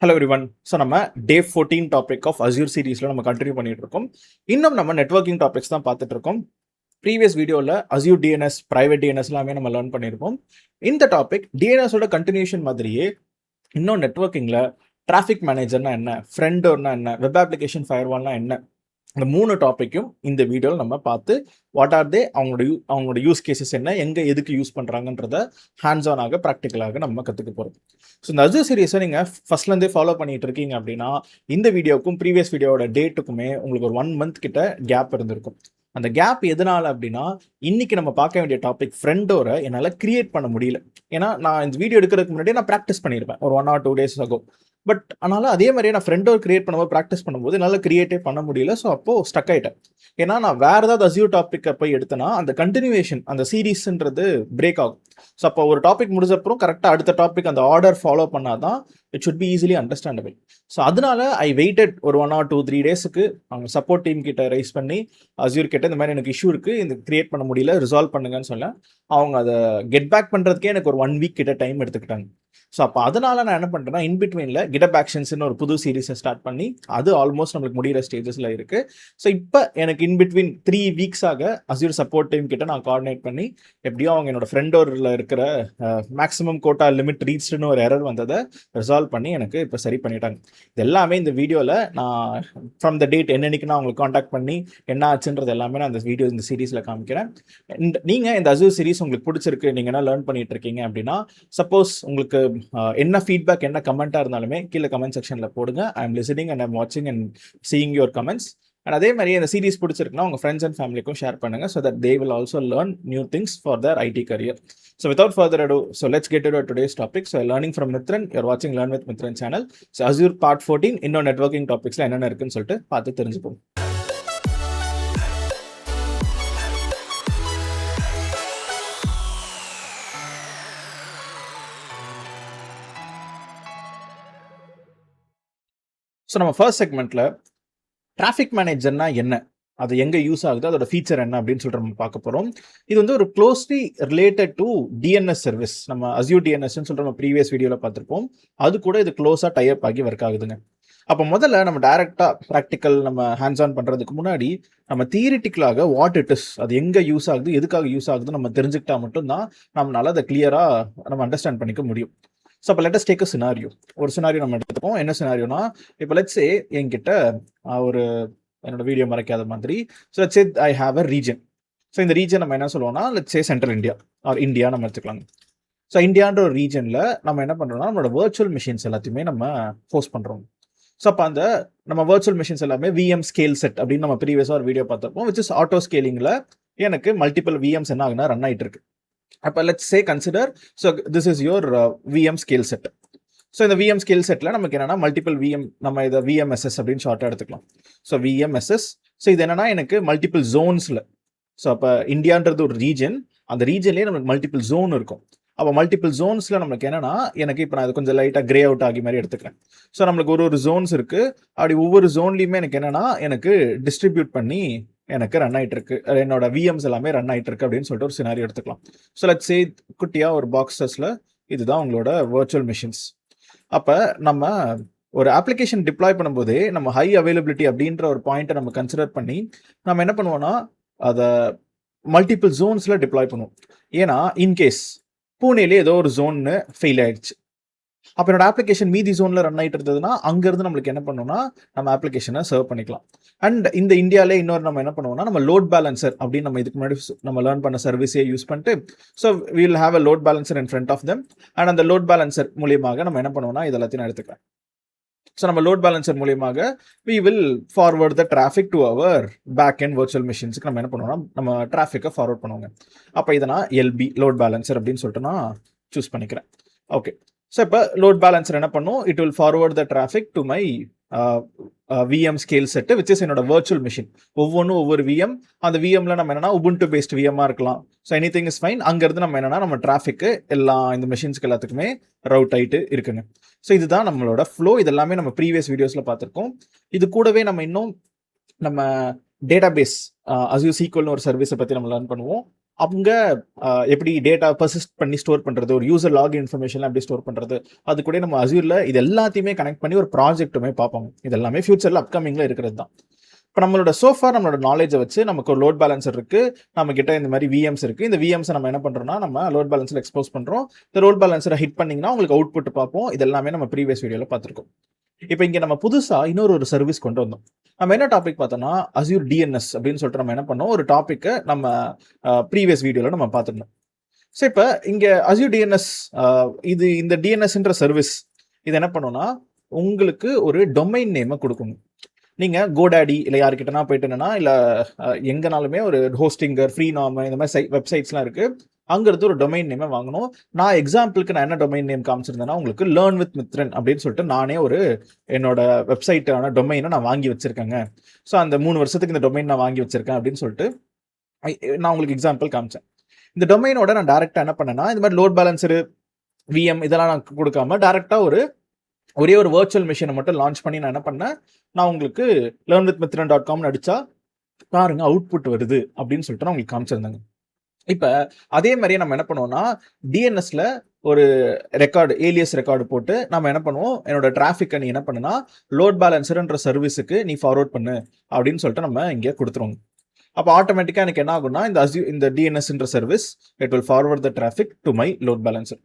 Hello everyone. So நம்ம டே 14 topic of Azure சீரீஸில் நம்ம கண்டினியூ பண்ணிட்டு இருக்கோம். இன்னும் நம்ம நெட்வொர்க்கிங் டாபிக்ஸ் தான் பார்த்துட்டு இருக்கோம். ப்ரீவியஸ் வீடியோவில் அஸ்யூர் டிஎன்எஸ், பிரைவேட் டிஎன்எஸ் எல்லாமே நம்ம லேர்ன் பண்ணியிருக்கோம். இந்த டாபிக் டிஎன்எஸோட கண்டினியூஷன் மாதிரியே இன்னும் நெட்வொர்க்கிங்கில் டிராஃபிக் மேனேஜர்னா என்ன, ஃப்ரெண்டோர்னா என்ன, வெப் அப்ளிகேஷன் ஃபயர்வால்னா என்ன, இந்த 3 டாப்பிக்கும் இந்த வீடியோவில் நம்ம பார்த்து வாட் ஆர் தே, அவங்களோட யூஸ் கேசஸ் என்ன, எங்கே எதுக்கு யூஸ் பண்ணுறாங்கன்றத ஹேண்ட்ஸ் ஆனாக ப்ராக்டிக்கலாக நம்ம கற்றுக்க போகிறோம். ஸோ இந்த அஸ்யூர் சீரீஸை நீங்கள் ஃபர்ஸ்ட்லேருந்தே ஃபாலோ பண்ணிட்டு இருக்கீங்க அப்படின்னா இந்த வீடியோக்கும் ப்ரீவியஸ் வீடியோட டேட்டுக்குமே உங்களுக்கு ஒரு 1 மந்த் கிட்ட கேப் இருந்திருக்கும். அந்த கேப் எதனால அப்படின்னா இன்னைக்கு நம்ம பார்க்க வேண்டிய டாபிக் ஃப்ரெண்டோரை என்னால் கிரியேட் பண்ண முடியல. ஏன்னா நான் இந்த வீடியோ எடுக்கிறதுக்கு முன்னாடி நான் ப்ராக்டிஸ் பண்ணியிருப்பேன் ஒரு 1 or 2 days ago. பட் அதனால அதே மாதிரியே நான் ஃப்ரெண்டோர் கிரியேட் பண்ணும்போது ப்ராக்டிஸ் பண்ணும்போது என்னால் கிரியேட்டே பண்ண முடியல. ஸோ அப்போது ஸ்டக் ஆகிட்டேன். ஏன்னா நான் வேறு ஏதாவது அஸ்யூர் டாப்பிக்கை போய் எடுத்தேன்னா அந்த கண்டினியூவேஷன், அந்த சீரீஸ்ன்றது பிரேக் ஆகும். ஸோ அப்போ ஒரு டாபிக் முடிஞ்சப்பறம் கரெக்டாக அடுத்த டாபிக் அந்த ஆர்டர் ஃபாலோ பண்ணாதான் it should be easily understandable. So அதனால ஐ வெயிட்டட் ஒரு 1 or 2-3 டேஸுக்கு அவங்க சப்போர்ட் டீம் கிட்ட ரைஸ் பண்ணி அஸ்யூர் கிட்ட இந்த மாதிரி எனக்கு இஷ்யூ இருக்குது, இந்த கிரியேட் பண்ண முடியல, ரிசால்வ் பண்ணுங்கன்னு சொல்ல அவங்க அதை கெட் பேக் பண்ணுறதுக்கே எனக்கு ஒரு 1 வீக் கிட்ட டைம் எடுத்துக்கிட்டாங்க. ஸோ அப்போ அதனால நான் என்ன பண்ணுறேன்னா இன்பிட்வீனில் கிட்டப் ஆக்ஷன்ஸ்னு ஒரு புது சீரீஸை ஸ்டார்ட் பண்ணி அது ஆல்மோஸ்ட் நம்மளுக்கு முடிகிற ஸ்டேஜஸில் இருக்குது. ஸோ இப்போ எனக்கு இன்பிட்வீன் 3 வீக்ஸாக அஸ்யூர் சப்போர்ட் டீம் கிட்ட நான் கோஆர்டினேட் பண்ணி எப்படியோ அவங்க என்னோட ஃப்ரெண்டோரில் இருக்கிற மேக்ஸிமம் கோட்டா லிமிட் ரீச்டுன்னு ஒரு எரர் வந்ததை ரிசால்வ் பண்ணி எனக்கு இப்போ சரி பண்ணிட்டாங்க. இது எல்லாமே இந்த வீடியோவில் நான் ஃப்ரம் த டேட் என்னன்னைக்கு நான் அவங்களுக்கு காண்டாக்ட் பண்ணி என்ன ஆச்சுன்றது எல்லாமே நான் இந்த சீரீஸில் காமிக்கிறேன். நீங்கள் இந்த அஸ்யூர் சீரீஸ் உங்களுக்கு பிடிச்சிருக்கு, நீங்கள் என்ன லேர்ன் பண்ணிட்டு இருக்கீங்க அப்படின்னா சப்போஸ் உங்களுக்கு என்ன ஃபீட்பேக், என்ன கமெண்ட்டாக இருந்தாலுமே கீழே கமெண்ட் செக்ஷனில் போடுங்க. I am listening and I'm வாட்சிங் and seeing your comments. And அதே மாதிரி இந்த சீரீஸ் பிடிச்சிருக்குன்னா உங்கள் ஃப்ரெண்ட்ஸ் அண்ட் ஃபேமிலிக்கும் ஷேர் பண்ணுங்க so that they will also learn new things for the IT career. So without further ado, so let's get into today's topic. So learning from Mithran, you're watching Learn with Mithran channel. So Azure part 14 இன்னும் networking டாபிக்ஸ்ல என்னென்ன இருக்குன்னு சொல்லிட்டு பார்த்து தெரிஞ்சுப்போம். So நம்ம first செக்மெண்ட்டில் traffic மேனேஜர்னா என்ன, அது எங்கே யூஸ் ஆகுது, அதோட ஃபீச்சர் என்ன அப்படின்னு சொல்லிட்டு நம்ம பார்க்க போகிறோம். இது வந்து ஒரு closely related to DNS service. நம்ம அஸ்யூர் டிஎன்எஸ்ன்னு சொல்லிட்டு நம்ம ப்ரீவியஸ் வீடியோவில் பார்த்துருப்போம். அது கூட இது க்ளோஸாக டைப் ஆகி ஒர்க் ஆகுதுங்க. அப்போ முதல்ல நம்ம டைரெக்டாக ப்ராக்டிக்கல் நம்ம ஹேண்ட்ஸ் ஆன் பண்ணுறதுக்கு முன்னாடி நம்ம தியரிட்டிக்கலாக வாட் இட் இஸ், அது எங்கே யூஸ் ஆகுது, எதுக்காக யூஸ் ஆகுதுன்னு நம்ம தெரிஞ்சுக்கிட்டா மட்டும்தான் நம்மளால அதை கிளியராக நம்ம அண்டர்ஸ்டாண்ட் பண்ணிக்க முடியும். ஸோ அப்போ let us take a scenario. ஒரு சினாரியோ நம்ம எடுத்துப்போம். என்ன சினாரியோனா, இப்போ லெட்ஸ் சே என்கிட்ட ஒரு என்னோட வீடியோ மறைக்காத மாதிரி, so let's say I have a reason. So இந்த ரீஜன் நம்ம என்ன சொல்லுவோம்னா let's say central India or India நம்ம எடுத்துக்கலாங்க. ஸோ இந்தியான்ற ஒரு ரீஜனில் நம்ம என்ன பண்ணுறோம்னா நம்மளோட வர்ச்சுவல் மிஷின்ஸ் எல்லாத்தையுமே நம்ம ஹோஸ்ட் பண்ணுறோம். ஸோ அப்போ அந்த நம்ம வர்ச்சுவல் மிஷின்ஸ் எல்லாமே விஎம் ஸ்கேல் செட் அப்படின்னு நம்ம ப்ரீவியஸாக ஒரு வீடியோ பார்த்துருப்போம். விச் இஸ் ஆட்டோ ஸ்கேலிங்கில் எனக்கு மல்டிபிள் விஎம்ஸ் என்ன ஆகுனா ரன் ஆகிட்டு இருக்கு. அப்போ let's say consider, so this is your VM scale set. So இந்த விஎம் ஸ்கேல் செட்டில் நமக்கு என்னன்னா மல்டிபிள் விஎம், நம்ம இதை விஎம்எஸ்எஸ் அப்படின்னு ஷார்ட்டாக எடுத்துக்கலாம். ஸோ விஎம்எஸ்எஸ். ஸோ இது என்னன்னா எனக்கு மல்டிபிள் ஜோன்ஸில், ஸோ அப்போ இந்தியான்றது ஒரு ரீஜன், அந்த ரீஜன்லேயே நமக்கு மல்டிபிள் ஜோன் இருக்கும். அப்போ மல்டிபிள் ஜோன்ஸில் நம்மளுக்கு என்னன்னா எனக்கு இப்போ நான் அது கொஞ்சம் லைட்டாக கிரே அவுட் ஆகி மாதிரி எடுத்துக்கிறேன். ஸோ நம்மளுக்கு ஒரு ஜோன்ஸ் இருக்குது. அப்படி ஒவ்வொரு ஜோன்லையுமே எனக்கு என்னன்னா எனக்கு டிஸ்ட்ரிபியூட் பண்ணி எனக்கு ரன் ஆகிட்டு இருக்கு, என்னோட விஎம்ஸ் எல்லாமே ரன் ஆகிட்டு இருக்கு அப்படின்னு சொல்லிட்டு ஒரு சினாரியோ எடுத்துக்கலாம். ஸோ லெட்ஸ் சே குட்டியாக ஒரு பாக்ஸஸில் இதுதான் உங்களோட வர்ச்சுவல் மிஷின்ஸ். அப்போ நம்ம ஒரு அப்ளிகேஷன் டிப்ளாய் பண்ணும்போதே நம்ம ஹை அவைலபிலிட்டி அப்படின்ற ஒரு பாயிண்ட்டை நம்ம கன்சிடர் பண்ணி நம்ம என்ன பண்ணுவோம்னா அதை மல்டிபிள் ஜோன்ஸில் டிப்ளாய் பண்ணுவோம். ஏன்னா இன்கேஸ் பூனேலே ஏதோ ஒரு ஜோன்னு ஃபெயில் ஆயிடுச்சு, அப்போ என்னோட அப்ளிகேஷன் மீதி ஜோனில் ரன் ஆகிட்டு இருந்ததுன்னா அங்கேருந்து நம்மளுக்கு என்ன பண்ணணும்னா நம்ம அப்ளிகேஷனை சர்வ் பண்ணிக்கலாம். அண்ட் இந்த இந்தியாவிலே இன்னொரு நம்ம என்ன பண்ணுவோம்னா நம்ம லோட் பேலன்சர் அப்படின்னு நம்ம இதுக்கு முன்னாடி நம்ம லேர்ன் பண்ண சர்வீஸே யூஸ் பண்ணிட்டு, so we will have a load balancer in front of them. And அந்த லோட் பேலன்சர் மூலியமாக நம்ம என்ன பண்ணுவோம்னா இது எல்லாத்தையும் நான் எடுத்துக்கிறேன். ஸோ நம்ம லோட் பேலன்சர் மூலியமாக we will forward the traffic to our back and virtual மிஷின்ஸுக்கு நம்ம என்ன பண்ணுவோம்னா நம்ம டிராஃபிக்கை ஃபார்வர்ட் பண்ணுவோங்க. அப்போ இதை நான் எல்பி லோட் பேலன்சர் அப்படின்னு சொல்லிட்டு நான் சூஸ் பண்ணிக்கிறேன். ஓகே. ஸோ இப்போ லோட் பேலன்சர் என்ன பண்ணும், it will forward the traffic to my VM scale set which is என்னோட வர்ச்சுவல் மிஷின். ஒவ்வொன்றும் ஒவ்வொரு விஎம், அந்த விஎம்ல நம்ம என்னன்னா உபுண்டு பேஸ்ட் விஎம்மாக இருக்கலாம். So any thing is fine. அங்கேருந்து நம்ம என்னன்னா நம்ம டிராஃபிக்கு எல்லா இந்த மிஷின்ஸ்க்கு எல்லாத்துக்குமே ரவுட் ஆகிட்டு இருக்குங்க. ஸோ இதுதான் நம்மளோட ஃப்ளோ. இது எல்லாமே நம்ம ப்ரீவியஸ் வீடியோஸில் பார்த்துருக்கோம். இது கூடவே நம்ம இன்னும் நம்ம டேட்டா பேஸ் அஸ்யூர் சீக்வல்னு ஒரு சர்வீஸை பற்றி நம்ம லேர்ன் பண்ணுவோம். அவங்க எப்படி டேட்டா பர்சிஸ்ட் பண்ணி ஸ்டோர் பண்ணுறது, ஒரு யூசர் லாகின் இன்ஃபர்மேஷன்லாம் எப்படி ஸ்டோர் பண்ணுறது, அது கூட நம்ம அஸ்யூரில் இது எல்லாத்தையுமே கனெக்ட் பண்ணி ஒரு ப்ராஜெக்ட்டுமே பார்ப்பாங்க. இது எல்லாமே ஃபியூச்சரில் அப்கமிங்கில் இருக்கிறது தான். இப்போ நம்மளோட சோஃபார் நம்மளோட நாலேஜை வச்சு நமக்கு ஒரு லோட் பேலன்சர் இருக்குது, நம்ம கிட்ட இந்த மாதிரி விஎம்ஸ் இருக்குது. இந்த விஎம்ஸை நம்ம என்ன பண்ணுறோம்னா நம்ம லோட் பேலன்ஸில் எக்ஸ்போஸ் பண்ணுறோம். இந்த லோட் பேலன்ஸரை ஹிட் பண்ணிங்கன்னா உங்களுக்கு அவுட்புட் பார்ப்போம். இது எல்லாமே நம்ம ப்ரீவியஸ் வீடியோவில் பார்த்துருக்கோம். இப்போ இங்கே நம்ம புதுசாக இன்னொரு சர்வீஸ் கொண்டு வந்தோம். நம்ம என்ன டாபிக் பார்த்தோம்னா அஸ்யூர் டிஎன்எஸ் அப்படின்னு சொல்லிட்டு நம்ம என்ன பண்ணோம், ஒரு டாப்பிக்கை நம்ம ப்ரீவியஸ் வீடியோவில் நம்ம பார்த்துருந்தோம். ஸோ இப்போ இங்கே அஸ்யூர் டிஎன்எஸ், இந்த டிஎன்எஸ்ன்ற சர்வீஸ் இது என்ன பண்ணோம்னா உங்களுக்கு ஒரு டொமைன் நேமை கொடுக்கணும். நீங்கள் கோடாடி இல்லை யாருக்கிட்டனா போயிட்டு என்னன்னா இல்லை எங்கனாலுமே ஒரு ஹோஸ்டிங்கர், ஃப்ரீ நாம இந்த மாதிரி வெப்சைட்ஸ்லாம் இருக்குது, அங்கிருந்து ஒரு டொமைன் நேமை வாங்கணும். நான் எக்ஸாம்பிளுக்கு நான் என்ன டொமைன் நேம் காமிச்சிருந்தேன்னா உங்களுக்கு லேர்ன் வித் மித்ரன் அப்படின்னு சொல்லிட்டு நானே ஒரு என்னோட வெப்சைட்டான டொமைனை நான் வாங்கி வச்சிருக்கேங்க. ஸோ அந்த 3 வருஷத்துக்கு இந்த டொமைன் நான் வாங்கி வச்சிருக்கேன் அப்படின்னு சொல்லிட்டு நான் உங்களுக்கு எக்ஸாம்பிள் காமிச்சேன். இந்த டொமைனோட நான் டேரெக்டாக என்ன பண்ணேன்னா இந்த மாதிரி லோட் பேலன்சரு, விஎம் இதெல்லாம் நான் கொடுக்காம டேரெக்டாக ஒரே ஒரு வர்ச்சுவல் மிஷினை மட்டும் லான்ச் பண்ணி நான் என்ன பண்ணேன், நான் உங்களுக்கு learnwithmithran.com அடிச்சா பாருங்க அவுட்புட் வருது அப்படின்னு சொல்லிட்டு நான் உங்களுக்கு காமிச்சிருந்தாங்க. இப்போ அதே மாதிரியே நம்ம என்ன பண்ணுவோம்னா டிஎன்எஸ்ல ஒரு ரெக்கார்டு, ஏலியஸ் ரெக்கார்டு போட்டு நம்ம என்ன பண்ணுவோம், என்னோட டிராஃபிக்கை நீ என்ன பண்ணுனா லோட் பேலன்சர்ன்ற சர்வீஸுக்கு நீ ஃபார்வர்ட் பண்ணு அப்படின்னு சொல்லிட்டு நம்ம இங்கே கொடுத்துருவோம். அப்போ ஆட்டோமேட்டிக்காக எனக்கு என்ன ஆகும்னா இந்த டிஎன்எஸ்ன்ற service it will forward the traffic to my load balancer.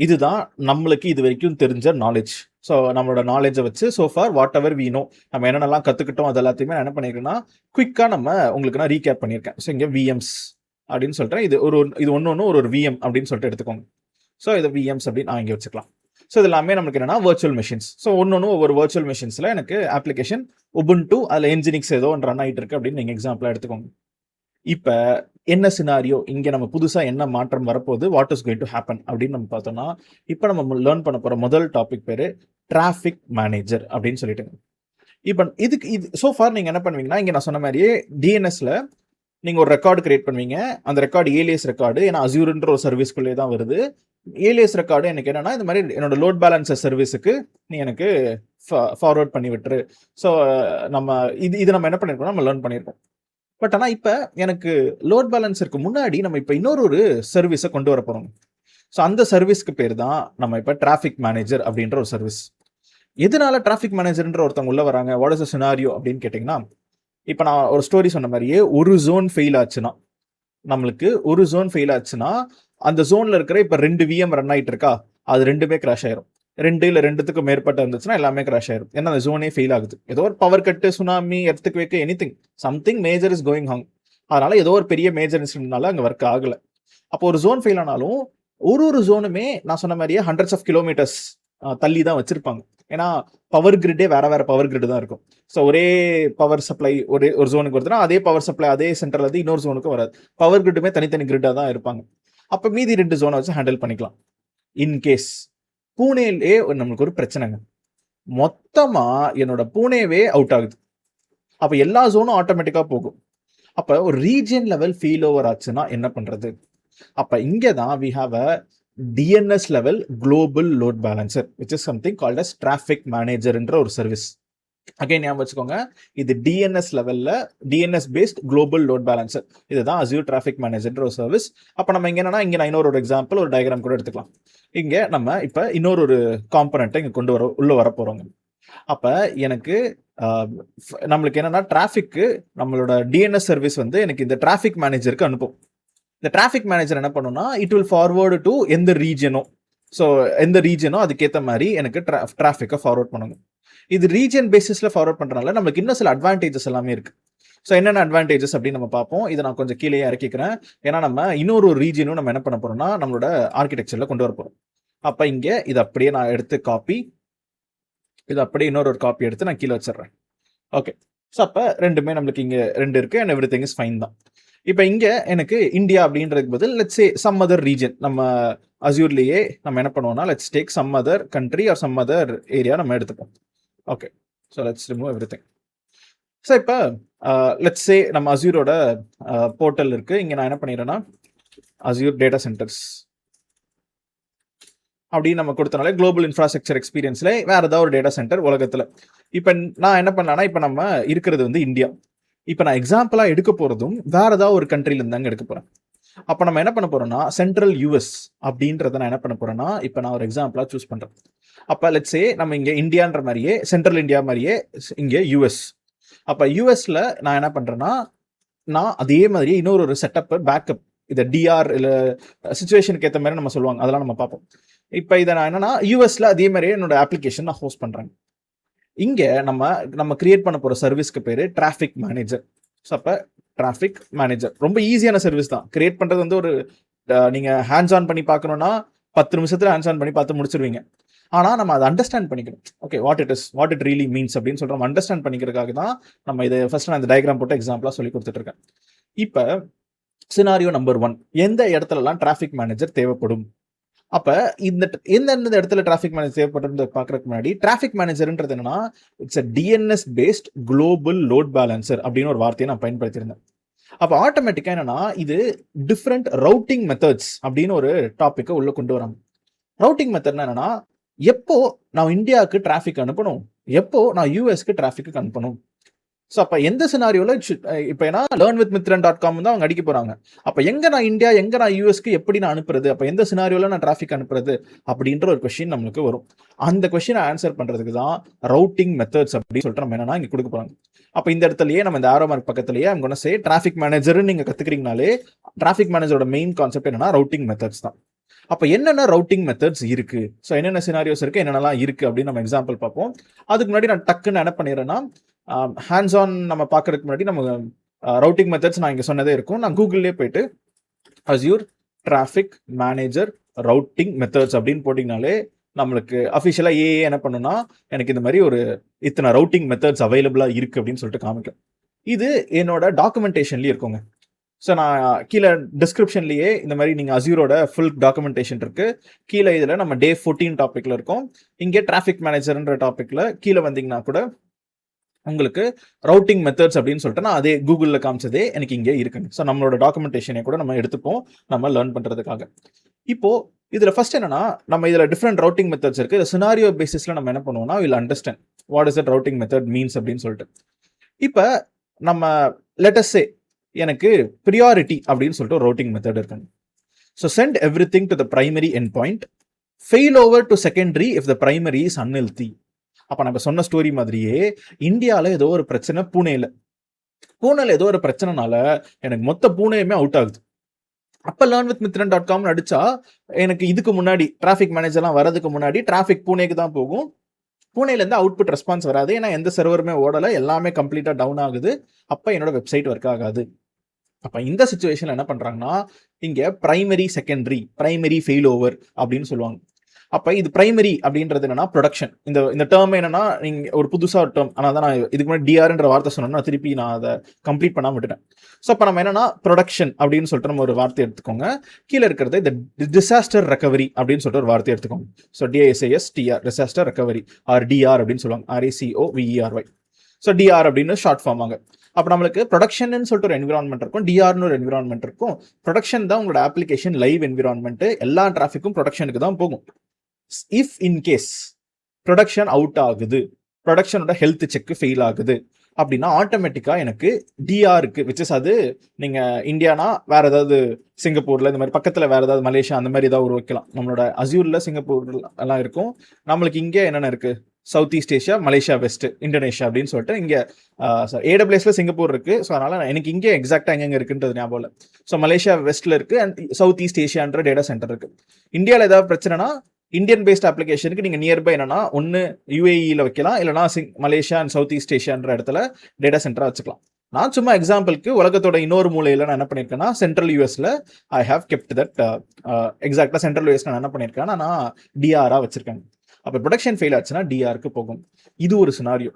இதுதான் நம்மளுக்கு இது வரைக்கும் தெரிஞ்ச நாலேஜ். ஸோ நம்மளோட நாலேஜை வச்சு சோஃபார் வாட் எவர் வீ நோ, நம்ம என்னென்னலாம் கற்றுக்கிட்டோம் அது எல்லாத்தையுமே என்ன பண்ணியிருக்கேன்னா குயிக்காக நம்ம உங்களுக்கு நான் ரீகேப் பண்ணியிருக்கேன். ஸோ இங்கே விஎம்ஸ் அப்படின்னு சொல்லிட்டேன். இது ஒன்று ஒரு விஎம் அப்படின்னு சொல்லிட்டு எடுத்துக்கோங்க. ஸோ இதை விஎம்ஸ் அப்படின்னு நான் இங்கே வச்சுக்கலாம். ஸோ இது எல்லாமே நமக்கு என்னன்னா வர்ச்சுவல் மிஷின்ஸ். ஸோ ஒன்று ஒவ்வொரு வர்ச்சுவல் மிஷின்ஸில் எனக்கு அப்ளிகேஷன் உபுண்டு அதில் என்ஜினிக்ஸ் ஏதோ ரன் ஆகிட்டு இருக்கு அப்படின்னு நீங்கள் எக்ஸாம்பிளாக எடுத்துக்கோங்க. இப்போ என்ன சினாரியோ இங்கே நம்ம புதுசாக என்ன மாற்றம் வரப்போகுது, what is going to happen அப்படின்னு நம்ம பார்த்தோம்னா இப்போ நம்ம லேர்ன் பண்ண போகிற முதல் டாபிக் பேர் டிராஃபிக் மேனேஜர் அப்படின்னு சொல்லிட்டு. இப்போ இது சோஃபார் நீங்கள் என்ன பண்ணுவீங்கன்னா இங்கே நான் சொன்ன மாதிரியே டிஎன்எஸ்ல நீங்கள் ஒரு ரெக்கார்டு கிரியேட் பண்ணுவீங்க. அந்த ரெக்கார்டு ஏலியஸ் ரெக்கார்டு, ஏன்னா அஸ்யூர்ன்ற ஒரு சர்வீஸ்குள்ளே தான் வருது. ஏலியஸ் ரெக்கார்டு எனக்கு என்னன்னா இந்த மாதிரி என்னோட லோட் பேலன்சர் சர்வீஸுக்கு நீ எனக்கு ஃபார்வர்ட் பண்ணி விட்டுரு. ஸோ நம்ம இது நம்ம என்ன பண்ணியிருக்கோம், நம்ம லேர்ன் பண்ணியிருக்கோம். பட் ஆனால் இப்போ எனக்கு லோட் பேலன்ஸருக்கு முன்னாடி நம்ம இப்போ இன்னொரு சர்வீஸை கொண்டு வர போகிறோம். ஸோ அந்த சர்வீஸ்க்கு பேர் தான் நம்ம இப்போ டிராஃபிக் மேனேஜர் அப்படின்ற ஒரு சர்வீஸ். எதனால டிராஃபிக் மேனேஜர்ன்ற ஒருத்தவங்க உள்ள வராங்க, வாட் இஸ் அ சினாரியோ அப்படின்னு கேட்டிங்கன்னா, இப்போ நான் ஒரு ஸ்டோரி சொன்ன மாதிரியே ஒரு ஜோன் ஃபெயில் ஆச்சுன்னா, நம்மளுக்கு ஒரு ஜோன் ஃபெயில் ஆச்சுன்னா அந்த ஜோனில் இருக்கிற இப்போ 2 விஎம் ரன் ஆகிட்டு இருக்கா, அது 2மே கிராஷ் ஆயிரும். 2 இல்லை 2க்கு மேற்பட்ட இருந்துச்சுன்னா எல்லாமே கிராஷ் ஆயிரும். ஏன்னா அந்த ஜோனே ஃபெயில் ஆகுது. ஏதோ ஒரு பவர் கட்டு, சுனாமி, எர்த்துக்கு வைக்க anything something major is going ஹாங். அதனால ஏதோ ஒரு பெரிய மேஜர் இன்சிடென்ட்னால அங்கே ஒர்க் ஆகலை. அப்போ ஒரு ஜோன் ஃபெயில் ஆனாலும் ஒரு ஜோனுமே நான் சொன்ன மாதிரியே ஹண்ட்ரட்ஸ் ஆஃப் கிலோமீட்டர்ஸ் தள்ளி தான் வச்சிருப்பாங்க. ஏன்னா பவர் கிரிட்டே வேற பவர் கிரிட் தான் இருக்கும். ஸோ ஒரே பவர் சப்ளை ஒரு ஜோனுக்கு வருதுன்னா அதே பவர் சப்ளை அதே சென்டர்ல இருந்து இன்னொரு ஜோனுக்கும் வராது. பவர் கிரிட்டுமே தனித்தனி கிரிட்டாக தான் இருப்பாங்க. அப்போ மீதி 2 ஜோனை வச்சு ஹேண்டில் பண்ணிக்கலாம். இன்கேஸ் பூனேலே நம்மளுக்கு ஒரு பிரச்சனைங்க, மொத்தமா என்னோட பூனேவே அவுட் ஆகுது. அப்ப எல்லா ஜோனும் ஆட்டோமேட்டிக்கா போகும். அப்ப ஒரு ரீஜியன் லெவல் ஃபெயில் ஓவர் ஆச்சுன்னா என்ன பண்றது? அப்ப இங்கதான் we have a DNS level global load balancer which is something called as traffic manager என்ற ஒரு சர்வீஸ். அகைன் ஞாபகம் வச்சுக்கோங்க, இது டிஎன்எஸ் லெவல்ல DNS based global load balancer. இதுதான் அஸ்யூர் டிராஃபிக் மேனேஜர் ஒரு சர்வீஸ். அப்போ நம்ம இங்க என்னன்னா இங்க நான் இன்னொரு எக்ஸாம்பிள் ஒரு டயக்ராம் கூட எடுத்துக்கலாம். இங்க நம்ம இப்ப இன்னொரு காம்பனண்ட்டை இங்க உள்ள வர போறோங்க. அப்ப எனக்கு நம்மளுக்கு என்னன்னா டிராஃபிக்கு நம்மளோட டிஎன்எஸ் சர்வீஸ் வந்து எனக்கு இந்த டிராஃபிக் மேனேஜருக்கு அனுப்பும். இந்த டிராஃபிக் மேனேஜர் என்ன பண்ணுன்னா இட் வில் ஃபார்வர்டு டு எந்த ரீஜனோ. ஸோ எந்த ரீஜனோ அதுக்கேற்ற மாதிரி எனக்கு டிராஃபிக்கை ஃபார்வர்ட் பண்ணணும். இது ரீஜன் பேசிஸ்ல ஃபார்வர்ட் பண்றதுனால நமக்கு இன்னும் சில அட்வான்டேஜஸ் எல்லாமே இருக்கு. ஸோ என்னென்ன அட்வான்டேஜஸ் அப்படின்னு நம்ம பார்ப்போம். இதை நான் கொஞ்சம் கீழே இறக்கிக்கிறேன். ஏன்னா நம்ம இன்னொரு ரீஜனும் நம்ம என்ன பண்ண போறோம்னா நம்மளோட ஆர்கிடெக்சர்ல கொண்டு வர போறோம். அப்ப இங்க இது அப்படியே நான் எடுத்து காப்பி, இது அப்படியே இன்னொரு காப்பி எடுத்து நான் கீழே வச்சிடுறேன். ஓகே. ஸோ அப்ப ரெண்டுமே நம்மளுக்கு இங்க 2 இருக்கு and everything is fine தான். இப்போ இங்க எனக்கு இந்தியா அப்படின்றதுக்கு பதில் let's say some other region, நம்ம அஸ்யூர்லயே நம்ம என்ன பண்ணுவோம்னா let's take some other country or some other area நம்ம எடுத்துப்போம். Okay. So let's remove everything. So இப்போ லெட்ஸ் சே நம்ம அஸ்யூரோட போர்ட்டல் இருக்கு. இங்கே நான் என்ன பண்ணிடுறேன்னா அஸ்யூர் டேட்டா சென்டர்ஸ் அப்படின்னு நம்ம கொடுத்தனாலே குளோபல் இன்ஃப்ராஸ்ட்ரக்சர் எக்ஸ்பீரியன்ஸ்ல வேற ஏதாவது ஒரு டேட்டா சென்டர் உலகத்தில். இப்போ நான் என்ன பண்ணலான்னா இப்போ நம்ம இருக்கிறது வந்து இந்தியா. இப்போ நான் எக்ஸாம்பிளாக எடுக்க போகிறதும் வேற ஏதாவது ஒரு கண்ட்ரில இருந்தாங்க எடுக்க போகிறேன். அப்போ நம்ம என்ன பண்ண போறோம்னா சென்ட்ரல் யூஎஸ் அப்படின்றத நான் என்ன பண்ண போறேன்னா, இப்போ நான் ஒரு எக்ஸாம்பிளா சூஸ் பண்றேன். அப்போ லெட்ஸ் சே நம்ம இங்கே இந்தியான்ற மாதிரியே சென்ட்ரல் இந்தியா மாதிரியே இங்கே யூஎஸ். அப்போ யூஎஸ்ல நான் என்ன பண்றேன்னா, நான் அதே மாதிரி இன்னொரு செட்டப் பேக்கப் இதை டிஆர் இல்லை சுச்சுவேஷனுக்கு ஏற்ற மாதிரி நம்ம சொல்லுவாங்க, அதெல்லாம் நம்ம பார்ப்போம். இப்போ இதை நான் என்னன்னா யூஎஸ்ல அதே மாதிரியே என்னோட அப்ளிகேஷன் நான் ஹோஸ்ட் பண்றேன். இங்கே நம்ம கிரியேட் பண்ண போகிற சர்வீஸ்க்கு பேர் டிராஃபிக் மேனேஜர். ஸோ அப்போ டிராஃபிக் மேனேஜர் ரொம்ப ஈஸியான சர்வீஸ் தான். கிரியேட் பண்ணுறது வந்து ஒரு நீங்கள் ஹேண்ட்ஸ் ஆன் பண்ணி பார்க்கணுன்னா 10 நிமிஷத்தில் ஹேண்ட்ஸ் ஆன் பண்ணி பார்த்து முடிச்சிருவீங்க. ஆனால் நம்ம அதை அண்டர்ஸ்டாண்ட் பண்ணிக்கணும். Okay, what it really means அப்படின்னு சொல்லிட்டு நம்ம அண்டர்ஸ்டாண்ட் பண்ணிக்கிறதுக்காக தான் நம்ம இதை ஃபர்ஸ்ட் நான் இந்த டயக்ராம் போட்டு எக்ஸாம்பிளாக சொல்லி கொடுத்துட்ருக்கேன். இப்போ சினாரியோ நம்பர் 1, எந்த இடத்துலலாம் டிராஃபிக் மேனேஜர் தேவைப்படும்? அப்ப எந்தெந்த இடத்துல டிராஃபிக் மேனேஜர் தேவைப்படுறது பார்க்கறதுக்கு முன்னாடி, டிராஃபிக் மேனேஜர்ன்றது என்னன்னா, it's a DNS based global load balancer அப்படின்னு ஒரு வார்த்தையை நான் பயன்படுத்தியிருந்தேன். அப்ப ஆட்டோமேட்டிக்கா என்னன்னா, இது டிஃப்ரெண்ட் ரவுட்டிங் மெத்தட்ஸ் அப்படின்னு ஒரு டாபிக்கை உள்ள கொண்டு வராங்க. ரவுட்டிங் மெத்தட்னா என்னன்னா, எப்போ நான் இந்தியாவுக்கு டிராஃபிக் அனுப்பணும், எப்போ நான் யூஎஸ்க்கு டிராஃபிக் அனுப்பணும். ஸோ அப்போ எந்த சினாரியோவில் இப்போ ஏன்னா learnwithmithran.com தான் அவங்க அடிக்க போகிறாங்க. அப்போ எங்கே நான் இந்தியா, எங்கே நான் யூஎஸ்க்கு எப்படி நான் அனுப்புறது, அப்போ எந்த சினாரியோவில் நான் டிராஃபிக் அனுப்புறது அப்படின்ற ஒரு கொஸ்டின் நம்மளுக்கு வரும். அந்த கொஸ்டினை ஆன்சர் பண்ணுறதுக்கு தான் ரவுட்டிங் மெத்தட்ஸ் அப்படின்னு சொல்லிட்டு நம்ம என்னன்னா இங்கே கொடுக்க போகிறாங்க. அப்போ இந்த இடத்துலயே நம்ம இந்த ஆரோ மார்க் பக்கத்துலேயே அவங்க ஒன்று சே டிராஃபிக் மேனேஜர்னு நீங்கள் கற்றுக்கிறீங்கனாலே டிராஃபிக் மேனேஜரோட மெயின் கான்செப்ட் என்னன்னா ரவுட்டிங் மெத்தட்ஸ் தான். அப்போ என்னென்ன ரவுட்டிங் மெத்தட்ஸ் இருக்கு, ஸோ என்னென்ன சினாரியோஸ் இருக்கு, என்னென்னலாம் இருக்கு அப்படின்னு நம்ம எக்ஸாம்பிள் பார்ப்போம். அதுக்கு முன்னாடி நான் டக்குன்னு என்ன பண்ணிடுறேன்னா, ஹேண்ட்ஸ் ஆன் நம்ம பார்க்கறதுக்கு முன்னாடி நம்ம ரவுட்டிங் மெத்தட்ஸ் நான் இங்கே சொன்னதே இருக்கும். நான் கூகுள்லேயே போயிட்டு Azure traffic manager routing methods அப்படின்னு போட்டிங்கனாலே நம்மளுக்கு அஃபிஷியலாக என்ன பண்ணுன்னா, எனக்கு இந்த மாதிரி ஒரு இத்தனை ரவுட்டிங் மெத்தட்ஸ் அவைலபிளாக இருக்குது அப்படின்னு சொல்லிட்டு காமிக்கும். இது என்னோட டாக்குமெண்டேஷன்லேயே இருக்குங்க. ஸோ நான் கீழே டிஸ்கிரிப்ஷன்லேயே இந்த மாதிரி நீங்கள் அஸ்யூரோட ஃபுல் டாக்குமெண்டேஷன் இருக்கு. கீழே இதில் நம்ம டே 14 டாப்பிக்கில் இருக்கோம். இங்கே டிராஃபிக் மேனேஜர்ன்ற டாப்பிக்கில் கீழே வந்தீங்கன்னா கூட உங்களுக்கு ரவுட்டிங் மெத்தட்ஸ் அப்படின்னு சொல்லிட்டு நான் அதே கூகுளில் காமிச்சதே எனக்கு இங்கே இருக்குங்க. ஸோ நம்மளோட டாக்குமெண்டேஷனை கூட நம்ம எடுத்துப்போம் நம்ம லேர்ன் பண்ணுறதுக்காக. இப்போ இதில் ஃபர்ஸ்ட் என்னன்னா, நம்ம இதில் டிஃப்ரெண்ட் ரவுட்டிங் மெத்தட்ஸ் இருக்கு. இந்த சினாரியோ பேசிஸில் நம்ம என்ன பண்ணுவோம்னா, will understand what is that routing method means அப்படின்னு சொல்லிட்டு. இப்போ நம்ம லெட் அஸ் சே எனக்கு ப்ரியாரிட்டி அப்படின்னு சொல்லிட்டு ஒரு ரவுட்டிங் மெத்தட் இருக்குங்க. So send everything to the primary end point, fail over to secondary if the primary is unhealthy. அப்போ நம்ம சொன்ன ஸ்டோரி மாதிரியே இந்தியாவில் ஏதோ ஒரு பிரச்சனை, பூனேல ஏதோ ஒரு பிரச்சனைனால எனக்கு மொத்த பூனேயுமே அவுட் ஆகுது. அப்போ learnwithmithran.com அடிச்சா எனக்கு இதுக்கு முன்னாடி டிராஃபிக் மேனேஜர்லாம் வரதுக்கு முன்னாடி டிராஃபிக் பூனேக்கு தான் போகும். பூனேலேருந்து அவுட்புட் ரெஸ்பான்ஸ் வராது, ஏன்னா எந்த சர்வருமே ஓடலை, எல்லாமே கம்ப்ளீட்டாக டவுன் ஆகுது. அப்போ என்னோட வெப்சைட் ஒர்க் ஆகாது. அப்போ இந்த சுச்சுவேஷனில் என்ன பண்ணுறாங்கன்னா, இங்கே பிரைமரி ஃபெயில் ஓவர் அப்படின்னு சொல்லுவாங்க. அப்போ இது பிரைமரி அப்படின்றது என்னன்னா ப்ரொடக்ஷன். இந்த டேர்ம் என்னன்னா, நீங்கள் ஒரு புதுசாக ஒரு டேர்ம், ஆனால் தான் நான் இதுக்கு முன்னாடி டிஆர்ன்ற வார்த்தை சொன்னோம்னா திருப்பி நான் அதை கம்ப்ளீட் பண்ணாமல் விட்டுட்டேன். ஸோ அப்போ நம்ம என்னன்னா ப்ரொடக்ஷன் அப்படின்னு சொல்லிட்டு நம்ம ஒரு வார்த்தை எடுத்துக்கோங்க. கீழே இருக்கிறது இந்த டிசாஸ்டர் ரெக்கவரி அப்படின்னு சொல்லிட்டு ஒரு வார்த்தை எடுத்துக்கோங்க. So DISASTR disaster recovery or DR அப்படின்னு சொல்லுவாங்க, RACOVERY. ஸோ DR அப்படின்னு ஷார்ட் ஃபார்ம் ஆங்க. அப்போ நம்மளுக்கு ப்ரொடக்ஷன் சொல்லிட்டு ஒரு என்விரான்மெண்ட் இருக்கும், டிஆர்னு ஒரு என்விரான்மெண்ட் இருக்கும். ப்ரொடக்ஷன் தான் உங்களோட அப்ளிகேஷன் லைவ் என்விரான்மெண்ட், எல்லா டிராஃபிக்கும் ப்ரொடக்ஷனுக்கு தான் போகும். If in case production out ஆகுது, ப்ரொடக்ஷனோட ஹெல்த் செக் ஃபெயில் ஆகுது அப்படின்னா ஆட்டோமேட்டிக்காக எனக்கு டிஆருக்கு விச் இஸ் அது நீங்கள் இந்தியானா வேறு ஏதாவது சிங்கப்பூரில் இந்த மாதிரி பக்கத்தில் வேறு ஏதாவது மலேசியா அந்த மாதிரி ஏதாவது வைக்கலாம். நம்மளோட அஸ்யூரில் சிங்கப்பூர் எல்லாம் இருக்கும். நம்மளுக்கு இங்கே என்னென்ன இருக்குது, South East Asia, Malaysia, West, Indonesia அப்படின்னு சொல்லிட்டு இங்கே AWSல சிங்கப்பூர் இருக்குது. ஸோ அதனால் எனக்கு இங்கே எக்ஸாக்டாக எங்கெங்கே இருக்குன்றது ஞாபகம் இல்லை. ஸோ மலேசியா வெஸ்ட்டில் இருக்குது அண்ட் சவுத் ஈஸ்ட் ஏஷியான்ற டேட்டா சென்டர் இருக்குது. இந்தியாவில் ஏதாவது பிரச்சனைனா இந்தியன் பேஸ்ட் அப்ளிகேஷனுக்கு நீங்கள் நியர்பை என்னன்னா ஒன்று UAEல வைக்கலாம், இல்லைனா மலேசியா அண்ட் சவுத் ஈஸ்ட் ஏஷியான்ற இடத்துல டேட்டா சென்டராக வச்சுக்கலாம். நான் சும்மா எக்ஸாம்பிளுக்கு உலகத்தோட இன்னொரு மூலையில் நான் என்ன பண்ணியிருக்கேன்னா சென்ட்ரல் யூஎஸ்ல ஐ ஹாவ் கெப்ட் தட் எக்ஸாக்டாக சென்ட்ரல் யூஎஸ் நான் என்ன பண்ணியிருக்கேன்னா நான் டிஆராக வச்சிருக்கேன். அப்போ ப்ரொடக்ஷன் ஃபெயில் ஆச்சுன்னா டிஆருக்கு போகும். இது ஒரு சினாரியோ.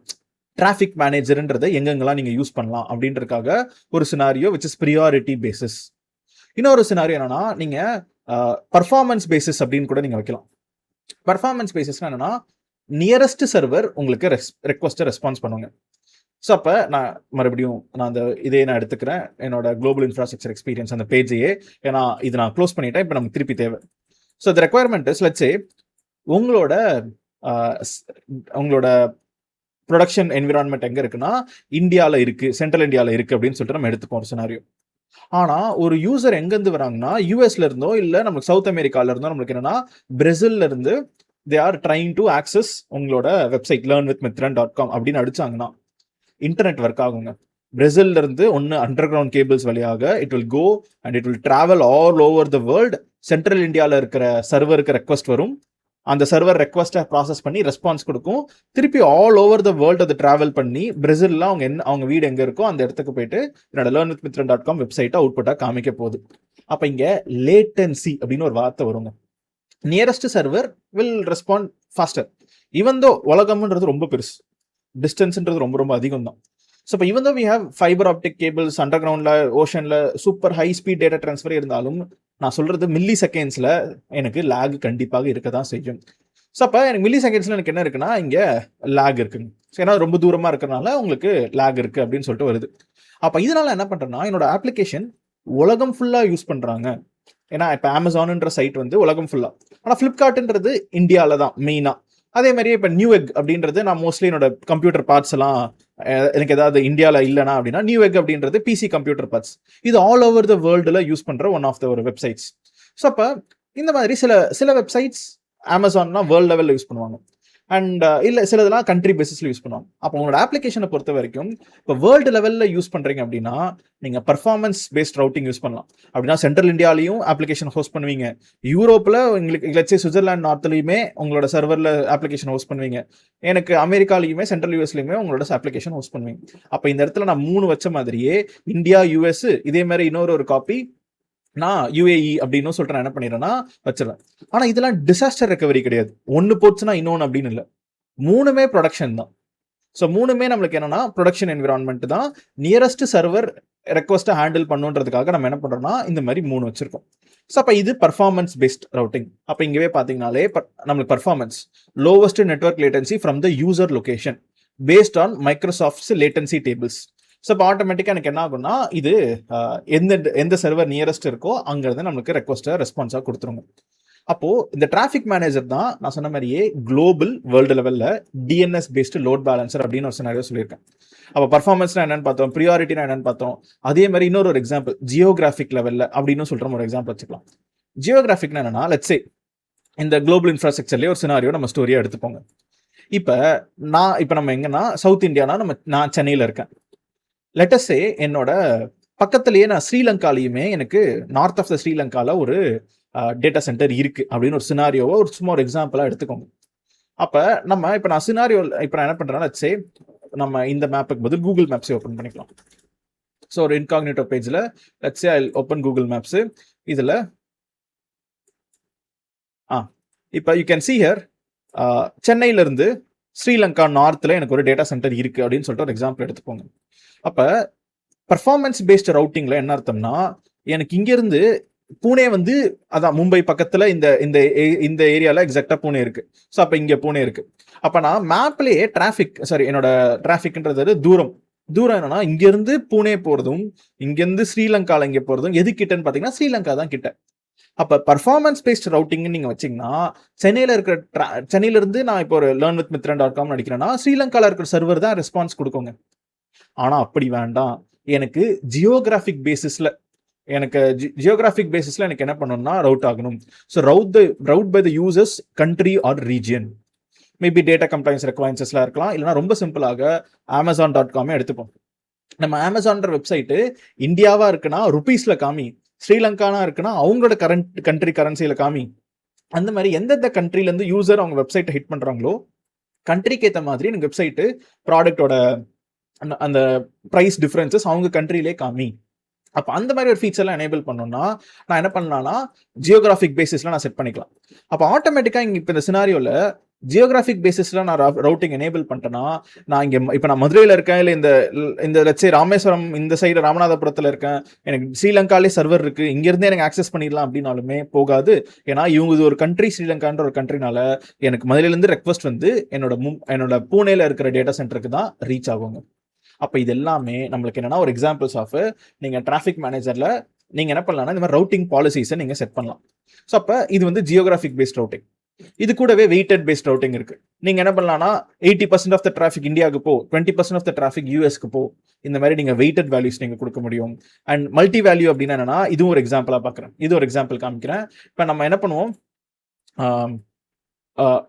டிராஃபிக் மேனேஜர்ன்றதை எங்கெங்கெல்லாம் நீங்கள் யூஸ் பண்ணலாம் அப்படின்றதுக்காக ஒரு scenario which is priority basis. இன்னொரு சினாரியோ என்னன்னா, நீங்கள் பர்ஃபார்மன்ஸ் பேசிஸ் அப்படின்னு கூட நீங்கள் வைக்கலாம். பர்ஃபார்மன்ஸ் பேசிஸ்னா என்னன்னா, நியரஸ்ட் சர்வர் உங்களுக்கு ரெக்வஸ்ட்டை ரெஸ்பான்ஸ் பண்ணுவாங்க. ஸோ அப்போ நான் மறுபடியும் இதே நான் எடுத்துக்கிறேன் என்னோட குளோபல் இன்ஃப்ராஸ்ட்ரக்சர் எக்ஸ்பீரியன்ஸ் அந்த பேஜையே, ஏன்னா இது நான் க்ளோஸ் பண்ணிட்டேன், இப்போ நமக்கு திருப்பி தேவை. ஸோ இந்த ரெக்குவயர்மெண்ட் இஸ் லெட்ஸ் சே உங்களோட ப்ரொடக்ஷன் என்விரான்மெண்ட் எங்கே இருக்குன்னா இந்தியாவில் இருக்குது, சென்ட்ரல் இந்தியாவில் இருக்குது அப்படின்னு சொல்லிட்டு நம்ம எடுத்துப்போம் ஒரு சினாரியோ. ஆனா ஒரு யூசர் எங்கேருந்து வராங்கன்னா யூஎஸ்ல இருந்தோ இல்லை நமக்கு சவுத் அமெரிக்கால இருந்தோ நம்மளுக்கு என்னன்னா பிரேசில்ல இருந்து they are trying to access உங்களோட வெப்சைட் learnwithmithran.com அப்படின்னு அடிச்சாங்கன்னா இன்டர்நெட் ஒர்க் ஆகுங்க. பிரேசில்ல இருந்து ஒன்று அண்டர் கிரவுண்ட் கேபிள்ஸ் வழியாக it will go and it will travel all over the world. Central இந்தியாவில் இருக்கிற சர்வருக்கு ரெக்வஸ்ட் வரும், அந்த சர்வர் ரெக்வஸ்ட்டை ப்ராசஸ் பண்ணி ரெஸ்பான்ஸ் கொடுக்கும், திருப்பி ஆல் ஓவர் த வேர்ல்டு அதை டிராவல் பண்ணி பிரேசிலில் அவங்க வீடு எங்கே இருக்கோ அந்த இடத்துக்கு போயிட்டு என்னோட learnwithmithran.com வெப்சைட்டை அவுட்புட்டாக காமிக்க போகுது. அப்போ இங்கே லேட்டன்சி அப்படின்னு ஒரு வார்த்தை வருங்க. Nearest server will respond faster. Even though உலகம்ன்றது ரொம்ப பெருசு, டிஸ்டன்ஸ்ன்றது ரொம்ப ரொம்ப அதிகம் தான். ஸோ இப்போ even though we have fibre optic cables under கிரவுண்டில் ஓஷனில் super high speed data transfer இருந்தாலும் நான் சொல்கிறது மில்லி செகண்ட்ஸில் எனக்கு லேக் கண்டிப்பாக இருக்க தான் செய்யும். ஸோ அப்போ எனக்கு மில்லி செகண்ட்ஸில் எனக்கு என்ன இருக்குன்னா இங்கே லேக் இருக்குங்க. ஸோ ஏன்னா ரொம்ப தூரமாக இருக்கிறனால உங்களுக்கு லேக் இருக்குது அப்படின்னு சொல்லிட்டு வருது. அப்போ இதனால் என்ன பண்ணுறேன்னா என்னோட அப்ளிகேஷன் உலகம் ஃபுல்லாக யூஸ் பண்ணுறாங்க. ஏன்னா இப்போ அமேசான்ன்ற சைட் வந்து உலகம் ஃபுல்லாக, ஆனால் ஃப்ளிப்கார்ட்ன்றது இந்தியாவில் தான் மெயினாக. அதே மாதிரியே இப்போ நியூஎக் அப்படின்றது நான் மோஸ்ட்லி என்னோட கம்ப்யூட்டர் பார்ட்ஸ் எல்லாம் எனக்கு ஏதாவது இந்தியாவில் இல்லைனா அப்படின்னா நியூஎக் அப்படின்றது பிசி கம்ப்யூட்டர் பார்ட்ஸ். இது ஆல் ஓவர் த வேர்ல்டில் யூஸ் பண்ணுற ஒன் ஆஃப் த ஒரு வெப்சைட்ஸ். ஸோ அப்போ இந்த மாதிரி சில வெப்சைட்ஸ் அமேசான்னா வேர்ல்டு லெவலில் யூஸ் பண்ணுவாங்க அண்ட் இல்லை சிலதெல்லாம் கண்ட்ரி பேசிஸில் யூஸ் பண்ணுவாங்க. அப்போ உங்களோட அப்ளிகேஷனை பொறுத்த வரைக்கும் இப்போ வேர்ல்டு லெவலில் யூஸ் பண்ணுறீங்க அப்படின்னா நீங்கள் பர்ஃபார்மன்ஸ் பேஸ்ட் ரவுட்டிங் யூஸ் பண்ணலாம். அப்படின்னா சென்ட்ரல் இந்தியாலையும் அப்ளிகேஷன் ஹோஸ்ட் பண்ணுவீங்க, யூரோப்பில் உங்களுக்கு லட்சே சுவிட்சர்லாந்து நார்த்லையுமே உங்களோட சர்வரில் அப்ளிகேஷன் ஹோஸ்ட் பண்ணுவீங்க, எனக்கு அமெரிக்காலையுமே சென்ட்ரல் யூஎஸ்லையுமே உங்களோட அப்ளிகேஷன் ஹோஸ்ட் பண்ணுவீங்க. அப்போ இந்த இடத்துல நான் 3 வச்ச மாதிரியே இந்தியா யூஎஸ் இதே மாதிரி இன்னொரு காப்பி நான் யுஏஇ அப்படின்னு சொல்லிட்டு நான் என்ன பண்ணிடுறேன்னா வச்சிடறேன். ஆனால் இதெல்லாம் டிசாஸ்டர் ரெக்கவரி கிடையாது, ஒன்று போச்சுன்னா இன்னொன்று அப்படின்னு இல்லை, 3மே ப்ரொடக்ஷன் தான். ஸோ 3மே நம்மளுக்கு என்னன்னா ப்ரொடக்ஷன் என்விரான்மெண்ட் தான். நியரஸ்ட் சர்வர் ரெக்வஸ்ட்டை ஹேண்டில் பண்ணுன்றதுக்காக நம்ம என்ன பண்ணுறோம்னா இந்த மாதிரி 3 வச்சிருக்கோம். ஸோ அப்போ இது பர்ஃபார்மன்ஸ் பேஸ்ட் ரவுட்டிங். அப்போ இங்கேயே பார்த்தீங்கனாலே நம்மளுக்கு performance lowest network latency from the user location based on Microsoft's latency tables. So இப்போ ஆட்டோமேட்டிக்காக எனக்கு என்ன ஆகும்னா இது எந்த சர்வர் நியரஸ்ட் இருக்கோ அங்கேருந்து நம்மளுக்கு ரெக்வஸ்ட்டை ரெஸ்பான்ஸாக கொடுத்துருங்க. அப்போது இந்த டிராஃபிக் மேனேஜர் தான் நான் சொன்ன மாதிரியே குளோபல் வேர்ல்டு லெவலில் டிஎன்எஸ் பேஸ்டு லோட் பேலன்சர் அப்படின்னு ஒரு சினாரியோ சொல்லியிருக்கேன். அப்போ பர்ஃபார்மன்ஸ்னா என்னன்னு பார்த்தோம், ப்ரியாரிட்டினா என்னன்னு பார்த்தோம். அதே மாதிரி இன்னொரு எக்ஸாம்பிள் ஜியோகிராஃபிக் லெவலில் அப்படின்னு சொல்கிற ஒரு எக்ஸாம்பிள் வச்சுக்கலாம். ஜியோகிராஃபிக்னா என்னன்னா லெட்ஸே இந்த குளோபல் இன்ஃப்ராஸ்ட்ரக்சர்லேயே ஒரு சினாரியோ நம்ம ஸ்டோரியாக எடுத்துப்போங்க. இப்போ நம்ம எங்கன்னா சவுத் இந்தியானா நான் சென்னையில் இருக்கேன். லெட்டஸே என்னோட பக்கத்துலேயே நான் ஸ்ரீலங்காலையுமே எனக்கு நார்த் ஆஃப் த ஸ்ரீலங்காவில் ஒரு டேட்டா சென்டர் இருக்கு அப்படின்னு ஒரு சினாரியோவை சும்மா ஒரு எக்ஸாம்பிளாக எடுத்துக்கோங்க. அப்போ நான் சினாரியோ இப்போ நான் என்ன பண்ணுறேன்னா லெட்ஸே நம்ம இந்த மேப்புக்கு பதில் கூகுள் மேப்ஸே ஓப்பன் பண்ணிக்கலாம். ஸோ ஒரு இன்காக்னிட்டோ பேஜில் லெட்ஸே ஐ ஓப்பன் கூகுள் மேப்ஸு. இதில் இப்போ யூ கேன் see here சென்னையிலேருந்து ஸ்ரீலங்கா நார்த்தில் எனக்கு ஒரு டேட்டா சென்டர் இருக்குது அப்படின்னு சொல்லிட்டு ஒரு எக்ஸாம்பிள் எடுத்துக்கோங்க. அப்போ பர்ஃபார்மன்ஸ் பேஸ்ட் ரவுட்டிங்கில் என்ன அர்த்தம்னா எனக்கு இங்கேருந்து பூனே வந்து அதான் மும்பை பக்கத்தில் இந்த ஏரியாவில் எக்ஸாக்டாக பூனே இருக்குது. ஸோ அப்போ இங்கே பூனே இருக்குது. அப்போ நான் மேப்லேயே என்னோட டிராஃபிக்ன்றது தூரம் என்னன்னா இங்கேருந்து பூனே போகிறதும் இங்கேருந்து ஸ்ரீலங்காவில் இங்கே போகிறதும் எது கிட்டன்னு பார்த்தீங்கன்னா ஸ்ரீலங்கா தான் கிட்ட. அப்போ பர்ஃபார்மன்ஸ் பேஸ்ட் ரவுட்டிங்னு நீங்கள் வச்சிங்கன்னா சென்னையிலேருந்து நான் இப்போ ஒரு learnwithmithran.com நடிக்கிறேன்னா ஸ்ரீலங்காவில் இருக்கிற சர்வர் தான் ரெஸ்பான்ஸ் கொடுக்குங்க. ஆனால் அப்படி வேண்டாம், எனக்கு ஜியோகிராஃபிக் பேசிஸில் எனக்கு என்ன பண்ணணும்னா ரவுட் ஆகணும். So route by the users country or region. Maybe data compliance ரெக்வயர்மெண்ட்ஸ்லாம் இருக்கலாம், இல்லைனா ரொம்ப சிம்பிளாக amazon.com எடுத்துப்போம். நம்ம அமேசான்ற வெப்சைட்டு இந்தியாவாக இருக்குன்னா ருபீஸில் காமி, ஸ்ரீலங்கானா இருக்குன்னா அவங்களோட கண்ட்ரி கரன்சியில் காமி. அந்த மாதிரி எந்தெந்த கண்ட்ரிலேருந்து யூசர் அவங்க வெப்சைட்டை ஹிட் பண்ணுறாங்களோ கண்ட்ரிக்கு ஏற்ற மாதிரி எனக்கு வெப்சைட்டு ப்ராடக்டோட அந்த ப்ரைஸ் டிஃப்ரென்சஸ் அவங்க கண்ட்ரிலே காமி. அப்போ அந்த மாதிரி ஒரு ஃபீச்சர்லாம் எனேபிள் பண்ணோம்னா நான் என்ன பண்ணலாம்னா ஜியோகிராஃபிக் பேசிஸில் நான் செட் பண்ணிக்கலாம். அப்போ ஆட்டோமேட்டிக்காக இங்கே இப்போ இந்த சினாரியோவில் ஜியோகிராஃபிக் பேசிஸில் நான் ரவுட்டிங் எனேபிள் பண்ணிட்டேன்னா நான் இங்கே இப்போ நான் மதுரையில் இருக்கேன், இல்லை இந்த லட்சே ராமேஸ்வரம் இந்த சைடு ராமநாதபுரத்தில் இருக்கேன், எனக்கு ஸ்ரீலங்காலே சர்வர் இருக்குது, இங்கேருந்தே எனக்கு ஆக்சஸ் பண்ணிடலாம் அப்படின்னாலுமே போகாது. ஏன்னா இது ஒரு கண்ட்ரி, ஸ்ரீலங்கான்ற ஒரு கண்ட்ரினால எனக்கு மதுரையிலேருந்து ரெக்வஸ்ட் வந்து என்னோட பூனேல இருக்கிற டேட்டா சென்டருக்கு தான் ரீச் ஆகுங்க. அப்போ இது எல்லாமே நம்மளுக்கு என்னன்னா ஒரு எக்ஸாம்பிள்ஸ் ஆஃப் நீங்கள் டிராஃபிக் மேனேஜரில் நீங்கள் என்ன பண்ணலாம்னா இந்த மாதிரி ரவுட்டிங் பாலிசிஸை நீங்கள் செட் பண்ணலாம். ஸோ அப்போ இது வந்து ஜியோகிராஃபிக் பேஸ்ட் ரவுட்டிங். இது கூடவே வெயிட்டட் பேஸ்ட் ரவுட்டிங் இருக்கு. நீங்க என்ன பண்ணலாம்னா 80% ஆஃப் த டிராஃபிக் இந்தியாவுக்கு போ, 20% ஆஃப் த டிராஃபிக் யூஎஸ்க்கு போ, இந்த மாதிரி நீங்க வெயிட்டட் வேல்யூஸ் நீங்க கொடுக்க முடியும். அண்ட் மல்டி வேல்யூ அப்படின்னா என்னன்னா, இதுவும் ஒரு எக்ஸாம்பிளா பாக்குறேன். இது ஒரு எக்ஸாம்பிள் காமிக்கிறேன். இப்ப நம்ம என்ன பண்ணுவோம்,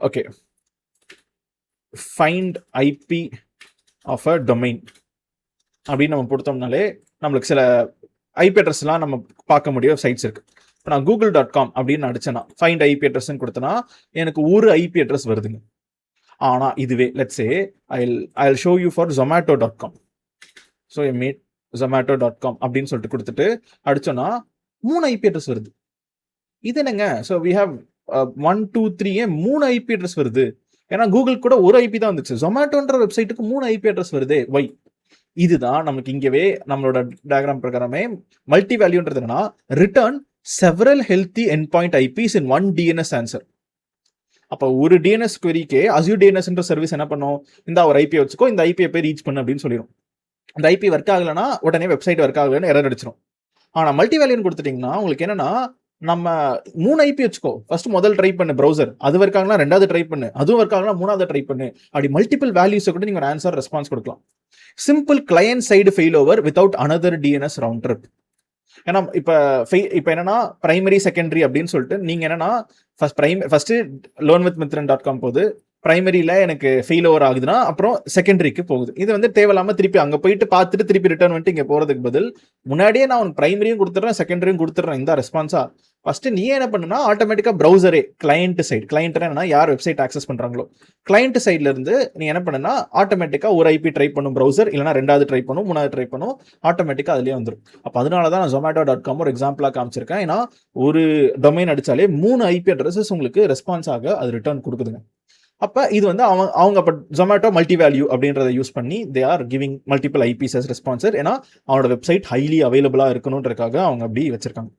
okay, find IP of a domain அப்படின்னு நம்ம கொடுத்தோம்னாலே நம்மளுக்கு சில ஐபி அட்ரஸ்லாம் நம்ம பார்க்க முடியும் சைட்ஸ் இருக்கு. இப்போ நான் google.com அப்படின்னு அடிச்சேன்னா ஃபைண்ட் ஐபி அட்ரஸ்ன்னு கொடுத்தனா எனக்கு ஒரு ஐபி அட்ரஸ் வருதுங்க. ஆனால் இதுவே let's say I show you for zomato.com. So meet zomato.com அப்படின்னு சொல்லிட்டு கொடுத்துட்டு அடிச்சோன்னா 3 ஐபி அட்ரஸ் வருது. இது என்னங்க? So we have 1 2 3 3 IP address வருது. ஏன்னா கூகுள் கூட ஒரு ஐபி தான் வந்துச்சு, ஜொமேட்டோன்ற வெப்சைட்டுக்கு 3 ஐபி அட்ரஸ் வருது. வை? இதுதான் நமக்கு இங்கவே நம்மளோட டயக்ராம் பிரகாரமே மல்டி வேல்யூன்றது என்னன்னா, return several healthy end point IPs in one DNS answer. அப்போ ஒரு டிஎன்எஸ் queryக்கே அஸ்யூர் டிஎன்எஸ்ன்ற சர்வீஸ் என்ன பண்ணும், இந்த ஒரு ஐபியை வச்சுக்கோ, இந்த ஐபியை போய் ரீச் பண்ணு அப்படின்னு சொல்லிடும். இந்த ஐபி ஒர்க் ஆகலைன்னா உடனே வெப்சைட் ஒர்க் ஆகலன்னு எரர் அடிச்சிடும். ஆனால் மல்டி வேல்யூன்னு கொடுத்துட்டீங்கன்னா உங்களுக்கு என்னன்னா, நம்ம 3 ஐபி வச்சுக்கோ, ஃபர்ஸ்ட் முதல் ட்ரை பண்ணு ப்ரௌசர், அது ஒர்க் ஆகலாம், ரெண்டாவது ட்ரை பண்ணு, அதுவும் ஒர்க் ஆகலாம், மூணாவது ட்ரை பண்ணு, அப்படி மல்டிபிள் வேல்யூஸை கூட நீங்க ஒரு ஆன்சர் ரெஸ்பான்ஸ் கொடுக்கலாம். Simple client side fail over without another DNS round trip. ஏன்னா இப்போ என்னன்னா பிரைமரி செகண்டரி அப்படின்னு சொல்லிட்டு நீங்க என்னன்னா ஃபர்ஸ்ட் loanwithmithran.com போகுது, பிரைமரியில எனக்கு ஃபெயில் ஓவர் ஆகுதுன்னா அப்புறம் செகண்டரிக்கு போகுது. இது வந்து தேவையில்லாம திருப்பி அங்க போயிட்டு பார்த்துட்டு திருப்பி ரிட்டர்ன் வந்துட்டு இங்க போறதுக்கு பதில் முன்னாடியே நான் உனக்கு பிரைமரியும் கொடுத்துட்றேன், செகண்டரியும் கொடுத்துட்றேன், இந்த ரெஸ்பான்ஸா ஃபர்ஸ்ட் நீ என்ன பண்ணுனா ஆட்டோமேட்டிக்கா ப்ரௌசரே கிளையண்ட் சைடு, கிளையண்ட் என்னன்னா யார் வெப்சைட் ஆக்சஸ் பண்றாங்களோ கிளையண்ட் சைட்ல இருந்து நீ என்ன பண்ணுனா ஆட்டோமேட்டிக்கா ஒரு ஐபி ட்ரை பண்ணும் ப்ரௌசர், இல்லைனா ரெண்டாவது ட்ரை பண்ணும், மூணாவது ட்ரை பண்ணும், ஆட்டோமேட்டிக்கா அதுலயே வந்துடும். அப்போ அதனால தான் நான் zomato.com ஒரு எக்ஸாம்பிளா காமிச்சிருக்கேன். ஏன்னா ஒரு டொமைன் அடிச்சாலே 3 ஐபி அட்ரஸஸ் உங்களுக்கு ரெஸ்பான்ஸ் ஆக அது ரிட்டர்ன் கொடுக்குதுங்க. அப்போ இது வந்து அவங்க அப்போ ஜொமேட்டோ மல்டி வேல்யூ அப்படின்றத யூஸ் பண்ணி they are giving multiple IPs as response. ஏன்னா அவனோட வெப்சைட் ஹைலி அவைலபிளாக இருக்கணுன்றதுக்காக அவங்க அப்படி வச்சிருக்காங்க.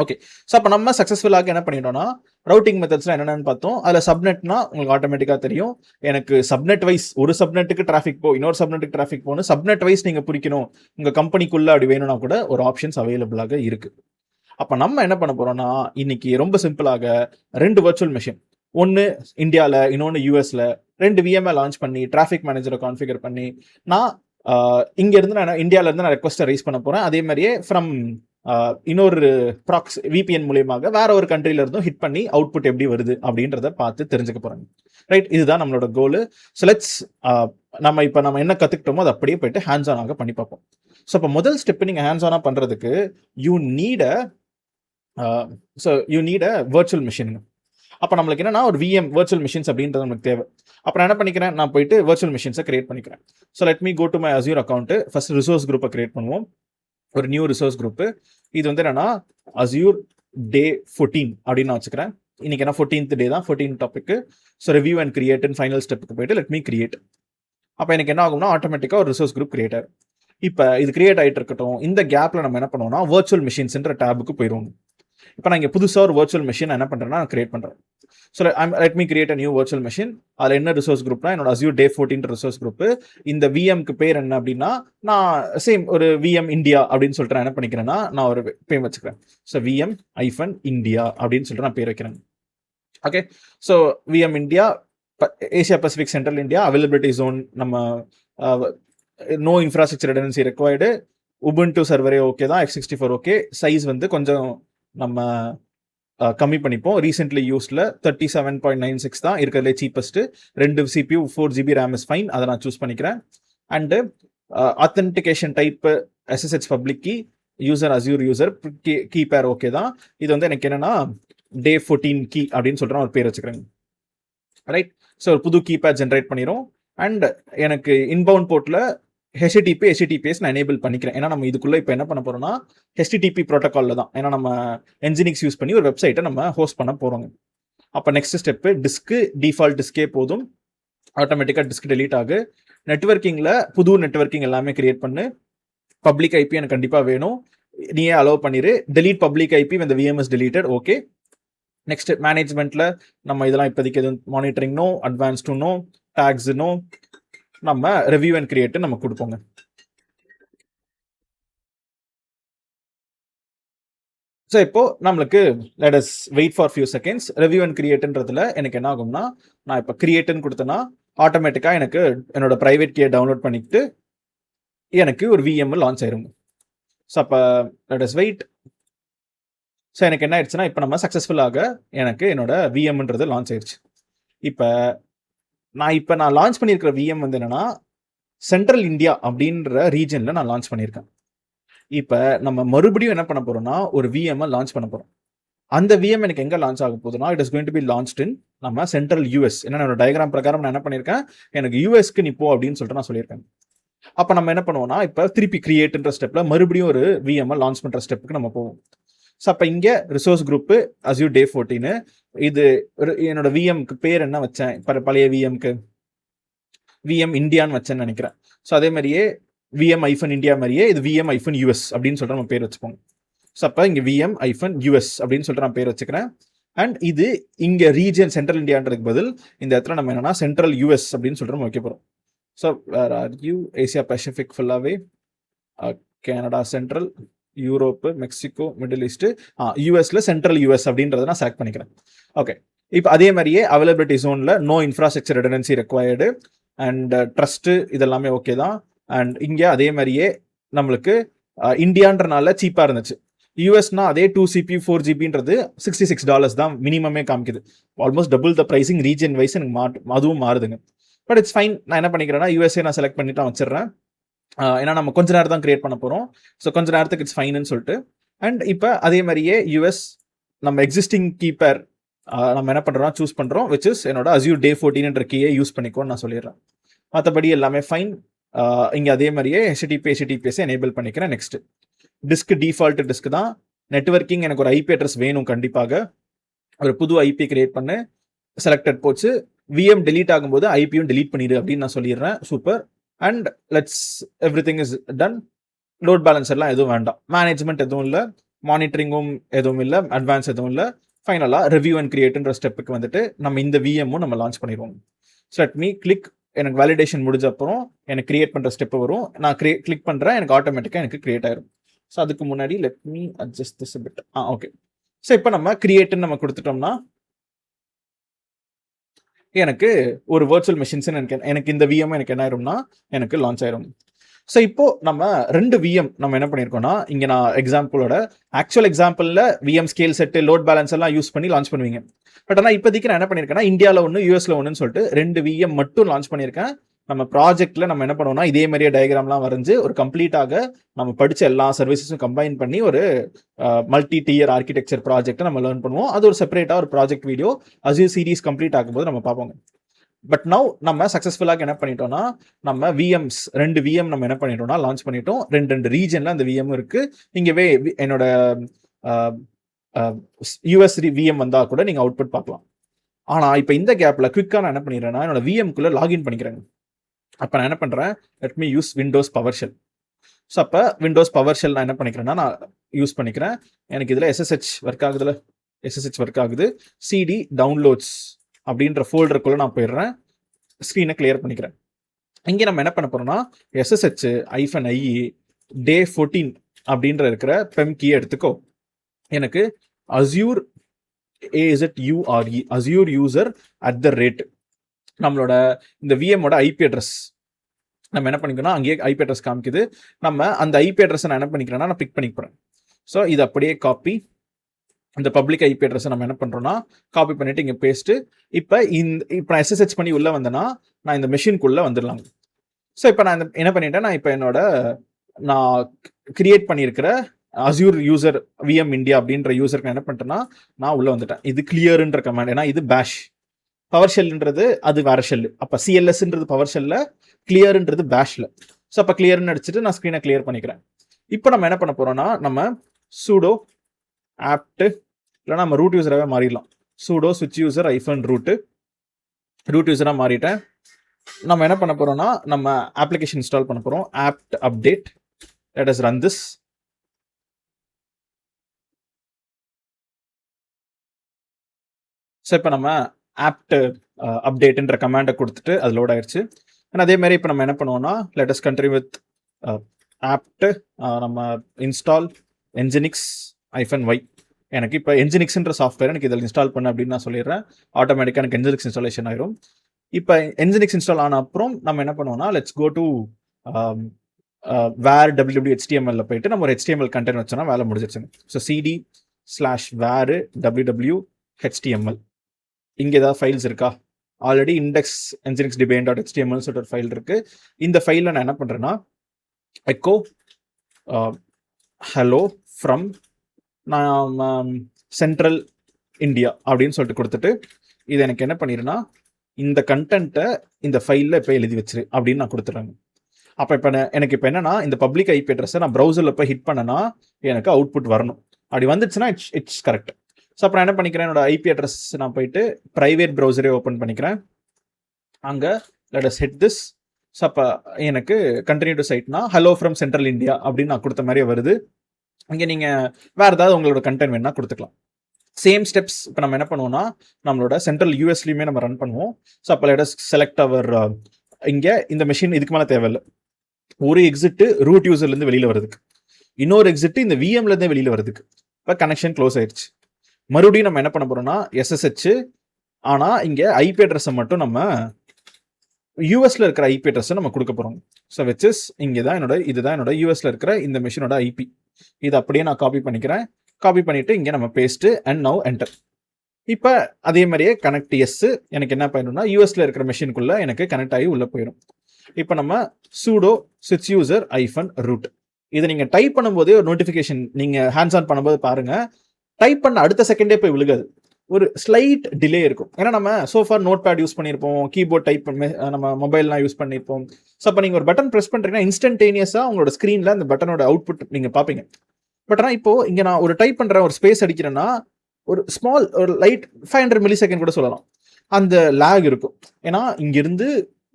ஓகே, ஸோ அப்போ நம்ம சக்ஸஸ்ஃபுல்லாக என்ன பண்ணிட்டோம்னா ரவுட்டிங் மெத்தட்ஸ்லாம் என்னென்னு பார்த்தோம். அதில் சப்நெட்னா உங்களுக்கு ஆட்டோமேட்டிக்காக தெரியும், எனக்கு சப்நெட் வைஸ் ஒரு சப்நெட்டுக்கு டிராஃபிக் போ, இன்னொரு சப்நெட்டுக்கு டிராஃபிக் போகணும், சப்நெட் வைஸ் நீங்கள் பிரிக்கணும், உங்கள் கம்பெனிக்குள்ளே அப்படி வேணும்னா கூட ஒரு ஆப்ஷன்ஸ் அவைலபிளாக இருக்கு. அப்போ நம்ம என்ன பண்ண போறோம்னா இன்னைக்கு ரொம்ப சிம்பிளாக 2 வர்ச்சுவல் மெஷின், ஒன்று இந்தியாவில் இன்னொன்று யூஎஸ்ல 2 விஎம்ஐ லான்ச் பண்ணி டிராஃபிக் மேனேஜரை கான்ஃபிகர் பண்ணி நான் இங்கேருந்து நான் இந்தியாவிலேருந்து நான் ரெக்வஸ்ட்டை ரைஸ் பண்ண போகிறேன். அதே மாதிரியே ஃப்ரம் இன்னொரு ப்ராக்ஸ் விபிஎன் மூலியமாக வேற ஒரு கண்ட்ரில இருந்தும் ஹிட் பண்ணி அவுட்புட் எப்படி வருது அப்படின்றத பார்த்து தெரிஞ்சுக்க போறாங்க. ரைட், இதுதான் நம்மளோட கோல். ஸோ லெட்ஸ் நம்ம என்ன கத்துக்கிட்டோமோ அதை அப்படியே போயிட்டு ஹேண்ட்ஸ் ஆனாக பண்ணி பார்ப்போம். ஸோ இப்போ முதல் ஸ்டெப் நீங்க ஹேண்ட்ஸ் ஆனா பண்றதுக்கு you need a virtual machine. அப்போ நம்மளுக்கு என்னன்னா ஒரு விஎம் வர்ச்சுவல் மிஷின்ஸ் அப்படின்றது நமக்கு தேவை. அப்போ நான் என்ன பண்ணிக்கிறேன், நான் போயிட்டு வர்ச்சுவல் மிஷின்ஸை கிரியேட் பண்ணிக்கிறேன். So let me go to my Azure account. First resource குரூப்பை கிரியேட் பண்ணுவோம், ஒரு நியூ ரிசோர்ஸ் குரூப். இது வந்து என்னன்னா அஸ்யூர் டே 14 அப்படின்னு நான் வச்சுக்கிறேன். இன்னைக்கு என்ன 14th டே தான், 14 topic. So review and create final ஸ்டெப்புக்கு போயிட்டு லெட் மீ கிரியேட். அப்போ எனக்கு என்ன ஆகும்னா ஆட்டோமேட்டிக்காக ஒரு ரிசோர்ஸ் குரூப் கிரியேட் ஆகும். இப்போ இது கிரியேட் ஆகிட்டு இருக்கட்டும், இந்த கேப்ல நம்ம என்ன பண்ணுவோம்னா வர்ச்சுவல் மிஷின்ஸ்ன்ற டேபுக்கு போயிடுவோம். இப்போ நான் இங்கே புதுசாக ஒரு வர்ச்சுவல் மிஷின் என்ன பண்ணுறேன்னா நான் கிரியேட் பண்ணுறேன். So let me create a new virtual machine. அதில் என்ன ரிசோர்ஸ் குரூப்னா என்னோட அஸ்யூர் டே 14 ரிசோர்ஸ் குரூப். இந்த விஎம்க்கு பேர் என்ன அப்படின்னா நான் சேம் ஒரு விஎம் இந்தியா அப்படின்னு சொல்லிட்டு நான் என்ன பண்ணிக்கிறேன்னா நான் ஒரு பேர் வச்சுக்கிறேன். ஸோ விஎம் ஐஃபன் இந்தியா அப்படின்னு சொல்லிட்டு நான் பேர் வைக்கிறேன். Okay, so VM India, Asia Pacific central India, availability zone நம்ம no infrastructure redundancy required, Ubuntu சர்வரே ஓகே தான், X64 ஓகே, சைஸ் வந்து கொஞ்சம் நம்ம கம்மி பண்ணிப்போம். ரீசென்ட்லி யூஸ்ல 37.96 தான் இருக்கிறதுலே cheapest. 2 CPU 4 GB RAM is fine, அதை நான் சூஸ் பண்ணிக்கிறேன். And authentication type SSH public key, user Azure user, key pair okay தான். இது வந்து எனக்கு என்னன்னா டே 14 கீ அப்படின்னு சொல்லிட்டு ஒரு பேர் வச்சுக்கிறேன். ரைட், ஸோ ஒரு புது கீ பேர் ஜென்ரேட் பண்ணிடும். அண்ட் எனக்கு இன்பவுண்ட் போர்ட்ல HTTPS நான் எனேபிள் பண்ணிக்கிறேன். ஏன்னா நம்ம இதுக்குள்ள இப்போ என்ன பண்ண போறோம்னா HTTP ப்ரோட்டோகால்ல தான், ஏன்னா நம்ம என்ஜினிக்ஸ் யூஸ் பண்ணி ஒரு வெப்சைட்டை நம்ம ஹோஸ்ட் பண்ண போறோங்க. அப்போ நெக்ஸ்ட் ஸ்டெப்பு டிஸ்க்கு டிஃபால்ட் டிஸ்கே போதும், ஆட்டோமேட்டிக்காக டிஸ்க் டெலீட் ஆகு. நெட்வொர்க்கிங்கில் புது நெட்வொர்க்கிங் எல்லாமே கிரியேட் பண்ணு. பப்ளிக் ஐபி எனக்கு கண்டிப்பாக வேணும், நீயே அலோவ் பண்ணிடு. Delete public IP when the VM is deleted. Okay, next மேனேஜ்மெண்ட்ல நம்ம இதெல்லாம் இப்போதைக்கு எதுவும் monitoring no, advanced no, tags no, நம்ம ரிவ்யூ அண்ட் கிரியேட் நம்ம கொடுப்போங்க. ஸோ இப்போ நம்மளுக்கு let us wait for few seconds. Review and கிரியேட்ன்றதுல எனக்கு என்ன ஆகும்னா, நான் இப்போ கிரியேட்னு கொடுத்தேன்னா ஆட்டோமேட்டிக்காக எனக்கு என்னோட ப்ரைவேட் கீயை டவுன்லோட் பண்ணிக்கிட்டு எனக்கு ஒரு விஎம் லான்ச் ஆயிருங்க. ஸோ அப்போ லெட் அஸ் வெயிட். ஸோ எனக்கு என்ன ஆயிடுச்சுன்னா, இப்போ நம்ம சக்ஸஸ்ஃபுல்லாக எனக்கு என்னோட விஎம்ன்றது லான்ச் ஆயிடுச்சு. இப்போ நான் லான்ச் பண்ணியிருக்கிற விஎம் வந்து என்னன்னா, சென்ட்ரல் இந்தியா அப்படின்ற ரீஜனில் நான் லான்ச் பண்ணியிருக்கேன். இப்போ நம்ம மறுபடியும் என்ன பண்ண போறோம்னா, ஒரு விஎம் லான்ச் பண்ண போறோம். அந்த விஎம் எனக்கு எங்க லான்ச் ஆக போகுதுன்னா, it is going to be launched in நம்ம சென்ட்ரல் யூஎஸ். ஏன்னா என்னோட டயக்ராம் பிரகாரம் நான் என்ன பண்ணியிருக்கேன், எனக்கு யூஎஸ்க்கு நீ போ அப்படின்னு சொல்லிட்டு நான் சொல்லியிருக்கேன். அப்போ நம்ம என்ன பண்ணுவோம்னா, இப்போ திருப்பி கிரியேட்ன்ற ஸ்டெப்ல மறுபடியும் ஒரு விஎம் லான்ச் பண்ற ஸ்டெப்புக்கு நம்ம போவோம். ஸோ அப்போ இங்கே ரிசோர்ஸ் குரூப்பு Azure Day 14. இது என்னோட விஎம்க்கு பேர் என்ன வச்சேன், பழைய விஎம்க்கு விஎம் இந்தியான்னு வச்சேன்னு நினைக்கிறேன். ஸோ அதே மாதிரியே VM-India மாதிரியே இது VM-US அப்படின்னு சொல்லிட்டு நம்ம பேர் வச்சுப்போம். ஸோ அப்போ இங்கே VM-US அப்படின்னு சொல்லிட்டு நான் பேர் வச்சுக்கிறேன். அண்ட் இது இங்கே ரீஜன் சென்ட்ரல் இந்தியான்றதுக்கு பதில் இந்த இடத்துல நம்ம என்னன்னா சென்ட்ரல் US அப்படின்னு சொல்லிட்டு நம்ம வைக்க போகிறோம். So where are you? Asia Pacific ஃபுல்லாகவே, Canada central, Europe, Mexico, middle east, யூஎஸ்ல சென்ட்ரல் US அப்படின்றத நான் செலக்ட் பண்ணிக்கிறேன். ஓகே, இப்போ அதே மாதிரியே அவைலபிலிட்டி ஜோனில் no infrastructure redundancy required and trusted இதெல்லாமே ஓகே தான். அண்ட் இங்கே அதே மாதிரியே நம்மளுக்கு இந்தியான்றனால சீப்பாக இருந்துச்சு. யூஎஸ்னா அதே 2 CPU 4 GBன்றது $66 தான் மினிமமே காமிக்குது. Almost double the pricing region wise எனக்கு அதுவும் மாறுதுங்க. But it's fine. நான் என்ன பண்ணிக்கிறேன்னா யூஎஸ்ஏ நான் செலக்ட் பண்ணிட்டு வச்சிடுறேன். ஏன்னா நம்ம கொஞ்ச நேரம் தான் கிரியேட் பண்ண போகிறோம். ஸோ கொஞ்ச நேரத்துக்கு இட்ஸ் ஃபைன்னு சொல்லிட்டு. அண்ட் இப்போ அதே மாதிரியே யூஎஸ் நம்ம எக்ஸிஸ்டிங் கீப்பர் நம்ம என்ன பண்ணுறோம், சூஸ் பண்ணுறோம், விச் இஸ் என்னோட Azure Day 14 கீயை யூஸ் பண்ணிக்கோன்னு நான் சொல்லிடுறேன். மற்றபடி எல்லாமே ஃபைன். இங்கே அதே மாதிரியே HTTPS எனேபிள் பண்ணிக்கிறேன். நெக்ஸ்ட் டிஸ்க் டிஃபால்ட் டிஸ்க் தான். நெட்வொர்க்கிங் எனக்கு ஒரு ஐபி அட்ரஸ் வேணும் கண்டிப்பாக. ஒரு புது ஐபி கிரியேட் பண்ணு, செலக்டட் போச்சு. விஎம் டெலீட் ஆகும்போது ஐபியும் டெலீட் பண்ணிடு அப்படின்னு நான் சொல்லிடுறேன். Super. And let's everything is done. Load பேலன்சர்லாம் எதுவும் வேண்டாம், மேனேஜ்மெண்ட் எதுவும் இல்லை, மானிட்டரிங்கும் எதுவும் இல்லை, அட்வான்ஸ் எதுவும் இல்லை. ஃபைனலாக ரிவ்யூ அண்ட் கிரியேட்ன்ற ஸ்டெப்புக்கு வந்துட்டு நம்ம இந்த விஎம்மும் நம்ம லான்ச் பண்ணிடுவோம். So let me click. எனக்கு வேலிடேஷன் முடிஞ்ச அப்புறம் எனக்கு கிரியேட் பண்ணுற ஸ்டெப்பு வரும். நான் கிளிக் பண்ணுறேன், எனக்கு ஆட்டோமேட்டிக்காக எனக்கு கிரியேட் ஆயிரும். ஸோ அதுக்கு முன்னாடி let me adjust this bit. Okay. So இப்போ நம்ம கிரியேட்னு நம்ம கொடுத்துட்டோம்னா எனக்கு ஒரு வர்ச்சுவல் மெஷின்ஸ் எனக்கு இந்த விஎம் எனக்கு என்ன ஆயிரும்னா எனக்கு லான்ச் ஆயிரும். ஸோ இப்போ நம்ம 2 விஎம் நம்ம என்ன பண்ணியிருக்கோம்னா, இங்கே நான் எக்ஸாம்பிளோட ஆக்சுவல் எக்ஸாம்பிளில் VM scale set load balance எல்லாம் யூஸ் பண்ணி லான்ச் பண்ணுவீங்க. பட் ஆனால் இப்போதைக்கு நான் என்ன பண்ணியிருக்கேன்னா, இந்தியாவில் ஒன்று யூஎஸ்ல ஒன்றுன்னு சொல்லிட்டு 2 விஎம் மட்டும் லான்ச் பண்ணியிருக்கேன். நம்ம ப்ராஜெக்ட்ல நம்ம என்ன பண்ணுவோம்னா, இதே மாதிரியே டயக்ராம்லாம் வரைஞ்சு ஒரு கம்ப்ளீட்டாக நம்ம படிச்ச எல்லா சர்வீசஸும் கம்பைன் பண்ணி ஒரு மல்டி டியர் ஆர்கிடெக்சர் ப்ராஜெக்ட்டை நம்ம லேர்ன் பண்ணுவோம். அது ஒரு செப்பரேட்டாக ஒரு project video Azure series complete ஆகும்போது நம்ம பார்ப்போங்க. பட் நவ் நம்ம சக்ஸஸ்ஃபுல்லாக என்ன பண்ணிட்டோம்னா, நம்ம விஎம்ஸ் 2 விஎம் நம்ம என்ன பண்ணிட்டோம்னா லான்ச் பண்ணிட்டோம். 2 ரீஜன்ல அந்த விஎம் இருக்கு. இங்கவே என்னோட யூஎஸ் விஎம் வந்தா கூட நீங்க அவுட்புட் பார்க்கலாம். ஆனா இப்போ இந்த கேப்ல குவிக்கா நான் என்ன பண்ணிடுறேன்னா, என்னோட விஎம்குள்ள லாகின் பண்ணிக்கிறேன். அப்போ நான் என்ன பண்ணுறேன், let me use Windows power shell. So அப்போ விண்டோஸ் பவர் ஷெல் நான் என்ன பண்ணிக்கிறேன்னா நான் யூஸ் பண்ணிக்கிறேன். எனக்கு இதில் SSH ஒர்க் ஆகுது. CD டவுன்லோட்ஸ் அப்படின்ற ஃபோல்டருக்குள்ளே நான் போயிடுறேன். ஸ்க்ரீனை கிளியர் பண்ணிக்கிறேன். இங்கே நம்ம என்ன பண்ண போகிறோம்னா, SSH-IE Day 14 அப்படின்ற இருக்கிற பெம் கீயை எடுத்துக்கோ. எனக்கு Azure Azure user @ நம்மளோட இந்த விஎம்மோட ஐபி அட்ரஸ் நம்ம என்ன பண்ணிக்கணும், அங்கேயே ஐபி அட்ரஸ் காமிக்குது. நம்ம அந்த ஐபி அட்ரஸை நான் என்ன பண்ணிக்கிறேன்னா நான் பிக் பண்ணிக்க போகிறேன். ஸோ இது அப்படியே காப்பி, இந்த பப்ளிக் ஐபி அட்ரஸை நம்ம என்ன பண்ணுறோம்னா காப்பி பண்ணிட்டு இங்கே பேஸ்ட்டு. இப்போ நான் SSH பண்ணி உள்ளே வந்தேன்னா நான் இந்த மெஷின்குள்ளே வந்துடலாம். ஸோ இப்போ நான் என்ன பண்ணிட்டேன், நான் இப்போ நான் கிரியேட் பண்ணியிருக்கிற Azure யூசர் VM-India அப்படின்ற யூசருக்கு நான் என்ன பண்ணிட்டேன்னா நான் உள்ளே வந்துட்டேன். இது கிளியர்ன்ற கமாண்ட், ஏன்னா இது பேஷ். பவர் ஷெல்ன்றது அது வேற ஷெல். அப்போ CLSன்றது பவர் ஷெல்ல, கிளியர்ன்றது பேஷ்ல. ஸோ அப்போ கிளியர்னு அடிச்சுட்டு நான் ஸ்க்ரீனை கிளியர் பண்ணிக்கிறேன். இப்போ நம்ம என்ன பண்ண போறோம்னா, நம்ம sudo apt இல்லைனா நம்ம ரூட் யூசராகவே மாறிடலாம். sudo switch user -root root யூசராக மாறிட்டேன். நம்ம என்ன பண்ண போறோம்னா, நம்ம அப்ளிகேஷன் இன்ஸ்டால் பண்ண போறோம். apt update. let us run this. So இப்போ நம்ம apt அப்டேட்ன்ற கமாண்டை கொடுத்துட்டு அது லோட் ஆயிடுச்சு. அண்ட் அதே மாதிரி இப்போ நம்ம என்ன பண்ணுவோம்னா, let us continue with apt நம்ம install nginx -y எனக்கு இப்போ என்ஜினிக்ஸ்ன்ற சாஃப்ட்வேர் எனக்கு இதில் இன்ஸ்டால் பண்ண அப்படின்னு நான் சொல்லிடுறேன். ஆட்டோமேட்டிக்காக எனக்கு என்ஜினிக்ஸ் இன்ஸ்டாலேஷன் ஆயிரும். இப்போ என்ஜினிக்ஸ் இன்ஸ்டால் ஆன அப்புறம் நம்ம என்ன பண்ணுவோம்னா, let's go to where www.html போயிட்டு நம்ம ஒரு HTML கண்டென்ட் வச்சோம்னா வேலை முடிஞ்சிருச்சுங்க. ஸோ cd/var www.html இங்கே ஏதாவது ஃபைல்ஸ் இருக்கா? ஆல்ரெடி இண்டெக்ஸ் என்ஜினிக்ஸ் டிபைன்.html சொல்லிட்டு ஒரு ஃபைல் இருக்கு. இந்த ஃபைலில் நான் என்ன பண்ணுறேன்னா, எக்கோ ஹலோ ஃப்ரம் நான் சென்ட்ரல் இந்தியா அப்படின்னு சொல்லிட்டு கொடுத்துட்டு இது எனக்கு என்ன பண்ணிடுன்னா, இந்த கண்டென்ட்டை இந்த ஃபைலில் இப்போ எழுதி வச்சிரு அப்படின்னு நான் கொடுத்துட்றேங்க. அப்போ இப்போ எனக்கு இப்போ என்னன்னா, இந்த பப்ளிக் ஐபி அட்ரஸை நான் ப்ரௌசரில் போய் ஹிட் பண்ணனா எனக்கு அவுட்புட் வரணும். அப்படி வந்துச்சுன்னா இட்ஸ் கரெக்ட். ஸோ அப்புறம் என்ன பண்ணிக்கிறேன், என்னோட ஐபி அட்ரஸ் நான் போயிட்டு ப்ரைவேட் ப்ரௌசரே ஓப்பன் பண்ணிக்கிறேன். அங்கே let us hit this. So அப்போ எனக்கு கண்டினியூ டு சைட்னா ஹலோ ஃப்ரம் சென்ட்ரல் இந்தியா அப்படின்னு நான் கொடுத்த மாதிரியே வருது. இங்கே நீங்கள் வேறு ஏதாவது உங்களோட கண்டென்ட் வேணால் கொடுத்துக்கலாம். சேம் ஸ்டெப்ஸ் இப்போ நம்ம என்ன பண்ணுவோம்னா, நம்மளோட சென்ட்ரல் யூஎஸ்லையுமே நம்ம ரன் பண்ணுவோம். ஸோ அப்போ லெட் அஸ் செலக்ட் அவர் இங்கே இந்த மெஷின் இதுக்கு மேலே தேவையில்லை. ஒரு எக்ஸிட்டு ரூட் யூசர்லேருந்து வெளியில் வருதுக்கு, இன்னொரு எக்ஸிட்டு இந்த விஎம்லேருந்தே வெளியில் வருதுக்கு. இப்போ கனெக்ஷன் க்ளோஸ் ஆயிடுச்சு. மறுபடியும் நம்ம என்ன பண்ண போறோம்னா எஸ்எஸ்ஹெச், ஆனால் இங்கே ஐபி அட்ரஸை மட்டும் நம்ம யூஎஸ்ல இருக்கிற ஐபி அட்ரஸை நம்ம கொடுக்க போகிறோம். ஸோ விச் இங்கே தான் இதுதான் என்னோட யூஎஸ்ல இருக்கிற இந்த மெஷினோட ஐபி. இது அப்படியே நான் காப்பி பண்ணிக்கிறேன். காப்பி பண்ணிட்டு இங்கே நம்ம பேஸ்ட்டு அண்ட் நவ் என்டர். இப்போ அதே மாதிரியே கனெக்ட் எஸ் எனக்கு என்ன பண்ணணும்னா, யூஎஸ்ல இருக்கிற மெஷினுக்குள்ள எனக்கு கனெக்ட் ஆகி உள்ள போயிடும். இப்போ நம்ம sudo switch user -root இதை நீங்கள் டைப் பண்ணும்போதே ஒரு நோட்டிஃபிகேஷன் நீங்கள் ஹேண்ட்ஸ் ஆன் பண்ணும்போது பாருங்க, டைப் பண்ண அடுத்த செகண்டே போய் விழுகாது, ஒரு ஸ்லைட் டிலே இருக்கும். ஏன்னா நம்ம சோஃபார் நோட் பேட் யூஸ் பண்ணியிருப்போம், கீபோர்ட் டைப் நம்ம மொபைல்லாம் யூஸ் பண்ணியிருப்போம். ஸோ அப்போ நீங்கள் ஒரு பட்டன் ப்ரெஸ் பண்ணுறீங்கன்னா இன்ஸ்டன்டேனியஸாக உங்களோட ஸ்க்ரீனில் அந்த பட்டனோட அவுட்புட் நீங்கள் பார்ப்பீங்க. பட் ஆனால் இப்போ இங்கே நான் ஒரு டைப் பண்ணுறேன், ஒரு ஸ்பேஸ் அடிக்கிறேன்னா ஒரு ஸ்மால் ஒரு லைட் 500 மில்லி செகண்ட் கூட சொல்லலாம், அந்த லேக் இருக்கும். ஏன்னா இங்கிருந்து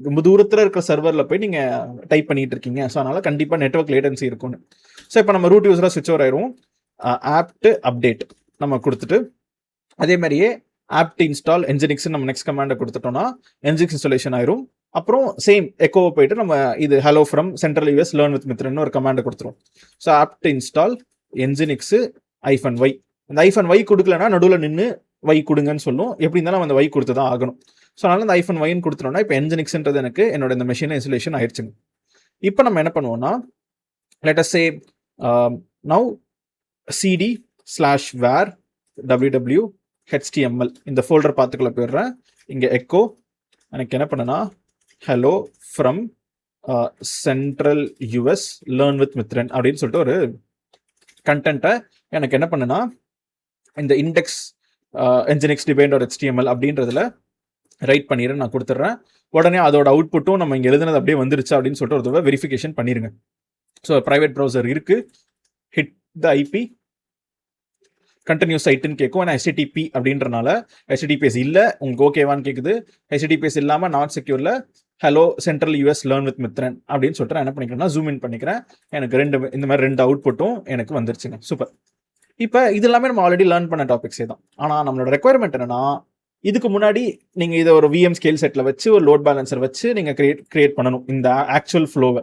ரொம்ப தூரத்தில் இருக்கிற சர்வரில் போய் நீங்கள் டைப் பண்ணிட்டு இருக்கீங்க. ஸோ அதனால் கண்டிப்பாக நெட்வொர்க் லேட்டன்சி இருக்கும்னு. ஸோ இப்போ நம்ம ரூட் யூஸராக ஸ்விட்ச் ஓவர் ஆயிரும். ஆப்ட் அப்டேட் நம்ம கொடுத்துட்டு அதே மாதிரியே ஆப்ட் இன்ஸ்டால் என்ஜினிக்ஸ் நம்ம நெக்ஸ்ட் கமாண்டை கொடுத்துட்டோம்னா என்ஜினிக்ஸ் இன்ஸ்டாலேஷன் ஆயிரும். அப்புறம் சேம் எக்கோவை போயிட்டு நம்ம இது hello from central US learn with Mithran ஒரு கமாண்டை கொடுத்துரும். So apt install nginx -y. அந்த -y கொடுக்கலன்னா நடுவில் நின்று y கொடுங்கன்னு சொல்லும். எப்படி இருந்தாலும் அந்த y கொடுத்து தான் ஆகணும். ஸோ அதனால அந்த -y கொடுத்துட்டோம்னா இப்போ என்ஜினிக்ஸ்ன்றது எனக்கு என்னோட இந்த மெஷின் இன்ஸ்டாலேஷன் ஆயிடுச்சுங்க. இப்போ நம்ம என்ன பண்ணுவோம்னா, லெட் அஸ் சே நவ் cd/var www.html இந்த ஃபோல்டர் பார்த்துக்குள்ள போயிடுறேன். இங்கே எக்கோ எனக்கு என்ன பண்ணுன்னா, hello from central US learn with Mithran அப்படின்னு சொல்லிட்டு ஒரு கண்டென்ட்டை எனக்கு என்ன பண்ணுன்னா இந்த இண்டெக்ஸ் என்ஜினிக்ஸ் டிபைன்.html அப்படின்றதுல ரைட் பண்ணிடுறேன், நான் கொடுத்துட்றேன். உடனே அதோட அவுட்புட்டும் நம்ம இங்கே எழுதுனது அப்படியே வந்துருச்சு அப்படின்னு சொல்லிட்டு ஒரு தடவை வெரிஃபிகேஷன் பண்ணிடுங்க. ஸோ ப்ரைவேட் ப்ரௌசர் இருக்கு, ஹிட் த ஐபி கண்டினியூஸ் சைட்டுன்னு கேட்கும். ஆனால் HTTP அப்படின்றனால HTTPS இல்லை, உங்களுக்கு ஓகேவான்னு கேட்குது. HTTPS இல்லாமல் நாட் செக்யூரில் hello central US learn with Mithran அப்படின்னு சொல்லிட்டு நான் என்ன பண்ணிக்கிறேன்னா ஜூம் இன் பண்ணிக்கிறேன். எனக்கு இந்த மாதிரி ரெண்டு அவுட்புட்டும் எனக்கு வந்துருச்சுங்க. சூப்பர். இப்போ இது எல்லாமே நம்ம ஆல்ரெடி லேர்ன் பண்ண டாபிக்ஸே தான். ஆனால் நம்மளோட ரெக்குயர்மெண்ட் என்னன்னா, இதுக்கு முன்னாடி நீங்கள் இதை ஒரு VM ஸ்கேல் செட்டில் வச்சு ஒரு லோட் பேலன்சர் வச்சு நீங்கள் கிரியேட் பண்ணணும் இந்த ஆக்சுவல் ஃப்ளோவை.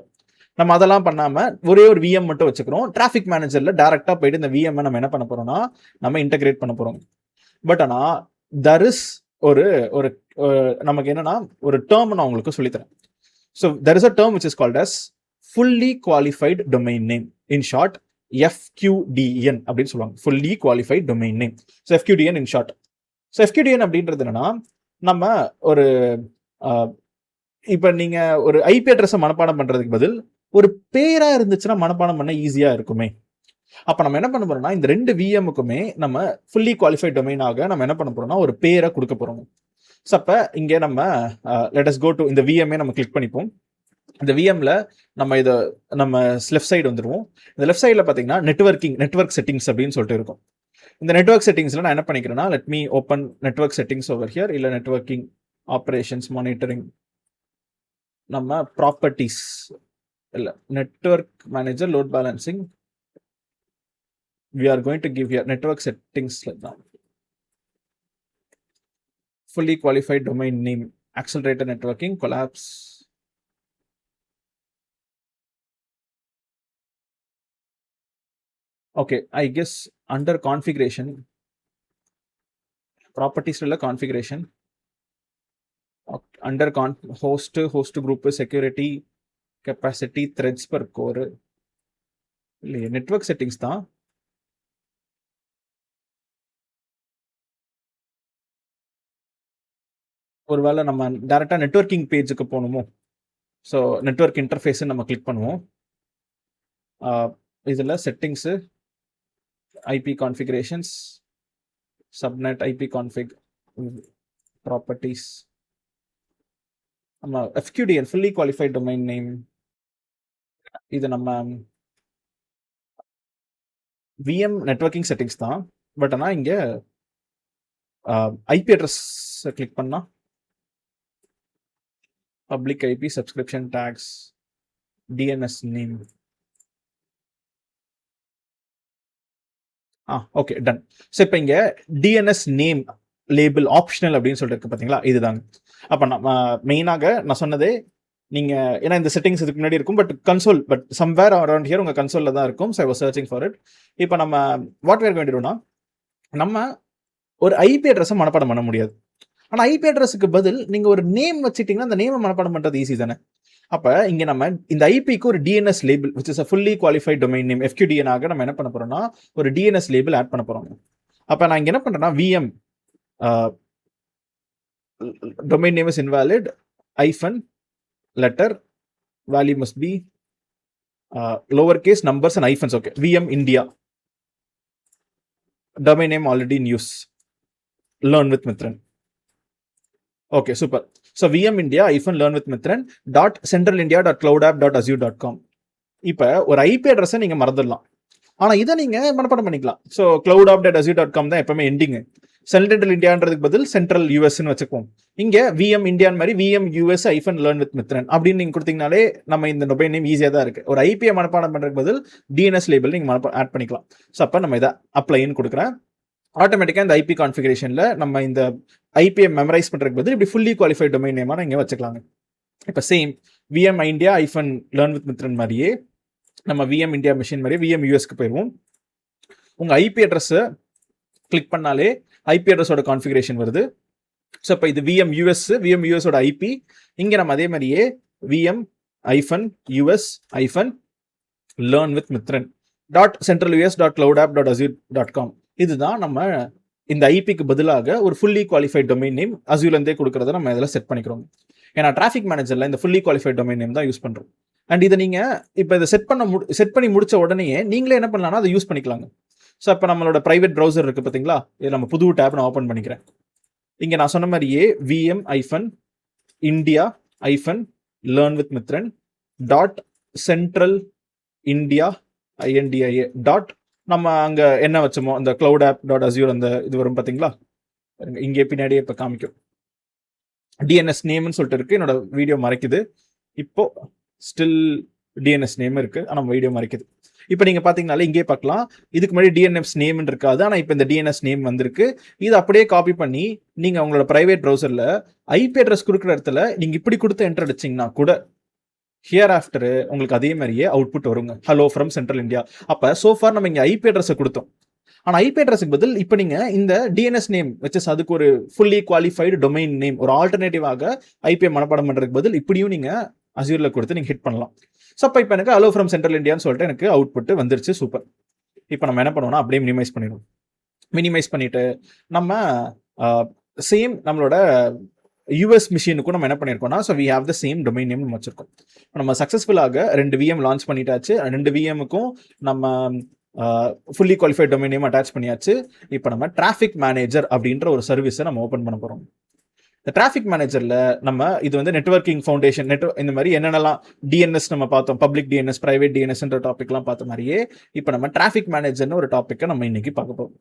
நம்ம அதெல்லாம் பண்ணாமல் ஒரே ஒரு VM மட்டும் வச்சுக்கிறோம். டிராஃபிக் மேனேஜரில் டேரெக்டாக போயிட்டு இந்த VM நம்ம என்ன பண்ண போகிறோம்னா நம்ம இன்டகிரேட் பண்ண போகிறோம். பட் ஆனால் தர் இஸ் ஒரு நமக்கு என்னன்னா ஒரு டேர்ம் நான் உங்களுக்கு சொல்லித்தரேன். So there is a term which is called as fully qualified domain name, in short FQDN அப்படின்னு சொல்லுவாங்க, fully qualified domain name. So FQDN in short. So FQDN அப்படின்றது என்னன்னா, நம்ம ஒரு இப்போ நீங்கள் ஒரு ஐபி அட்ரஸை மனப்பாடம் பண்ணுறதுக்கு பதில் ஒரு பேராக இருந்துச்சுன்னா மனப்பாடம் பண்ண ஈஸியாக இருக்குமே. அப்போ நம்ம என்ன பண்ண போறோம்னா, இந்த ரெண்டு VMக்குமே நம்ம ஃபுல்லி குவாலிஃபைட் டொமைனாக நம்ம என்ன பண்ண போறோம்னா ஒரு பேரை கொடுக்க போறோம். ஸோ அப்போ இங்கே நம்ம லெட் அஸ் கோ டு இந்த VMஏ நம்ம கிளிக் பண்ணிப்போம். இந்த VMல நம்ம இதை நம்ம லெஃப்ட் சைடு வந்துடுவோம். இந்த லெஃப்ட் சைடில் பார்த்தீங்கன்னா நெட்வொர்க் செட்டிங்ஸ் அப்படின்னு சொல்லிட்டு இருக்கும். இந்த நெட்வொர்க் செட்டிங்ஸில் நான் என்ன பண்ணிக்கிறேன்னா, let me open network settings over here. இல்லை நெட்வொர்க்கிங் ஆப்ரேஷன்ஸ் மானிட்டரிங், நம்ம ப்ராப்பர்ட்டிஸ் இல்லை network manager load balancing, we are going to give here network settings like that. Fully qualified domain name, accelerated networking, collapse. Okay, I guess under configuration, ப்ராப்பர்ட்டிஸ்ல configuration, under host group, security, capacity, threads per core, இல்லையே network settings தான். ஒருவேளை நம்ம directly networking பேஜுக்கு போகணுமோ, so network interface நம்ம click பண்ணுவோம். இதில் settings, IP configurations, subnet, IP config, properties, நம்ம FQDN fully qualified domain name, இது நம்ம விஎம் நெட்வொர்க்கிங் செட்டிங்ஸ் தான். பட் ஆனால் இங்கே ஐபி அட்ரஸ் கிளிக் பண்ணா public IP, subscription tags, DNS name. Okay, done. So இப்போ இங்கே டிஎன்எஸ் நேம் லேபிள் ஆப்ஷனல் அப்படின்னு சொல்லிட்டு இருக்கு பார்த்தீங்களா, இதுதாங்க. அப்போ நம்ம மெயினாக நான் சொன்னதே நீங்கள், ஏன்னா இந்த செட்டிங்ஸ் இதுக்கு முன்னாடி இருக்கும், பட் சம்வேர் அரௌண்ட் ஹியர் உங்கள் கன்சோலில் தான் இருக்கும். So I was searching for it. இப்போ நம்ம வாட் வேர் வேண்டிடும்னா, நம்ம ஒரு ஐபி அட்ரஸை மனப்பாடம் பண்ண முடியாது. ஆனால் ஐபி அட்ரஸுக்கு பதில் நீங்கள் ஒரு நேம் வச்சுட்டிங்கன்னா அந்த நேமை மனப்பாடம் பண்ணுறது ஈஸி தானே. அப்போ இங்கே நம்ம இந்த ஐபிக்கு ஒரு DNS label which is a fully qualified domain name FQDN ஆக நம்ம என்ன பண்ண போகிறோம்னா ஒரு டிஎன்எஸ் லேபிள் ஆட் பண்ண போகிறோம். அப்போ நான் இங்கே என்ன பண்ணுறேன்னா VM domain name is invalid -letter value must be lowercase numbers and hyphens. Okay, VM India domain name already in use, learn with Mithran. Okay, super. So VM India -learn with Mithran .centralindia.cloudapp.azure.com. இப்போ ஒரு IP அட்ரஸை நீங்கள் மறந்துடலாம், ஆனால் இதை நீங்கள் மனப்பாடம் பண்ணிக்கலாம். So cloudapp.azure.com தான் எப்பவுமே எண்டிங்கு. சென்ட்ரல் இந்தியான்றதுக்கு பதில் சென்ட்ரல் யூஎஸ்ன்னு வச்சுக்குவோம். இங்கே VM இந்தியான் மாதிரி VM US -learn with Mithran அப்படின்னு நீங்கள் கொடுத்தீங்கனாலே நம்ம இந்த டொமைன் நேம் ஈஸியாக தான் இருக்குது. ஒரு ஐபியை மனப்பாடம் பண்ணுறதுக்கு பதில் டிஎன்எஸ் லேபிள் நீங்கள் ஆட் பண்ணிக்கலாம். ஸோ அப்போ நம்ம இதை அப்ளைன்னு கொடுக்குறேன். ஆட்டோமேட்டிக்காக இந்த ஐபி கான்ஃபிகரேஷனில் நம்ம இந்த ஐபியை மெமரைஸ் பண்ணுறதுக்கு பதில் இப்படி ஃபுல்லி குவாலிஃபைட் டொமைன் நேமாக இங்கே வச்சுக்கலாங்க. இப்போ same VM India -learn with Mithran மாதிரியே நம்ம VM India மிஷின் மாதிரி VM USக்கு போயிடுவோம். உங்கள் ஐபி அட்ரஸை கிளிக் பண்ணாலே ஐபி அட்ரஸோட கான்ஃபிகரேஷன் வருது. ஸோ இப்போ இது VM USோட ஐபி. இங்கே நம்ம அதே மாதிரியே VM -US -learn with Mithran .centralus.cloudapp.azure.com. இதுதான் நம்ம இந்த ஐபிக்கு பதிலாக ஒரு ஃபுல்லி குவாலிஃபைட் டொமைன் நேம் அசூர்லேருந்தே கொடுக்குறத நம்ம இதில் செட் பண்ணிக்கிறோம். ஏன்னா டிராஃபிக் மேனேஜரில் இந்த ஃபுல்லி குவாலிஃபைட் டொமைன் நேம் தான் யூஸ் பண்ணுறோம். அண்ட் இதை நீங்கள் இப்போ இதை செட் பண்ணி முடிச்ச உடனே நீங்களே என்ன பண்ணலாம்னா அதை யூஸ் பண்ணிக்கலாங்க. ஸோ இப்போ நம்மளோட ப்ரைவேட் ப்ரௌசர் இருக்குது பார்த்தீங்களா, இது நம்ம புது டேப் நான் ஓப்பன் பண்ணிக்கிறேன். இங்கே நான் சொன்ன மாதிரியே VM India -learn with Mithran .centralindia நம்ம அங்கே என்ன வச்சோமோ அந்த cloudapp.azure அந்த இது வரும் பார்த்தீங்களா, இங்கே பின்னாடியே இப்போ காமிக்கும். டிஎன்எஸ் நேம்னு சொல்லிட்டு இருக்கு. என்னோட வீடியோ மறைக்குது. இப்போ ஸ்டில் டிஎன்எஸ் நேம் இருக்கு, ஆனால் வீடியோ மறைக்குது. இப்போ நீங்கள் பார்த்தீங்கனாலே இங்கே பார்க்கலாம், இதுக்கு முன்னாடி டிஎன்எஸ் நேம்னு இருக்காது, ஆனால் இப்போ இந்த டிஎன்எஸ் நேம் வந்திருக்கு. இது அப்படியே காப்பி பண்ணி நீங்கள் உங்களோட ப்ரைவேட் ப்ரௌசரில் ஐபி அட்ரஸ் கொடுக்குற இடத்துல நீங்கள் இப்படி கொடுத்து என்டர் அடிச்சிங்கன்னா கூட ஹியர் ஆஃப்டர் உங்களுக்கு அதே மாதிரியே அவுட்புட் வருங்க, ஹலோ ஃப்ரம் சென்ட்ரல் இந்தியா. அப்போ சோஃபார் நம்ம இங்கே ஐபி அட்ரஸை கொடுத்தோம், ஆனால் ஐபி அட்ரஸுக்கு பதில் இப்போ நீங்கள் இந்த டிஎன்எஸ் நேம் வச்சு அதுக்கு ஒரு ஃபுல்லி குவாலிஃபைடு டொமைன் நேம் ஒரு ஆல்டர்னேட்டிவாக ஐபிஐ மனப்பாடம் பண்ணுறதுக்கு பதில் இப்படியும் நீங்கள் அசூரில் கொடுத்து நீங்கள் ஹிட் பண்ணலாம். ஸோ அப்போ இப்போ எனக்கு ஹலோ ஃப்ரம் சென்ட்ரல் இந்தியான்னு சொல்லிட்டு எனக்கு அவுட்புட் வந்துருச்சு. சூப்பர். இப்போ நம்ம என்ன பண்ணுவோம்னா அப்படியே மினிமைஸ் பண்ணிட்டு நம்ம சேம் நம்மளோட யூஎஸ் மிஷினுக்கும் நம்ம என்ன பண்ணியிருக்கோம்னா, so we have the same domain name நம்ம வச்சிருக்கோம். நம்ம சக்ஸஸ்ஃபுல்லாக 2 VM லான்ச் பண்ணிட்டாச்சு. 2 VMக்கும் நம்ம fully qualified domain name attach பண்ணியாச்சு. இப்போ நம்ம டிராஃபிக் மேனேஜர் அப்படின்ற ஒரு சர்வீஸை நம்ம ஓப்பன் பண்ண போகிறோம். இந்த டிராஃபிக் மேனேஜரில் நம்ம இது வந்து நெட்வொர்க்கிங் ஃபவுண்டேஷன் இந்த மாதிரி என்னென்னலாம் டிஎன்எஸ் நம்ம பார்த்தோம், பப்ளிக் டிஎன்எஸ், ப்ரைவேட் டிஎன்எஸ்ன்ற டாபிக்லாம் பார்த்த மாதிரியே இப்போ நம்ம டிராஃபிக் மேனேஜர்னு ஒரு டாப்பிக்கை நம்ம இன்னைக்கு பார்க்க போகிறோம்.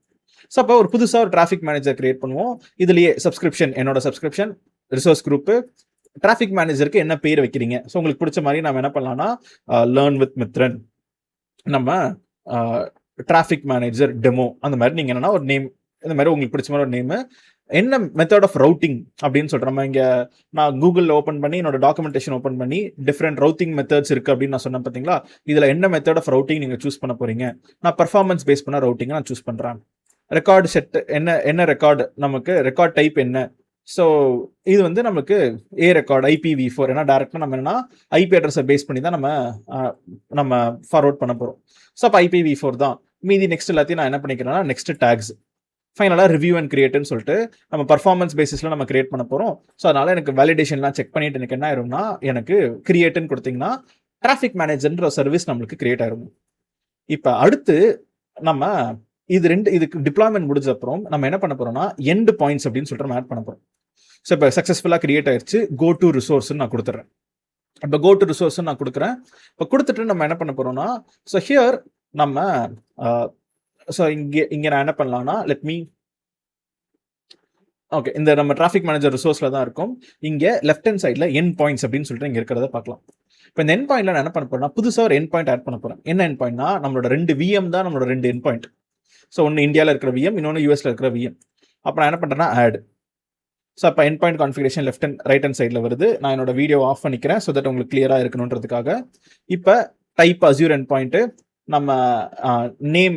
ஸோ அப்போ ஒரு புதுசாக ஒரு டிராஃபிக் மேனேஜர் கிரியேட் பண்ணுவோம். இதுலேயே என்னோட சப்ஸ்கிரிப்ஷன் ரிசோர்ஸ் குரூப்பு டிராஃபிக் மேனேஜருக்கு என்ன பேர் வைக்கிறீங்க, ஸோ உங்களுக்கு பிடிச்ச மாதிரி நம்ம என்ன பண்ணலாம்னா லேர்ன் வித் மித்ரன், நம்ம டிராஃபிக் மேனேஜர் டெமோ அந்த மாதிரி நீங்கள் என்னன்னா ஒரு நேம், இந்த மாதிரி உங்களுக்கு பிடிச்ச மாதிரி ஒரு நேமு என்ன மெத்தட் ஆஃப் ரவுட்டிங் அப்படின்னு சொல்கிறேன். நம்ம இங்கே நான் கூகுளில் ஓப்பன் பண்ணி என்னோட டாக்குமெண்டேஷன் ஓப்பன் பண்ணி டிஃப்ரெண்ட் ரவுட்டிங் மெத்தட்ஸ் இருக்குது அப்படின்னு நான் சொன்னேன் பார்த்தீங்களா. இதில் என்ன மெத்தட் ஆஃப் ரவுட்டிங் நீங்கள் சூஸ் பண்ண போகிறீங்க. நான் பர்ஃபார்மன்ஸ் பேஸ் பண்ண ரவுட்டிங்கை நான் சூஸ் பண்ணுறேன். ரெக்கார்டு செட் என்ன ரெக்கார்டு, நமக்கு ரெக்கார்ட் டைப் என்ன. ஸோ இது வந்து நமக்கு ஏ ரெக்கார்டு IPv4. ஏன்னா டேரெக்டாக நம்ம என்னன்னா ஐபி அட்ரஸை பேஸ் பண்ணி தான் நம்ம ஃபார்வர்ட் பண்ண போகிறோம். ஸோ அப்போ IPv4 தான். மீதி நெக்ஸ்ட் எல்லாத்தையும் நான் என்ன பண்ணிக்கிறேன்னா நெக்ஸ்ட் டேக்ஸ், ஃபைனலாக ரிவ்யூ அண்ட் கிரியேட்னு சொல்லிட்டு நம்ம பர்ஃபார்மன்ஸ் பேசிஸில் நம்ம கிரியேட் பண்ண போகிறோம். ஸோ அதனால் எனக்கு வேலிடேஷன்லாம் செக் பண்ணிட்டு எனக்கு என்ன ஆயிரும்னா எனக்கு கிரியேட்டுன்னு கொடுத்தீங்கன்னா டிராஃபிக் மேனேஜர்ன்ற சர்வீஸ் நம்மளுக்கு கிரியேட் ஆயிரும். இப்போ அடுத்து நம்ம இதுக்கு டிப்ளாய்மெண்ட் முடிஞ்ச அப்புறம் நம்ம என்ன பண்ண போகிறோம்னா எண்ட் பாயிண்ட்ஸ் அப்படின்னு சொல்லிட்டு நம்ம ஆட் பண்ண போகிறோம். ஸோ இப்போ சக்ஸஸ்ஃபுல்லாக கிரியேட் ஆயிடுச்சு. கோ டு ரிசோர்ஸ்ன்னு நான் கொடுத்துட்றேன். இப்போ கோ டு ரிசோர்ஸ்ன்னு நான் கொடுக்குறேன். இப்போ கொடுத்துட்டு நம்ம என்ன பண்ண போகிறோம்னா ஸோ ஹியர் நம்ம ஸோ இங்கே நான் என்ன பண்ணலாம்னா ஓகே, இந்த நம்ம டிராஃபிக் மேனேஜர் ரிசோர்ஸில் தான் இருக்கும். இங்கே லெஃப்ட் ஹேண்ட் சைடில் என் பாயிண்ட்ஸ் அப்படின்னு சொல்லிட்டு இங்கே இருக்கிறத பார்க்கலாம். இப்போ இந்த என் பாயிண்ட்ல நான் என்ன பண்ண போறேன்னா புதுசாக ஒரு என் பாயிண்ட் ஆட் பண்ண போகிறேன். என்ன என் பாயிண்ட்னா நம்மளோட 2 VM தான் நம்மளோட 2 என் பாயிண்ட். ஸோ ஒன்று இந்தியாவில் இருக்கிற VM, இன்னொன்று யூஎஸ்ல இருக்கிற VM. அப்போ நான் என்ன பண்ணுறேன்னா ஆட். ஸோ அப்போ end point configuration left and right hand சைடில் வருது. நான் என்னோட வீடியோ ஆஃப் பண்ணிக்கிறேன் ஸோ தட் உங்களுக்கு கிளியராக இருக்கணுன்றதுக்காக. இப்போ டைப் அஸ்யூர் என் பாயிண்ட்டு, நம்ம நேம்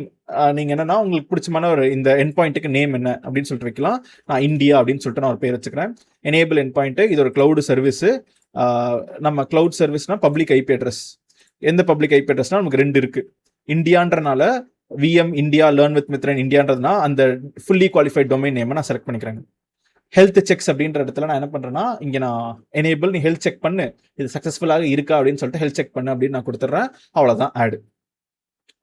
நீங்கள் என்னன்னா உங்களுக்கு பிடிச்சமான ஒரு இந்த என் பாயிண்ட்டுக்கு நேம் என்ன அப்படின்னு சொல்லிட்டு வைக்கலாம். நான் இந்தியா அப்படின்னு சொல்லிட்டு நான் ஒரு பேர் வச்சுக்கிறேன். எனேபிள் என் பாயிண்ட்டு, இது ஒரு கிளவுட் சர்வீஸு. நம்ம கிளவுட் சர்வீஸ்னா பப்ளிக் ஐபி அட்ரஸ். எந்த பப்ளிக் ஐபி அட்ரஸ்னா நமக்கு 2 இருக்கு. இந்தியான்றனால VM India, learn with Mithran இந்தியான்றதுனா அந்த ஃபுல்லி குவாலிஃபைட் டொமைன் நேமை நான் செலக்ட் பண்ணிக்கிறேன். ஹெல்த் செக்ஸ் அப்படின்ற இடத்துல நான் என்ன பண்ணுறேன்னா இங்கே நான் எனேபிள், நீ ஹெல்த் செக் பண்ணு, இது சக்ஸஸ்ஃபுல்லாக இருக்கா அப்படின்னு சொல்லிட்டு ஹெல்த் செக் பண்ணு அப்படின்னு நான் கொடுத்துட்றேன். அவ்வளோதான் ஆடு.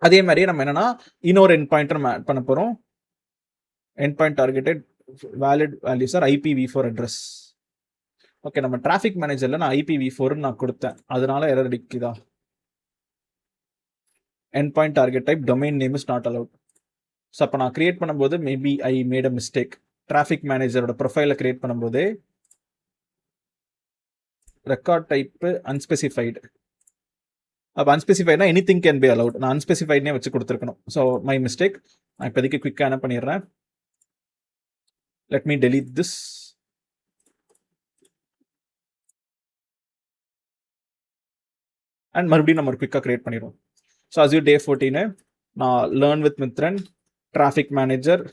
அதே மாதிரியே நம்ம என்னன்னா இன்னொரு என் பாயிண்ட் நம்ம ஆட் பண்ண போகிறோம். Endpoint targeted valid values are IPv4 address. Okay, நம்ம டிராஃபிக் மேனேஜரில் நான் IPv4 நான் கொடுத்தேன், அதனால எரர் அடிக்குதா. Endpoint target type domain name is not allowed. So அப்போ நான் கிரியேட் பண்ணும்போது maybe I made a mistake. Traffic மேனேஜரோட ப்ரொஃபைலை கிரியேட் பண்ணும்போது ரெக்கார்ட் டைப்பு அன்ஸ்பெசிஃபைடு. அப்போ அன்ஸ்பெசிஃபைட்னா எனிதிங் கேன் பி அலவுட். நான் அன்ஸ்பெசிஃபைட்னே வச்சு கொடுத்துருக்கணும். So my mistake. நான் இப்போதைக்கு குயிக்காக என்ன பண்ணிடுறேன், let me delete this. And மறுபடியும் நம்ம ஒரு குயிக்காக கிரியேட் பண்ணிடுவோம். ஸோ அஸ்யூர் டே 14 நான் learn with Mithran traffic manager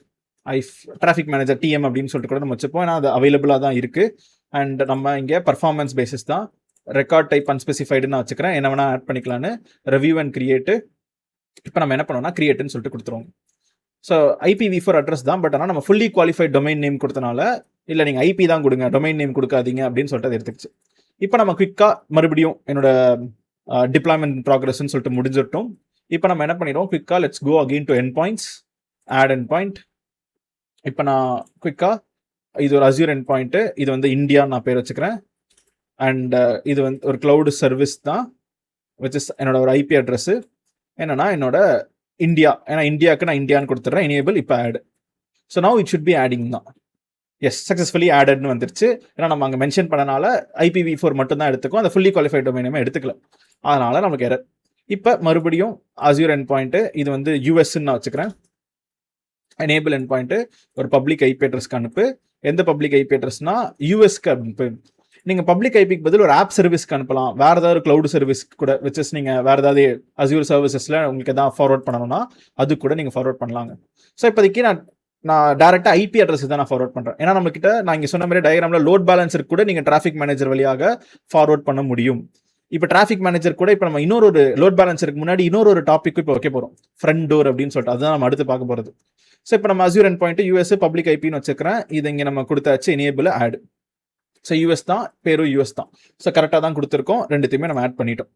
TM அப்படின்னு சொல்லிட்டு கூட நம்ம வச்சுப்போம். ஏன்னா அது அவைலபிளாக தான் இருக்குது. அண்ட் நம்ம இங்கே பர்ஃபார்மன்ஸ் பேசிஸ் தான். ரெக்கார்ட் டைப் அன்ஸ்பெசிஃபைடுன்னு நான் வச்சுக்கிறேன், என்ன வேணால் ஆட் பண்ணிக்கலான்னு. Review and create. இப்போ நம்ம என்ன பண்ணோம்னா கிரியேட்டுன்னு சொல்லிட்டு கொடுத்துருவோம். ஸோ IPv4 அட்ரஸ் தான், பட் ஆனால் நம்ம ஃபுல்லி குவாலிஃபைட் டொமைன் நேம் கொடுத்தனால இல்லை நீங்கள் IP தான் கொடுங்க, டொமைன் நேம் கொடுக்காதீங்க அப்படின்னு சொல்லிட்டு அதை எடுத்துக்கிச்சு. இப்போ நம்ம குயிக்காக மறுபடியும் என்னோட டிப்ளாய்மெண்ட் ப்ராக்ரஸ்ன்னு சொல்லிட்டு முடிஞ்சிட்டோம். இப்போ நம்ம என்ன பண்ணிடுவோம், குயிக்காக let's go again to end points, add end point. இப்போ நான் குயிக்காக இது ஒரு அஸ்யூர் என் பாயிண்ட்டு, இது வந்து இந்தியான்னு நான் பேர் வச்சுக்கிறேன். அண்ட் இது வந்து ஒரு கிளவுடு சர்வீஸ் தான், விச் இஸ் என்னோட ஒரு IP அட்ரஸ்ஸு என்னன்னா என்னோட இந்தியா. ஏன்னா இந்தியாவுக்கு நான் இந்தியான்னு கொடுத்துட்றேன். எனேபிள் இப்போ add. So now it should be adding தான். எஸ், சக்ஸஸ்ஃபுல்லி ஆடட்னு வந்துருச்சு. ஏன்னா நம்ம அங்கே மென்ஷன் பண்ணனால IPv4 மட்டும் தான் எடுத்துக்கும், அந்த ஃபுல்லி குவாலிஃபைட் டொமைனுமே எடுத்துக்கல. அதனால நமக்கு எரர். இப்போ மறுபடியும் அஸ்யூர் என் பாயிண்ட்டு, இது வந்து யூஎஸ்ன்னு நான் வச்சுக்கிறேன். எனேபிள் என் பாயிண்ட்டு ஒரு பப்ளிக் IP அட்ரஸ்க்கு அனுப்பு. எந்த பப்ளிக் IP அட்ரஸ்னா யூஎஸ்க்கு அனுப்பு. நீங்கள் பப்ளிக் ஐபிக்கு பதில் ஒரு ஆப் சர்வீஸ்க்கு அனுப்பலாம், வேறு ஏதாவது ஒரு க்ளவுட் சர்வீஸ் கூட விச்சஸ் நீங்கள் வேறு ஏதாவது அஸ்யூர் சர்வீசஸில் உங்களுக்கு எதாவது ஃபார்வர்ட் பண்ணணும்னா அது கூட நீங்கள் ஃபார்வர்ட் பண்ணலாங்க. ஸோ இப்போதைக்கு நான் டேரெக்டாக IP அட்ரஸ் தான் நான் ஃபார்வர்ட் பண்ணுறேன். ஏன்னா நம்மக்கிட்ட நான் இங்கே சொன்ன மாதிரி டயக்ராமில் லோட் பேலன்ஸர் கூட நீங்கள் டிராஃபிக் மேனேஜர் வழியாக ஃபார்வர்ட் பண்ண முடியும். இப்போ டிராஃபிக் மேனேஜர் கூட இப்போ நம்ம இன்னொரு லோட் பேலன்ஸருக்கு முன்னாடி இன்னொரு டாபிக் இப்போ வைக்க போகிறோம், ஃப்ரண்ட் டோர் அப்படின்னு சொல்லிட்டு. அதுதான் நம்ம அடுத்து பார்க்க போகிறது. ஸோ இப்போ நம்ம அஸ்யூர் என் பாயிண்ட் US பப்ளிக் IPன்னு வச்சுக்கிறேன். இது இங்கே நம்ம கொடுத்தாச்சு, எனேபிள் ஆட். ஸோ US தான், பேரும் US தான். ஸோ கரெக்டாக தான் கொடுத்துருக்கோம், ரெண்டுத்தையுமே நம்ம ஆட் பண்ணிட்டோம்.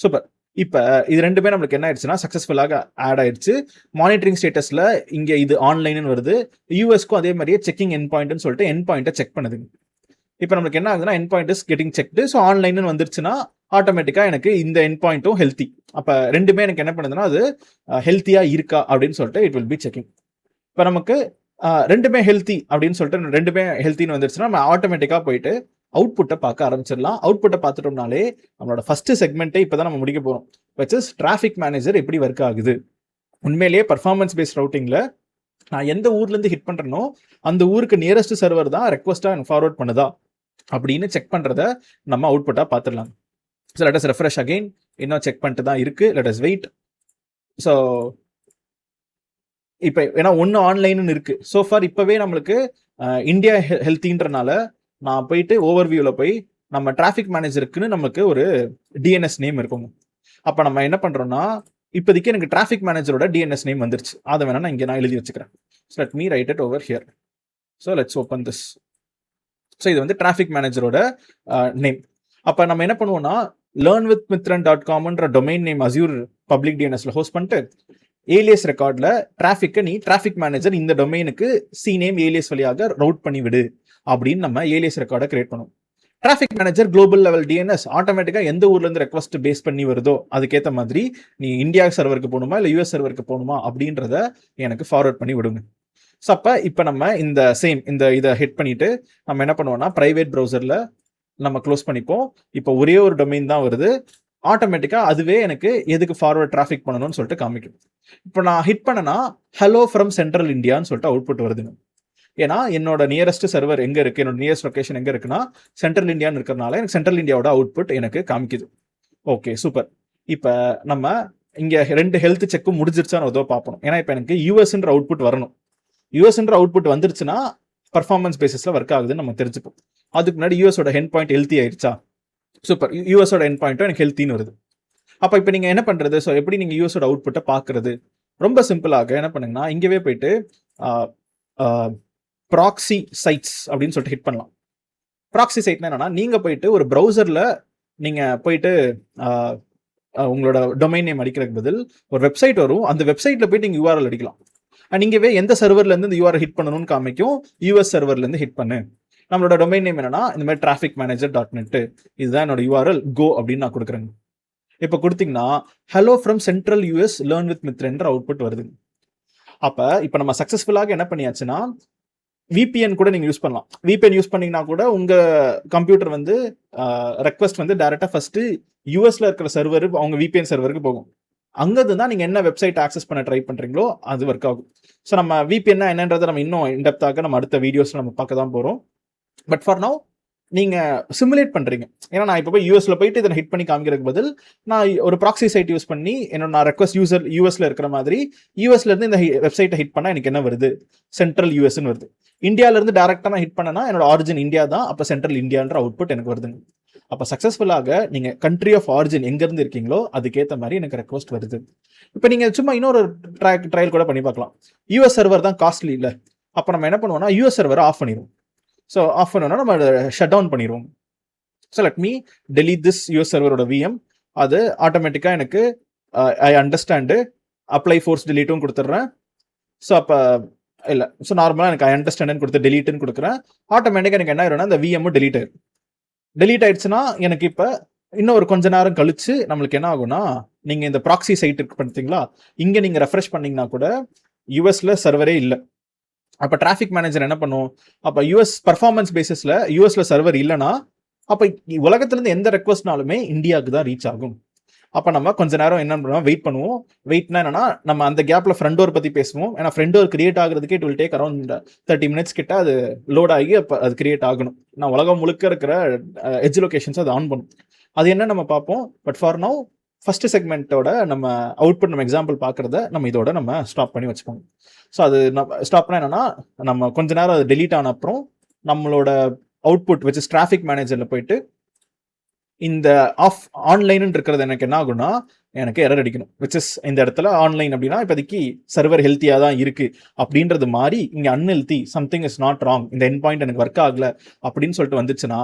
சூப்பர். இப்போ இது ரெண்டுமே நம்மளுக்கு என்ன ஆயிடுச்சுன்னா சக்ஸஸ்ஃபுல்லாக ஆட் ஆயிடுச்சு. மானிட்டரிங் ஸ்டேட்டஸில் இங்கே இது ஆன்லைன்னு வருது. யூஎஸ்க்கும் அதே மாதிரியே செக்கிங் என் பாயிண்ட்னு சொல்லிட்டு என் பாயிண்ட்டை செக் பண்ணுதுங்க. இப்போ நம்மளுக்கு என்ன ஆகுதுன்னா endpoint is getting checked. So ஆன்லைன்னு வந்துருச்சுன்னா ஆட்டோமேட்டிக்காக எனக்கு இந்த என் பாயிண்ட்டும் ஹெல்த்தி. அப்போ ரெண்டுமே எனக்கு என்ன பண்ணுதுன்னா அது ஹெல்த்தியாக இருக்கா அப்படின்னு சொல்லிட்டு இட் வில் பி செக்கிங். இப்போ நமக்கு ரெண்டுமே ஹெல்த்தி அப்படின்னு சொல்லிட்டு ரெண்டுமே ஹெல்த்தின்னு வந்துருச்சுன்னா நம்ம ஆட்டோமேட்டிக்காக போயிட்டு அவுட்புட்டை பார்க்க ஆரம்பிச்சிடலாம். அவுட்புட்டை பார்த்துட்டோம்னாலே நம்மளோட ஃபர்ஸ்ட் செக்மெண்ட்டே இப்போ தான் நம்ம முடிக்க போகிறோம். விச் இஸ் டிராஃபிக் மேனேஜர் எப்படி ஒர்க் ஆகுது. உண்மையிலேயே பர்ஃபார்மன்ஸ் பேஸ்ட் ரவுட்டிங்கில் நான் எந்த ஊர்லேருந்து ஹிட் பண்ணுறேனோ அந்த ஊருக்கு நியரஸ்ட் சர்வர் தான் ரெக்வஸ்ட்டாக எனக்கு ஃபார்வர்ட் பண்ணுதா அப்படின்னு செக் பண்ணுறத நம்ம அவுட்புட்டாக பார்த்துடலாம். So let us refresh again, இன்னும் செக் பண்ணிட்டு தான் இருக்குது, லெட் அஸ் வெயிட். ஸோ இப்போ ஏன்னா ஒன்று ஆன்லைன்னு இருக்குது ஸோ ஃபார். இப்போவே நம்மளுக்கு இந்தியா ஹெல்த்தின்றனால நான் போயிட்டு ஓவர்வியூவில் போய் நம்ம டிராஃபிக் மேனேஜருக்குன்னு நமக்கு ஒரு டிஎன்எஸ் நேம் இருக்குங்க. அப்போ நம்ம என்ன பண்ணுறோம்னா, இப்போதைக்கு எனக்கு டிராஃபிக் மேனேஜரோட டிஎன்எஸ் நேம் வந்துருச்சு. அதை வேணா நான் இங்கே நான் எழுதி வச்சுக்கிறேன். So let me write it over here. So let's open this. So இது வந்து டிராஃபிக் மேனேஜரோட நேம். அப்போ நம்ம என்ன பண்ணுவோம்னா, learnwithmithran.comன்ற டொமைன் நேம் அஸ்யூர் பப்ளிக் டிஎன்எஸ்ல ஹோஸ்ட் பண்ணிட்டு ஏலியஸ் ரெக்கார்ட்ல டிராஃபிக்கை நீ டிராஃபிக் மேனேஜர் இந்த டொமைனுக்கு சி நேம் ஏலியஸ் வழியாக ரவுட் பண்ணி விடு அப்படின்னு நம்ம ஏலியஸ் ரெக்கார்டை கிரியேட் பண்ணுவோம். Traffic manager global level DNS ஆட்டோமேட்டிக்காக எந்த ஊர்ல இருந்து ரெக்வஸ்ட் பேஸ் பண்ணி வருதோ அதுக்கேற்ற மாதிரி நீ இந்தியா சர்வருக்கு போகணுமா இல்லை யூஎஸ் சர்வருக்கு போகணுமா அப்படின்றத எனக்கு ஃபார்வர்ட் பண்ணி விடுங்க. ஸோ அப்போ இப்போ நம்ம இந்த இதை ஹிட் பண்ணிட்டு நம்ம என்ன பண்ணுவோம்னா, ப்ரைவேட் ப்ரௌசரில் நம்ம க்ளோஸ் பண்ணிப்போம். இப்போ ஒரே ஒரு டொமைன் தான் வருது, ஆட்டோமேட்டிக்காக அதுவே எனக்கு எதுக்கு ஃபார்வர்ட் டிராஃபிக் பண்ணணும்னு சொல்லிட்டு காமிக்கும். இப்போ நான் ஹிட் பண்ணனா ஹலோ ஃப்ரம் சென்ட்ரல் இந்தியான்னு சொல்லிட்டு அவுட்புட் வருதுங்க. ஏன்னா என்னோட நியரஸ்ட் சர்வர் எங்கே இருக்குது, என்னோட நியரஸ்ட் லொக்கேஷன் எங்கே இருக்குன்னா சென்ட்ரல் இந்தியான்னு இருக்கிறனால எனக்கு சென்ட்ரல் இந்தியாவோட அவுட்புட் எனக்கு காமிக்குது. Okay super. இப்போ நம்ம இங்கே 2 ஹெல்த் செக்கும் முடிஞ்சிருச்சான்னு ஏதோ பார்ப்போம். ஏன்னா இப்போ எனக்கு யூஎஸ்ன்ற அவுட்புட் வரணும். யூஎஸ்ன்ற அவுட்புட் வந்துருச்சுன்னா பர்ஃபார்மன்ஸ் பேசிஸில் ஒர்க் ஆகுதுன்னு நம்ம தெரிஞ்சுப்போம். அதுக்கு முன்னாடி யூஎஸோட ஹெண்ட் பாயிண்ட் ஹெல்த்தி ஆயிடுச்சா, சூப்பர். யூஎஸோட ஹெண்ட் பாயிண்ட்டும் எனக்கு ஹெல்த்தின்னு வருது. அப்போ இப்போ நீங்கள் என்ன பண்ணுறது, ஸோ எப்படி நீங்கள் யூஎஸோட அவுட்புட்டை பார்க்குறது, ரொம்ப சிம்பிளாக என்ன பண்ணுங்கன்னா, இங்கேவே போயிட்டு ப்ராக்ஸி சைட்ஸ் அப்படின்னு சொல்லிட்டு ஹிட் பண்ணலாம். ப்ராக்ஸி சைட்னா என்னன்னா, நீங்கள் போயிட்டு ஒரு ப்ரௌசரில் நீங்கள் போயிட்டு உங்களோட டொமைன் நேம் அடிக்கிறதுக்கு பதில் ஒரு வெப்சைட் வரும், அந்த வெப்சைட்டில் போயிட்டு நீங்கள் யூஆர்எல் அடிக்கலாம். அண்ட் இங்கேவே எந்த சர்வர்லேருந்து இந்த யூஆர்எல் ஹிட் பண்ணணும்னு காமிக்கும், யூஎஸ் சர்வர்லேருந்து ஹிட் பண்ணு. நம்மளோட டொமைன் நேம் என்னன்னா இந்த மாதிரி டிராஃபிக் மேனேஜர் .net, இதுதான் என்னோட யூஆர்எல், கோ அப்படின்னு நான் கொடுக்குறேங்க. இப்போ கொடுத்தீங்கன்னா hello from central US learn with மித்ரன்ற அவுட்புட் வருது. அப்போ இப்போ நம்ம சக்ஸஸ்ஃபுல்லாக என்ன பண்ணியாச்சுன்னா, விபிஎன் கூட நீங்கள் யூஸ் பண்ணலாம். விபிஎன் யூஸ் பண்ணிங்கன்னா கூட உங்கள் கம்ப்யூட்டர் வந்து ரெக்வஸ்ட் வந்து டேரெக்டாக ஃபஸ்ட்டு யூஎஸில் இருக்கிற சர்வர் அவங்க விபிஎன் சர்வருக்கு போகும். அங்கேருந்து தான் நீங்கள் என்ன வெப்சைட் ஆக்சஸ் பண்ண ட்ரை பண்ணுறீங்களோ அது ஒர்க் ஆகும். ஸோ நம்ம விபிஎன் என்னன்றதை நம்ம இன்னும் இன்டெப்த்தாக நம்ம அடுத்த வீடியோஸில் நம்ம பார்க்க தான் போகிறோம். பட் ஃபார் நவ் நீங்கள் சிமுலேட் பண்ணுறீங்க. ஏன்னா நான் இப்போ போய் யூஎஸில் போயிட்டு இதை ஹிட் பண்ணி காமிக்கிறதுக்கு பதில் நான் ஒரு ப்ராக்ஸி சைட் யூஸ் பண்ணி என்னோட நான் ரெக்வஸ்ட் யூஎஸில் இருக்கிற மாதிரி யூஎஸ்லேருந்து இந்த வெப்சைட்டை ஹிட் பண்ணால் எனக்கு என்ன வருது, சென்ட்ரல் யூஎஸ்ன்னு வருது. இந்தியாவிலேருந்து டேரெக்டாக நான் ஹிட் பண்ணேன்னா என்னோட ஆரிஜின் இந்தியா தான், அப்போ சென்ட்ரல் இந்தியான்ற அவுட்புட் எனக்கு வருதுங்க. அப்போ சக்ஸஸ்ஃபுல்லாக நீங்கள் கண்ட்ரி ஆஃப் ஆரிஜின் எங்கேருந்து இருக்கீங்களோ அதுக்கேற்ற மாதிரி எனக்கு ரெக்வஸ்ட் வருது. இப்போ நீங்கள் சும்மா இன்னொரு ட்ரையல் கூட பண்ணி பார்க்கலாம். யூஎஸ் சர்வர் தான் காஸ்ட்லி இல்லை, அப்போ நம்ம என்ன பண்ணுவோம்னா யூஎஸ் சர்வரை ஆஃப் பண்ணிடுவோம். ஸோ ஆஃப் பண்ணோன்னா நம்ம ஷட் டவுன் பண்ணிடுவோம். So let me delete this US சர்வரோட விஎம். அது ஆட்டோமேட்டிக்காக எனக்கு ஐ அண்டர்ஸ்டாண்டு அப்ளை ஃபோர்ஸ் டெலீட்டும் கொடுத்துட்றேன். ஸோ அப்போ இல்லை, ஸோ நார்மலாக எனக்கு ஐ அண்டர்ஸ்டாண்டுன்னு கொடுத்து டெலீட்டுன்னு கொடுக்குறேன். ஆட்டோமேட்டிக்காக எனக்கு என்ன ஆயிரும்னா அந்த விஎம்மும் டெலீட் ஆயிடும். டெலீட் ஆயிடுச்சுன்னா எனக்கு இப்போ இன்னும் ஒரு கொஞ்ச நேரம் கழிச்சு நம்மளுக்கு என்ன ஆகும்னா, நீங்கள் இந்த ப்ராக்ஸி சைட் இருக்கு பார்த்தீங்களா, இங்கே நீங்கள் ரெஃப்ரெஷ் பண்ணிங்கன்னா கூட யூஎஸ்ல சர்வரே இல்லை. அப்போ டிராஃபிக் மேனேஜர் என்ன பண்ணும், அப்போ யூஎஸ் பர்ஃபார்மன்ஸ் பேசிஸில் யூஎஸ்ல சர்வர் இல்லைன்னா அப்போ உலகத்துலேருந்து எந்த ரெக்வஸ்ட்னாலுமே இந்தியாவுக்கு தான் ரீச் ஆகும். அப்போ நம்ம கொஞ்ச நேரம் என்ன பண்ணுவோம், வெயிட் பண்ணுவோம். வெயிட்னா என்னன்னா நம்ம அந்த கேப்பில் ஃப்ரண்ட் டோர் பற்றி பேசுவோம். ஏன்னா ஃப்ரண்ட் டோர் கிரியேட் ஆகிறதுக்கு it will take around 30 minutes கிட்ட அது லோட் ஆகி அப்போ அது கிரியேட் ஆகணும். நான் உலகம் முழுக்க இருக்கிற எட்ஜ் லொகேஷன்ஸ் அது ஆன் பண்ணும். அது என்ன நம்ம பார்ப்போம். பட் ஃபார் நவ் ஃபர்ஸ்ட் செக்மெண்ட்டோட நம்ம அவுட்புட் நம்ம எக்ஸாம்பிள் பார்க்குறத நம்ம இதோட நம்ம ஸ்டாப் பண்ணி வச்சுப்போம். ஸோ அது நம்ம ஸ்டாப் பண்ணால் என்னன்னா, நம்ம கொஞ்ச நேரம் அது டெலீட் ஆன அப்புறம் நம்மளோட அவுட்புட் வச்சு டிராஃபிக் மேனேஜரில் போயிட்டு இந்த ஆஃப் ஆன்லைன் இருக்கிறது எனக்கு என்ன ஆகும்னா எனக்கு எரர் அடிக்கணும். விச் இஸ் இந்த இடத்துல ஆன்லைன் அப்படின்னா இப்போதைக்கு சர்வர் ஹெல்த்தியாக தான் இருக்கு அப்படின்றது மாதிரி இங்கே unhealthy, something is not wrong, இந்த எண்ட் பாயிண்ட் எனக்கு ஒர்க் ஆகல அப்படின்னு சொல்லிட்டு வந்துச்சுன்னா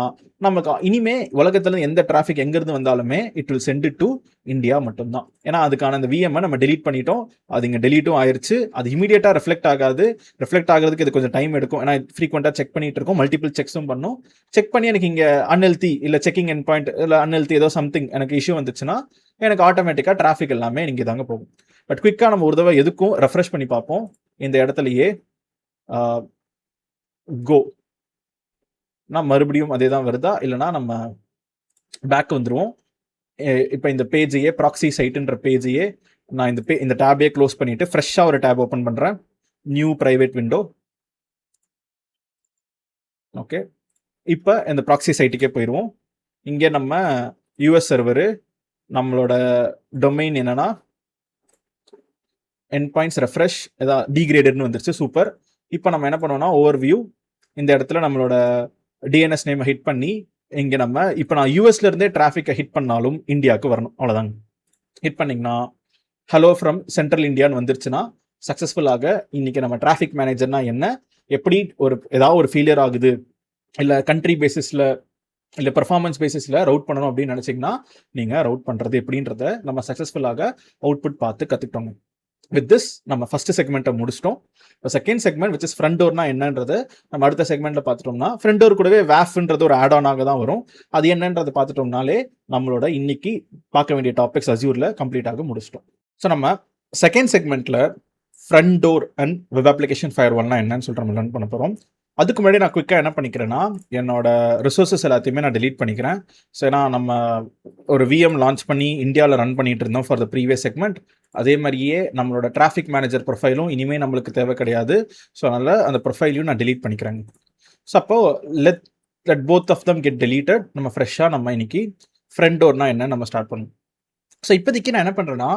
நமக்கு இனிமே உலகத்துல எந்த டிராஃபிக் எங்கேருந்து வந்தாலுமே it will send it to India மட்டும்தான். ஏன்னா அதுக்கான அந்த விஎம்ஐ நம்ம டெலீட் பண்ணிட்டோம், அது இங்கே டெலீட்டும் ஆயிடுச்சு. அது இமீடியட்டாக ரெஃப்ளெக்ட் ஆகாது, ரெஃப்ளெக்ட் ஆகிறதுக்கு இது கொஞ்சம் டைம் எடுக்கும். ஏன்னா ஃப்ரீக்வெண்ட்டாக செக் பண்ணிட்டு இருக்கோம், மல்டிபிள் செக்ஸும் பண்ணும். செக் பண்ணி எனக்கு இங்கே அன்ஹெல்த்தி இல்லை செக்கிங் எண்ட் பாயிண்ட் இல்லை அன்ஹெல்த்தி ஏதோ சம்திங் எனக்கு இஷ்யூ வந்துச்சுன்னா எனக்கு ஆட்டோமேட்டிக்காக டிராஃபிக் எல்லாமே இங்கே தாங்க போகும். பட் குவிக்காக நம்ம ஒரு தடவை எதுக்கும் ரெஃப்ரெஷ் பண்ணி பார்ப்போம். இந்த இடத்துலையே கோ நான் மறுபடியும் அதே தான் வருதா இல்லைனா நம்ம பேக் வந்துடுவோம். இப்போ இந்த பேஜையே ப்ராக்ஸி சைட்டுன்ற பேஜையே நான் இந்த டேபையே க்ளோஸ் பண்ணிவிட்டு ஃப்ரெஷ்ஷாக ஒரு டேப் ஓப்பன் பண்ணுறேன். New private window. ஓகே, இப்போ இந்த ப்ராக்ஸி சைட்டுக்கே போயிடுவோம். இங்கே நம்ம யூஎஸ் சர்வரு, நம்மளோட டொமைன் என்னன்னா என் பாயிண்ட்ஸ் ரெஃப்ரெஷ் ஏதாவது டிகிரேடட்னு வந்துருச்சு. சூப்பர். இப்போ நம்ம என்ன பண்ணுவோம்னா ஓவர் வியூ, இந்த இடத்துல நம்மளோட டிஎன்எஸ் நேமை ஹிட் பண்ணி இங்கே நம்ம இப்போ நான் யூஎஸ்ல இருந்தே டிராஃபிக்கை ஹிட் பண்ணாலும் இந்தியாவுக்கு வரணும், அவ்வளோதாங்க. ஹிட் பண்ணிங்கன்னா ஹலோ ஃப்ரம் சென்ட்ரல் இந்தியான்னு வந்துருச்சுன்னா சக்ஸஸ்ஃபுல்லாக இன்னைக்கு நம்ம டிராஃபிக் மேனேஜர்னா என்ன, எப்படி ஏதாவது ஒரு ஃபெயிலியர் ஆகுது, இல்லை கண்ட்ரி பேசிஸில் இல்லை பெர்ஃபார்மன்ஸ் பேசிஸில் ரவுட் பண்ணணும் அப்படின்னு நினச்சிங்கன்னா நீங்கள் ரவுட் பண்ணுறது எப்படின்றத நம்ம சக்ஸஸ்ஃபுல்லாக அவுட்புட் பார்த்து கற்றுக்கிட்டோங்க. வித் திஸ் நம்ம ஃபர்ஸ்ட் செக்மெண்ட்டை முடிச்சிட்டோம். Second segment which is front டோர்னா என்னன்றது நம்ம அடுத்த செக்மெண்ட்ல பார்த்துட்டோம்னா, ஃப்ரண்ட் டோர் கூடவே வேஃப்ன்றது ஒரு ஆட் ஆனாக தான் வரும். அது என்னன்றதை பார்த்துட்டோம்னாலே நம்மளோட இன்னைக்கு பார்க்க வேண்டிய டாபிக்ஸ் அஸ்யூரில் கம்ப்ளீட் ஆக முடிச்சிட்டோம். ஸோ நம்ம செகண்ட் செக்மெண்ட்ல front door and web application ஃபயர்வால்னா என்னன்னு சொல்லிட்டு நம்ம லேர்ன் பண்ண போகிறோம். அதுக்கு முன்னாடி நான் குயிக்காக என்ன பண்ணிக்கிறேன்னா, என்னோட ரிசோர்ஸஸ் எல்லாத்தையுமே நான் டெலீட் பண்ணிக்கிறேன். ஸோ ஏன்னா நம்ம ஒரு விஎம் லான்ச் பண்ணி இந்தியாவில் ரன் பண்ணிட்டு இருந்தோம் ஃபார் த ப்ரீவியஸ் செக்மெண்ட். அதே மாதிரியே நம்மளோட டிராஃபிக் மேனேஜர் ப்ரொஃபைலும் இனிமேல் நம்மளுக்கு தேவை கிடையாது. ஸோ அதனால் அந்த ப்ரொஃபைலையும் நான் டெலீட் பண்ணிக்கிறேங்க. ஸோ அப்போ let both of them get deleted. நம்ம ஃப்ரெஷ்ஷாக நம்ம இன்னைக்கு ஃப்ரண்ட் டோர்னா என்ன நம்ம ஸ்டார்ட் பண்ணுவோம். ஸோ இப்போதைக்கு நான் என்ன பண்ணுறேன்னா,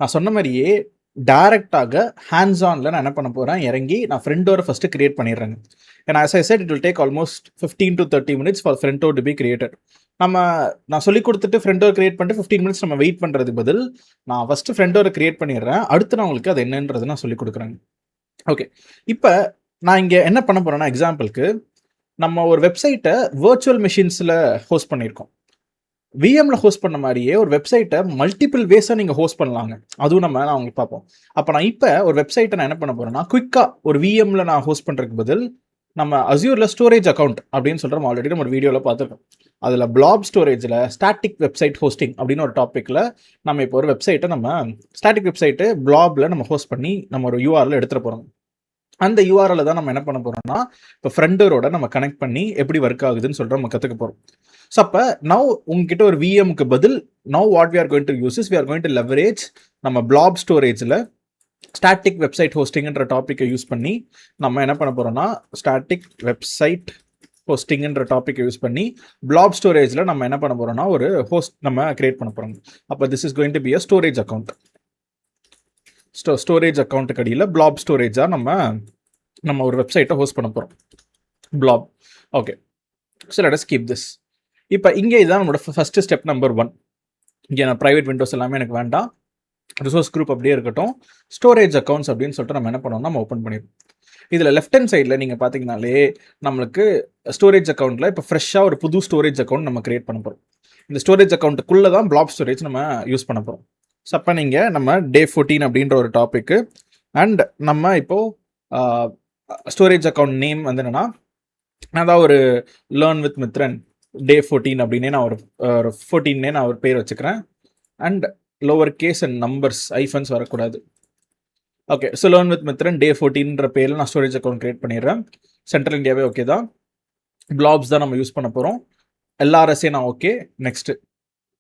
நான் சொன்ன மாதிரியே டைரக்டாக ஹேண்ட்ஸ் ஆனில் நான் என்ன பண்ண போகிறேன், இறங்கி நான் ஃப்ரண்ட் டோரை ஃபஸ்ட்டு கிரியேட் பண்ணிடுறேங்க. ஏன்னா as I said, it will take almost 15 to 30 minutes for front door to be created. நான் சொல்லி கொடுத்துட்டு ஃப்ரண்ட் டோர் கிரியேட் பண்ணிட்டு 15 மினிட்ஸ் நம்ம வெயிட் பண்ணுறதுக்கு பதில் நான் ஃபஸ்ட்டு ஃப்ரண்ட் டோரை கிரியேட் பண்ணிடுறேன். அடுத்து நான் உங்களுக்கு அது என்னன்றது நான் சொல்லி கொடுக்குறேங்க. ஓகே, இப்போ நான் இங்கே என்ன பண்ண போகிறேன்னா, எக்ஸாம்பிளுக்கு நம்ம ஒரு வெப்சைட்டை வர்ச்சுவல் மிஷின்ஸில் ஹோஸ்ட் பண்ணியிருக்கோம். விஎம்ல ஹோஸ்ட் பண்ண மாதிரியே ஒரு வெப்சைட்டை மல்டிபிள் வேஸாக நீங்கள் ஹோஸ்ட் பண்ணலாங்க. அதுவும் நான் உங்களுக்கு பார்ப்போம். அப்போ நான் இப்போ ஒரு வெப்சைட்டை நான் என்ன பண்ண போகிறேன்னா, குயிக்காக ஒரு விஎம்ல நான் ஹோஸ்ட் பண்ணுறதுக்கு பதில் நம்ம அஸ்யூரில் ஸ்டோரேஜ் அக்கௌண்ட் அப்படின்னு சொல்கிறோம். ஆல்ரெடி நம்ம ஒரு வீடியோவில் பார்த்துருக்கோம். அதில் பிளாப் ஸ்டோரேஜில் ஸ்டாட்டிக் வெப்சைட் ஹோஸ்டிங் அப்படின்னு ஒரு டாப்பிக்கில் நம்ம இப்போ ஒரு வெப்சைட்டை நம்ம ஸ்டாட்டிக் வெப்சைட்டு பிளாபில் நம்ம ஹோஸ்ட் பண்ணி நம்ம ஒரு யூஆர்எல் எடுத்துகிட்டு போகிறோம். அந்த யூஆர்எல் தான் நம்ம என்ன பண்ண போகிறோம்னா, இப்போ ஃப்ரண்டரோட நம்ம கனெக்ட் பண்ணி எப்படி ஒர்க் ஆகுதுன்னு சொல்லிட்டு நம்ம கற்றுக்க போகிறோம். ஸோ அப்போ நவ் உங்ககிட்ட ஒரு விஎம்க்கு பதில் now what we are going to use is we are going to leverage நம்ம பிளாப் ஸ்டோரேஜில் ஸ்டாட்டிக் வெப்சைட் ஹோஸ்டிங்ன்ற டாப்பிக்கை யூஸ் பண்ணி நம்ம என்ன பண்ண போகிறோம்னா, ஸ்டாட்டிக் வெப்சைட் ஹோஸ்டிங்ன்ற டாப்பிக்கை யூஸ் பண்ணி பிளாப் ஸ்டோரேஜில் நம்ம என்ன பண்ண போகிறோம்னா ஒரு ஹோஸ்ட் நம்ம கிரியேட் பண்ண போகிறோம். அப்போ this is going to be a storage account. Storage அக்கௌண்ட்டுக்கு அடியில் பிளாப் ஸ்டோரேஜாக நம்ம ஒரு வெப்சைட்டை ஹோஸ்ட் பண்ண போகிறோம். Flap. Okay, so let us keep this. இப்போ இங்கே இதுதான் நம்மளோட ஃபஸ்ட்டு ஸ்டெப் நம்பர் 1. இங்கே நான் ப்ரைவேட் விண்டோஸ் எல்லாமே எனக்கு வேண்டாம், ரிசோர்ஸ் குரூப் அப்படியே இருக்கட்டும். ஸ்டோரேஜ் அக்கௌண்ட்ஸ் அப்படின்னு சொல்லிட்டு நம்ம என்ன பண்ணோம்னா நம்ம ஓப்பன் பண்ணிடுவோம். இதில் லெஃப்ட் ஹேண்ட் சைடில் நீங்கள் பார்த்தீங்கனாலே நம்மளுக்கு ஸ்டோரேஜ் அக்கௌண்ட்டில் இப்போ ஃப்ரெஷ்ஷாக ஒரு புது ஸ்டோரேஜ் அக்கௌண்ட் நம்ம கிரியேட் பண்ண போகிறோம். இந்த ஸ்டோரேஜ் அக்கௌண்ட்டுக்குள்ளே தான் பிளாப் ஸ்டோரேஜ் நம்ம யூஸ் பண்ண போகிறோம். ஸோ அப்போ நீங்கள் நம்ம Day 14 அப்படின்ற ஒரு டாப்பிக்கு அண்ட் நம்ம இப்போது ஸ்டோரேஜ் அக்கௌண்ட் நேம் வந்து என்னென்னா, நான் தான் ஒரு லேர்ன் வித் மித்ரன் Day 14 அப்படின்னே நான் ஒரு 14 நான் ஒரு பேர் வச்சுக்கிறேன். And lower case and numbers hyphens வரக்கூடாது. Okay, so learn with Mithran Day 14ன்ற பேரில் நான் ஸ்டோரேஜ் அக்கௌண்ட் கிரியேட் பண்ணிடுறேன். சென்ட்ரல் இந்தியாவே ஓகே தான். பிளாப்ஸ் தான் நம்ம யூஸ் பண்ண போகிறோம். LRSA நான் ஓகே. நெக்ஸ்ட்டு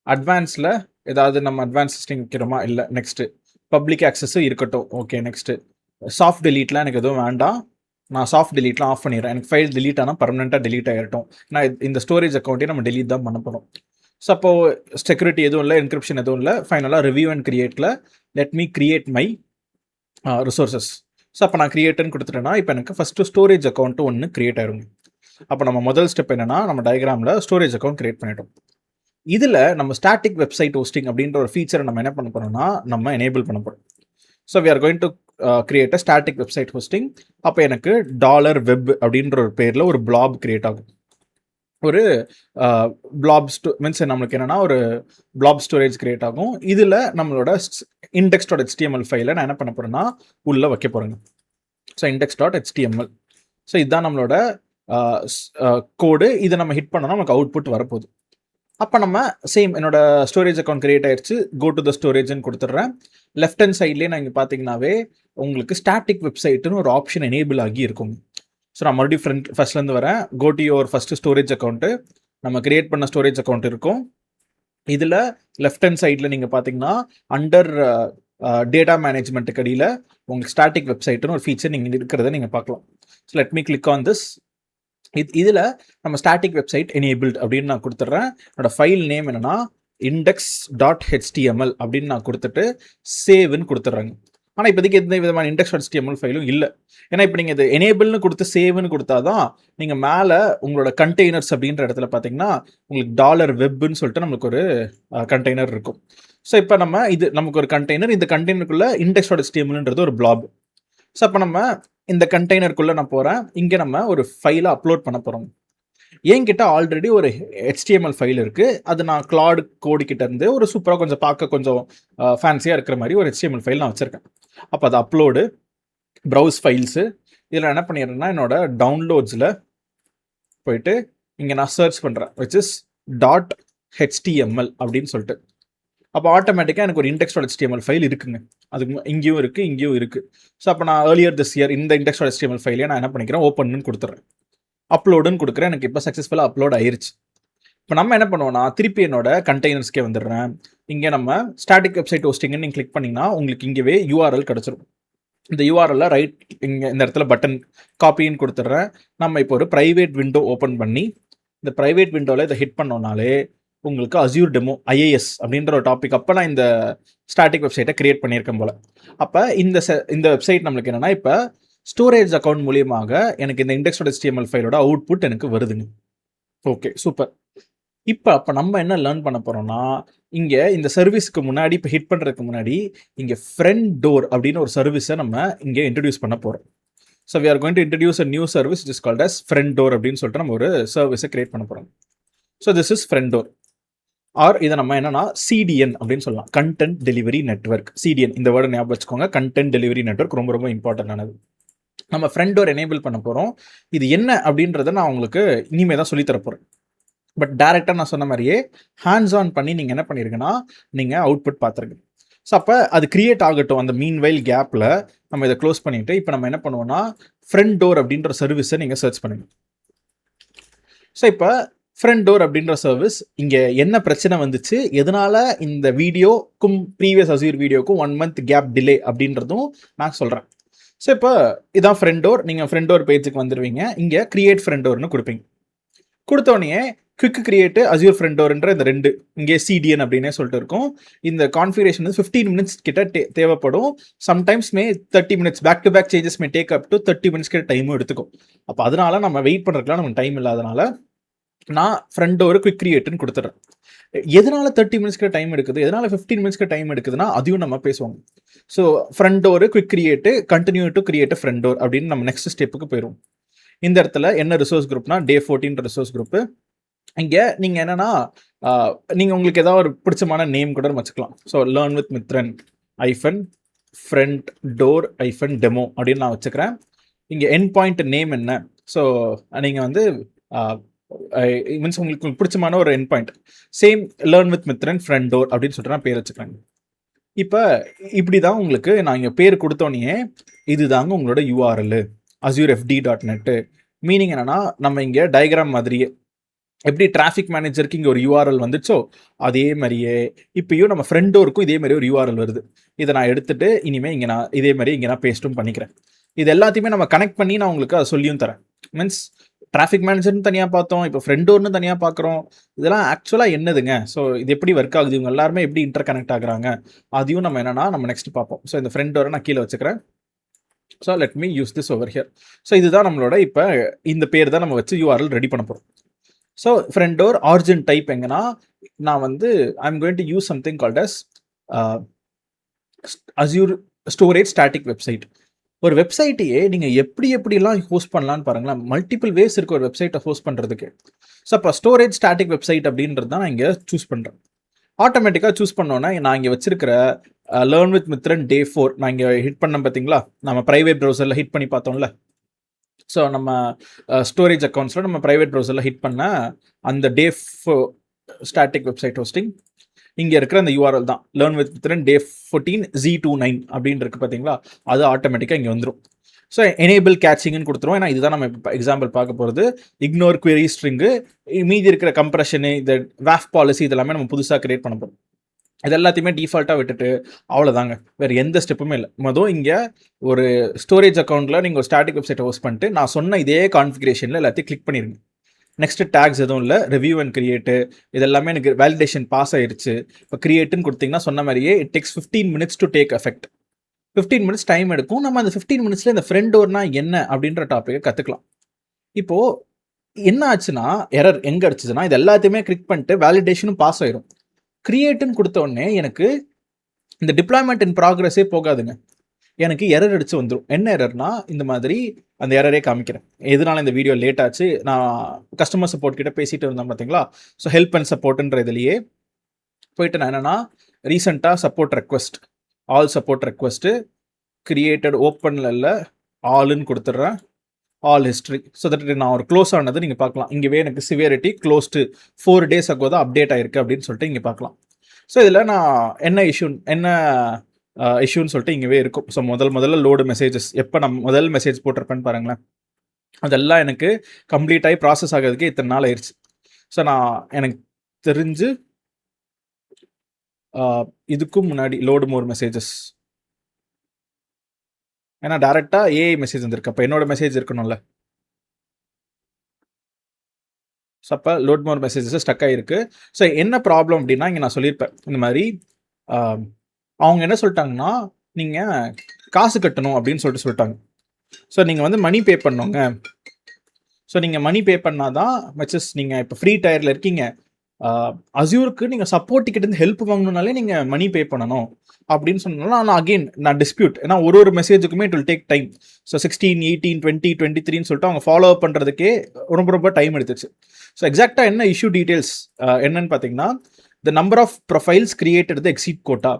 அட்வான்ஸில் ஏதாவது நம்ம அட்வான்ஸ் சிஸ்டிங் வைக்கிறோமா? இல்லை. நெக்ஸ்ட்டு பப்ளிக் ஆக்சஸும் இருக்கட்டும். ஓகே. நெக்ஸ்ட்டு சாஃப்ட் டெலீட்லாம் எனக்கு எதுவும் வேண்டாம். நான் சாஃப்ட் டெலீட்லாம் ஆஃப் பண்ணிடுறேன். எனக்கு ஃபைல் டெலீட் ஆனால் பர்மனெண்ட்டாக டெலீட் ஆகிட்டோம். நான் இந்த ஸ்டோரேஜ் அக்கௌண்ட்டே நம்ம டெலீட் தான் பண்ண போகிறோம். ஸோ அப்போது செக்யூரிட்டி எதுவும் இல்லை, என்கிரிப்ஷன் எதுவும் இல்லை. ஃபைனலாக ரிவ்யூ அண்ட் கிரியேட்டில் let me create my resources. So அப்போ நான் கிரியேட்டுன்னு கொடுத்துட்டேன்னா இப்போ எனக்கு ஃபஸ்ட்டு ஸ்டோரேஜ் அக்கௌண்ட்டு ஒன்று கிரியேட் ஆகிருங்க. அப்போ நம்ம முதல் ஸ்டெப் என்னென்னா, நம்ம டயக்ராமில் ஸ்டோரேஜ் அக்கௌண்ட் கிரியேட் பண்ணிட்டோம். இதில் நம்ம ஸ்டாட்டிக் வெப்சைட் ஹோஸ்டிங் அப்படின்ற ஒரு ஃபீச்சரை நம்ம என்ன பண்ண போகிறோம்னா நம்ம எனேபிள் பண்ண போகிறோம். So we are going to create a static website hosting. அப்போ எனக்கு $web அப்படின்ற ஒரு பேரில் ஒரு பிளாப் கிரியேட் ஆகும். ஒரு பிளாப் மீன்ஸ் நம்மளுக்கு என்னென்னா ஒரு பிளாப் ஸ்டோரேஜ் கிரியேட் ஆகும். இதில் நம்மளோட index.html ஃபைலை நான் என்ன பண்ண போகிறேன்னா உள்ளே வைக்க போகிறேங்க. So index.html. ஸோ இதுதான் நம்மளோட கோடு. இதை நம்ம ஹிட் பண்ணோன்னா நமக்கு அவுட்புட் வரப்போகுது. அப்போ நம்ம சேம் என்னோட ஸ்டோரேஜ் அக்கௌண்ட் கிரியேட் ஆயிடுச்சு. கோ டு த ஸ்டோரேஜ்னு கொடுத்துட்றேன். லெஃப்ட் ஹேண்ட் சைட்லேயே நான் இங்கே பார்த்தீங்கன்னாவே உங்களுக்கு ஸ்டாட்டிக் வெப்சைட்டுன்னு ஒரு ஆப்ஷன் எனேபிள் ஆகி இருக்கும். ஸோ நான் மறுபடியும் ஃபர்ஸ்ட்லேருந்து வரேன். Go to your first storage account. நம்ம கிரியேட் பண்ண ஸ்டோரேஜ் அக்கௌண்ட் இருக்கும். இதில் லெஃப்ட் ஹேண்ட் சைடில் நீங்கள் பார்த்தீங்கன்னா அண்டர் டேட்டா மேனேஜ்மெண்ட்டுக்கு அடியில் உங்களுக்கு ஸ்டாட்டிக் வெப்சைட்னு ஒரு ஃபீச்சர் நீங்கள் இருக்கிறத நீங்கள் பார்க்கலாம். So let me click on this. இதில் நம்ம ஸ்டாட்டிக் வெப்சைட் எனேபிள்ட் அப்படின்னு நான் கொடுத்துட்றேன். என்னோட ஃபைல் நேம் என்னன்னா index.html அப்படின்னு நான் கொடுத்துட்டு சேவ்னு கொடுத்துட்றேங்க. ஆனால் இப்போதைக்கு எந்த விதமான index.html ஃபைலும் இல்லை. ஏன்னா இப்போ நீங்கள் இது எனேபிள்னு கொடுத்து சேவ்னு கொடுத்தா தான் நீங்கள் மேலே உங்களோட கண்டெய்னர்ஸ் அப்படின்ற இடத்துல பார்த்தீங்கன்னா உங்களுக்கு $webன்னு சொல்லிட்டு நம்மளுக்கு ஒரு கண்டெய்னர் இருக்கும். ஸோ இப்போ நமக்கு ஒரு கண்டெய்னர், இந்த கண்டெய்னருக்குள்ளே index.htmlன்றது ஒரு பிளாப். ஸோ அப்போ நம்ம இந்த கண்டெய்னருக்குள்ளே நான் போகிறேன். இங்கே நம்ம ஒரு ஃபைலை அப்லோட் பண்ண போகிறோம். என்கிட்ட ஆல்ரெடி ஒரு HTML ஃபைல் இருக்குது. அது நான் கிளாட் கோடு கிட்ட இருந்து ஒரு சூப்பராக கொஞ்சம் பார்க்க கொஞ்சம் ஃபேன்சியாக இருக்கிற மாதிரி ஒரு HTML ஃபைல் நான் வச்சுருக்கேன். அப்போ அது அப்லோடு, ப்ரௌஸ் ஃபைல்ஸு, இதில் என்ன பண்ணிடுறேன்னா என்னோட டவுன்லோட்ஸில் போயிட்டு இங்கே நான் சர்ச் பண்ணுறேன் which is .html அப்படின்னு சொல்லிட்டு. அப்போ ஆட்டோமேட்டிக்காக எனக்கு ஒரு index.html ஃபைல் இருக்குங்க. அதுக்கு இங்கேயும் இருக்குது. ஸோ அப்போ நான் earlier this year இந்த index.html ஃபைலையே நான் என்ன பண்ணிக்கிறேன், ஓப்பன்னு கொடுத்துட்றேன். அப்லோடுன்னு கொடுக்குறேன். எனக்கு இப்போ சக்ஸஸ்ஃபுல்லாக அப்லோட் ஆயிருச்சு. இப்போ நம்ம என்ன பண்ணுவோம்னா திருப்பி என்னோட கண்டெய்னர்ஸ்க்கே வந்துடுறேன். இங்கே நம்ம ஸ்டாட்டிக் வெப்சைட் ஹோஸ்டிங்னு நீங்கள் கிளிக் பண்ணிங்கன்னா உங்களுக்கு இங்கேவே URL கிடச்சிரும். இந்த URL ரைட் இங்கே இந்த இடத்துல பட்டன் காப்பின்னு கொடுத்துட்றேன். நம்ம இப்போ ஒரு ப்ரைவேட் விண்டோ ஓப்பன் பண்ணி இந்த ப்ரைவேட் விண்டோவில் இதை ஹிட் பண்ணோன்னாலே உங்களுக்கு அஸ்யூர் டெமோ IIS அப்படின்ற ஒரு டாபிக் அப்போ நான் இந்த ஸ்டாட்டிக் வெப்சைட்டை கிரியேட் பண்ணியிருக்கேன் போல். அப்போ இந்த வெப்சைட் நம்மளுக்கு என்னென்னா இப்போ ஸ்டோரேஜ் அக்கௌண்ட் மூலியமாக எனக்கு இந்த index.html ஃபைலோட அவுட்புட் எனக்கு வருதுங்க. Okay, super. அப்போ நம்ம என்ன லேர்ன் பண்ண போகிறோம்னா இங்கே இந்த சர்வீஸ்க்கு முன்னாடி இப்போ ஹிட் பண்ணுறதுக்கு முன்னாடி இங்கே ஃப்ரண்ட் டோர் அப்படின்னு ஒரு சர்வீஸை நம்ம இங்கே இன்ட்ரடியூஸ் பண்ண போகிறோம். So we are going to introduce a new service it is called as front door அப்படின்னு சொல்லிட்டு நம்ம ஒரு சர்வீஸை கிரியேட் பண்ண போகிறோம். So this is front door or இதை நம்ம என்னன்னா CDN அப்படின்னு சொல்லலாம், கண்டென்ட் டெலிவரி நெட்வொர்க். CDN இந்த வேர்டை ஞாபகம் வச்சுக்கோங்க. கண்டென்ட் டெலிவரி நெட்வொர்க் ரொம்ப ரொம்ப இம்பார்ட்டன்டானது. நம்ம ஃப்ரண்ட் டோர் எனேபிள் பண்ண போகிறோம். இது என்ன அப்படின்றத நான் உங்களுக்கு இனிமேல் தான் சொல்லித்தர போகிறேன். பட் டேரெக்டாக நான் சொன்ன மாதிரியே ஹேண்ட்ஸ் ஆன் பண்ணி நீங்கள் என்ன பண்ணியிருக்கீங்கன்னா நீங்கள் அவுட்புட் பார்த்துருங்க. ஸோ அப்போ அது கிரியேட் ஆகட்டும். அந்த மீன்வைல் கேப்பில் நம்ம இதை க்ளோஸ் பண்ணிவிட்டு இப்போ நம்ம என்ன பண்ணுவோம்னா ஃப்ரண்ட் டோர் அப்படின்ற சர்வீஸை நீங்கள் சர்ச் பண்ணுங்க. ஸோ இப்போ ஃப்ரண்ட் டோர் அப்படின்ற சர்வீஸ் இங்கே என்ன பிரச்சனை வந்துச்சு, எதனால் இந்த வீடியோக்கும் ப்ரீவியஸ் அஸ்யூர் வீடியோக்கும் 1 month கேப் டிலே அப்படின்றதும் நான் சொல்கிறேன். ஸோ இப்போ இதான் ஃப்ரண்ட் டோர். நீங்கள் ஃப்ரண்ட் டோர் பேஜுக்கு வந்துடுவீங்க. இங்கே கிரியேட் ஃப்ரண்ட் டோர்னு கொடுப்பீங்க. கொடுத்தோடனே குவிக் கிரியேட்டு அஸ்யூர் ஃப்ரண்ட் டோர்ன்ற இந்த 2 இங்கே CDN அப்படின்னே சொல்லிட்டு இருக்கும். இந்த கான்ஃபிகரேஷன் வந்து 15 minutes கிட்ட தேவைப்படும். Sometimes 30 minutes back to back changes take up to 30 minutes கிட்ட டைமும் எடுத்துக்கும். அப்போ அதனால நம்ம வெயிட் பண்ணுறதுக்குலாம் நமக்கு டைம் இல்லாதனால நான் ஃப்ரண்ட் டோர் குவிக் கிரியேட்டுன்னு கொடுத்துட்றேன். எதனால 30 minutes டைம் எடுக்குது, எதனால 15 minutes டைம் எடுக்குதுன்னா அதையும் நம்ம பேசுவோம். So front door quick create continue to create front door அப்படின்னு நம்ம நெக்ஸ்ட் ஸ்டெப்புக்கு போயிடும். இந்த இடத்துல என்ன ரிசோர்ஸ் குரூப்னா Day 14 ரிசோர்ஸ் குரூப்பு. இங்கே நீங்கள் என்னன்னா நீங்கள் உங்களுக்கு ஏதாவது ஒரு பிடிச்சமான நேம் கூட வச்சுக்கலாம். So learn with Mithran -front door -demo அப்படின்னு நான் வச்சுக்கிறேன். இங்கே என் பாயிண்ட் நேம் என்ன, ஸோ நீங்கள் வந்து மீன்ஸ் உங்களுக்கு பிடிச்சமான ஒரு endpoint same learn with Mithran front door அப்படின்னு சொல்லிட்டு நான் பேர் வச்சுக்கிறேன். இப்போ இப்படி தான் உங்களுக்கு நான் இங்கே பேர் கொடுத்தோன்னே இதுதாங்க உங்களோட URL azurefd.net. மீனிங் என்னன்னா நம்ம இங்கே டயக்ராம் மாதிரியே எப்படி டிராஃபிக் மேனேஜருக்கு இங்கே ஒரு URL வந்துச்சோ அதே மாதிரியே இப்பயும் நம்ம ஃப்ரண்ட் டோருக்கும் இதே மாதிரி ஒரு URL வருது. இதை நான் எடுத்துட்டு இனிமேல் இங்கே நான் இதே மாதிரி இங்கே நான் பேஸ்ட்டும் பண்ணிக்கிறேன். இது எல்லாத்தையுமே நம்ம கனெக்ட் பண்ணி நான் உங்களுக்கு அதை சொல்லியும் தரேன். மீன்ஸ் டிராஃபிக் மேனேஜர்னு தனியாக பார்த்தோம், இப்போ ஃப்ரண்ட் டோர்னு தனியாக பார்க்குறோம். இதெல்லாம் ஆக்சுவலாக என்னதுங்க, ஸோ இது எப்படி ஒர்க் ஆகுது, இவங்க எல்லாருமே எப்படி இன்டர் கனெக்ட் ஆகுறாங்க, அதையும் நம்ம என்னன்னா நம்ம நெக்ஸ்ட் பார்ப்போம். ஸோ இந்த ஃப்ரண்ட் டோரை நான் கீழே வச்சுக்கிறேன். So let me use this over here. So இதுதான் நம்மளோட இப்போ இந்த பேர் தான் நம்ம வச்சு URL ரெடி பண்ண போகிறோம். So front door origin type எங்கன்னா நான் வந்து I am going to use something called as Azure storage static website. ஒரு வெப்சைட்டையே நீங்கள் எப்படிலாம் ஹோஸ்ட் பண்ணலான்னு பாருங்களேன். மல்டிபிள் வேஸ் இருக்குது ஒரு வெப்சைட்டை ஹோஸ்ட் பண்ணுறதுக்கு. ஸோ அப்போ ஸ்டோரேஜ் ஸ்டாட்டிக் வெப்சைட் அப்படின்றது தான் நான் இங்கே சூஸ் பண்ணுறேன். ஆட்டோமேட்டிக்காக சூஸ் பண்ணோன்னா நான் இங்கே வச்சிருக்கிற லேர்ன் வித் மித்ரன் Day 4 நான் இங்கே ஹிட் பண்ணேன் பார்த்தீங்களா, நம்ம ப்ரைவேட் ப்ரௌசரில் ஹிட் பண்ணி பார்த்தோம்ல. ஸோ நம்ம ஸ்டோரேஜ் அக்கௌண்ட்ஸில் நம்ம ப்ரைவேட் ப்ரௌசரில் ஹிட் பண்ண அந்த Day 4 ஸ்டாட்டிக் வெப்சைட் ஹோஸ்டிங் இங்கே இருக்கிற அந்த URL தான் learn with Mithran Day 14 Z29 அப்படின்னு இருக்குது பார்த்தீங்களா, அது ஆட்டோமேட்டிக்காக இங்கே வந்துடும். ஸோ எனேபிள் கேட்சிங்னு கொடுத்துருவோம். ஏன்னா இதுதான் நம்ம இப்போ எக்ஸாம்பிள் பார்க்க போகிறது. இக்னோர் குவெரி ஸ்ட்ரிங்கு, மீதி இருக்கிற கம்ப்ரெஷனு, இந்த WAF பாலிசி இதெல்லாமே நம்ம புதுசாக கிரியேட் பண்ண போகிறோம். இது எல்லாத்தையுமே டிஃபால்ட்டாக விட்டுட்டு அவ்வளோதாங்க, வேறு எந்த ஸ்டெப்புமே இல்லை. இங்கே ஒரு ஸ்டோரேஜ் அக்கௌண்ட்டில் நீங்கள் ஒரு ஸ்டாட்டிக் வெப்சைட்டை ஹோஸ்ட் பண்ணிட்டு நான் சொன்ன இதே கான்ஃபிகரேஷனில் எல்லாத்தையும் கிளிக் பண்ணிடுங்க. நெக்ஸ்ட் டேக்ஸ் எதுவும் இல்லை, ரிவ்யூ அண்ட் கிரியேட்டு இது எல்லாமே எனக்கு வேலிடேஷன் பாஸ் ஆயிடுச்சு. இப்போ கிரியேட்டுன்னு கொடுத்தீங்கன்னா சொன்ன மாதிரியே it takes 15 minutes to take effect. 15 minutes time எடுக்கும். நம்ம அந்த 15 minutesல இந்த ஃப்ரண்ட் டோர்னா என்ன அப்படின்ற டாப்பிக்கை கற்றுக்கலாம். இப்போது என்ன ஆச்சுன்னா, எரர் எங்கே அடிச்சுதுன்னா, இது எல்லாத்தையுமே கிளிக் பண்ணிட்டு வேலிடேஷனும் பாஸ் ஆயிடும். கிரியேட்டுன்னு கொடுத்த உடனே எனக்கு இந்த டிப்ளாய்மெண்ட் இன் ப்ராக்ரஸே போகாதுங்க, எனக்கு எரர் அடிச்சு வந்துடும். என்ன எரர்னா, இந்த மாதிரி அந்த எரரே காமிக்கிறேன். எதனால இந்த வீடியோ லேட் ஆச்சு, நான் கஸ்டமர் சப்போர்ட் கிட்ட பேசிட்டு இருந்தேன் பார்த்தீங்களா. ஸோ ஹெல்ப் அண்ட் சப்போர்ட்ன்ற இதுலேயே போயிட்டு நான் என்னன்னா, ரீசெண்டாக support request, all support request created ஓப்பனில் இல்லை, ஆல்னு கொடுத்துட்றேன், ஆல் ஹிஸ்ட்ரி. ஸோ தட் நான் ஒரு க்ளோஸ் ஆனது நீங்கள் பார்க்கலாம். இங்கேவே எனக்கு சிவியரிட்டி க்ளோஸ்டு 4 days ago தான் அப்டேட் ஆயிருக்கு அப்படின்னு சொல்லிட்டு இங்கே பார்க்கலாம். ஸோ இதில் நான் என்ன இஷ்யூன்னு சொல்லிட்டு இங்கேவே இருக்கும். ஸோ முதல்ல லோடு மெசேஜஸ் எப்போ நான் முதல் மெசேஜ் போட்டிருப்பேன்னு பாருங்களேன், அதெல்லாம் எனக்கு கம்ப்ளீட் ஆகி ப்ராசஸ் ஆகிறதுக்கு இத்தனை நாள் ஆயிடுச்சு. ஸோ நான் எனக்கு தெரிஞ்சு இதுக்கும் முன்னாடி லோடு மோர் மெசேஜஸ், ஏன்னா டேரெக்டாக ஏஐ மெசேஜ் வந்திருக்கு, அப்போ என்னோட மெசேஜ் இருக்கணும்ல. ஸோ அப்போ லோட் மோர் மெசேஜஸ் ஸ்டக் ஆகிருக்கு. ஸோ என்ன ப்ராப்ளம் அப்படின்னா, இங்கே நான் சொல்லியிருப்பேன் இந்த மாதிரி அவங்க என்ன சொல்லிட்டாங்கன்னா, நீங்கள் காசு கட்டணும் அப்படின்னு சொல்லிட்டாங்க. ஸோ நீங்கள் மணி பே பண்ணுங்க. ஸோ நீங்கள் மணி பே பண்ணால் தான் மெச்சஸ், நீங்கள் இப்போ ஃப்ரீ டயரில் இருக்கீங்க, அஸ்யூருக்கு நீங்கள் சப்போர்ட் டிக்கெட் ஹெல்ப் வாங்கணுனாலே நீங்கள் மணி பே பண்ணணும் அப்படின்னு சொன்னாலும் நான் டிஸ்பியூட். ஏன்னா ஒரு மெசேஜுக்குமே it will take time. So 16, 18, 20, 23 சொல்லிட்டு அவங்க ஃபாலோ அப் பண்ணுறதுக்கே ரொம்ப டைம் எடுத்துச்சு. ஸோ எக்ஸாக்டாக என்ன இஷ்யூ டீட்டெயில்ஸ் என்னன்னு பார்த்தீங்கன்னா, the number of profiles created the exceed quota,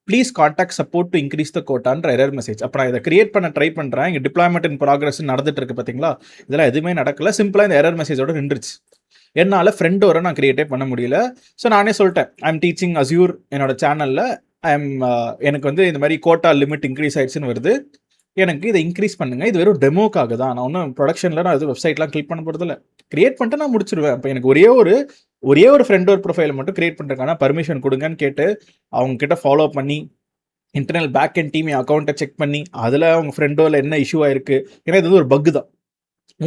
please contact support to increase the கோட்டான்ற எரர் மெசேஜ். அப்புறம் இதை கிரியேட் பண்ண ட்ரை பண்ணுறேன், இங்கே டிப்ளாய்மெண்ட் இன் ப்ராக்ரஸ் நடந்துட்டு இருக்கு பார்த்தீங்களா, இதெல்லாம் எதுவுமே நடக்கல, சிம்பிளாக இந்த எரர் மெசேஜோட நின்றுச்சு. என்னால் ஃப்ரெண்ட் டோரை நான் கிரியேட்டே பண்ண முடியல. ஸோ நானே சொல்லிட்டேன், ஐ எம் டீச்சிங் அஸ்யூர் என்னோட சேனலில், எனக்கு இந்த மாதிரி கோட்டா லிமிட் இன்க்ரீஸ் ஆயிடுச்சுன்னு வருது, எனக்கு இதை இன்க்ரீஸ் பண்ணுங்கள், இது வெறும் டெமோக்காக தான், நான் ஒன்றும் ப்ரொடக்ஷனில் நான் எதுவும் வெப்சைட்லாம் கிளிக் பண்ண போகிறதில்ல, கிரியேட் பண்ணிட்டு நான் முடிச்சிருவேன். இப்போ எனக்கு ஒரே ஒரு ஃப்ரெண்ட் டோர் ப்ரொஃபைலை மட்டும் கிரியேட் பண்ணுறதுக்கான பர்மிஷன் கொடுங்கன்னு கேட்டு அவங்க கிட்ட ஃபாலோ பண்ணி இன்டர்னல் பேக் அண்ட் டீம் அக்கௌண்ட்டை செக் பண்ணி அதில் அவங்க ஃப்ரெண்டோவில் என்ன இஷ்யூ ஆயிருக்கு, ஏன்னா இது ஒரு பக்கு தான்,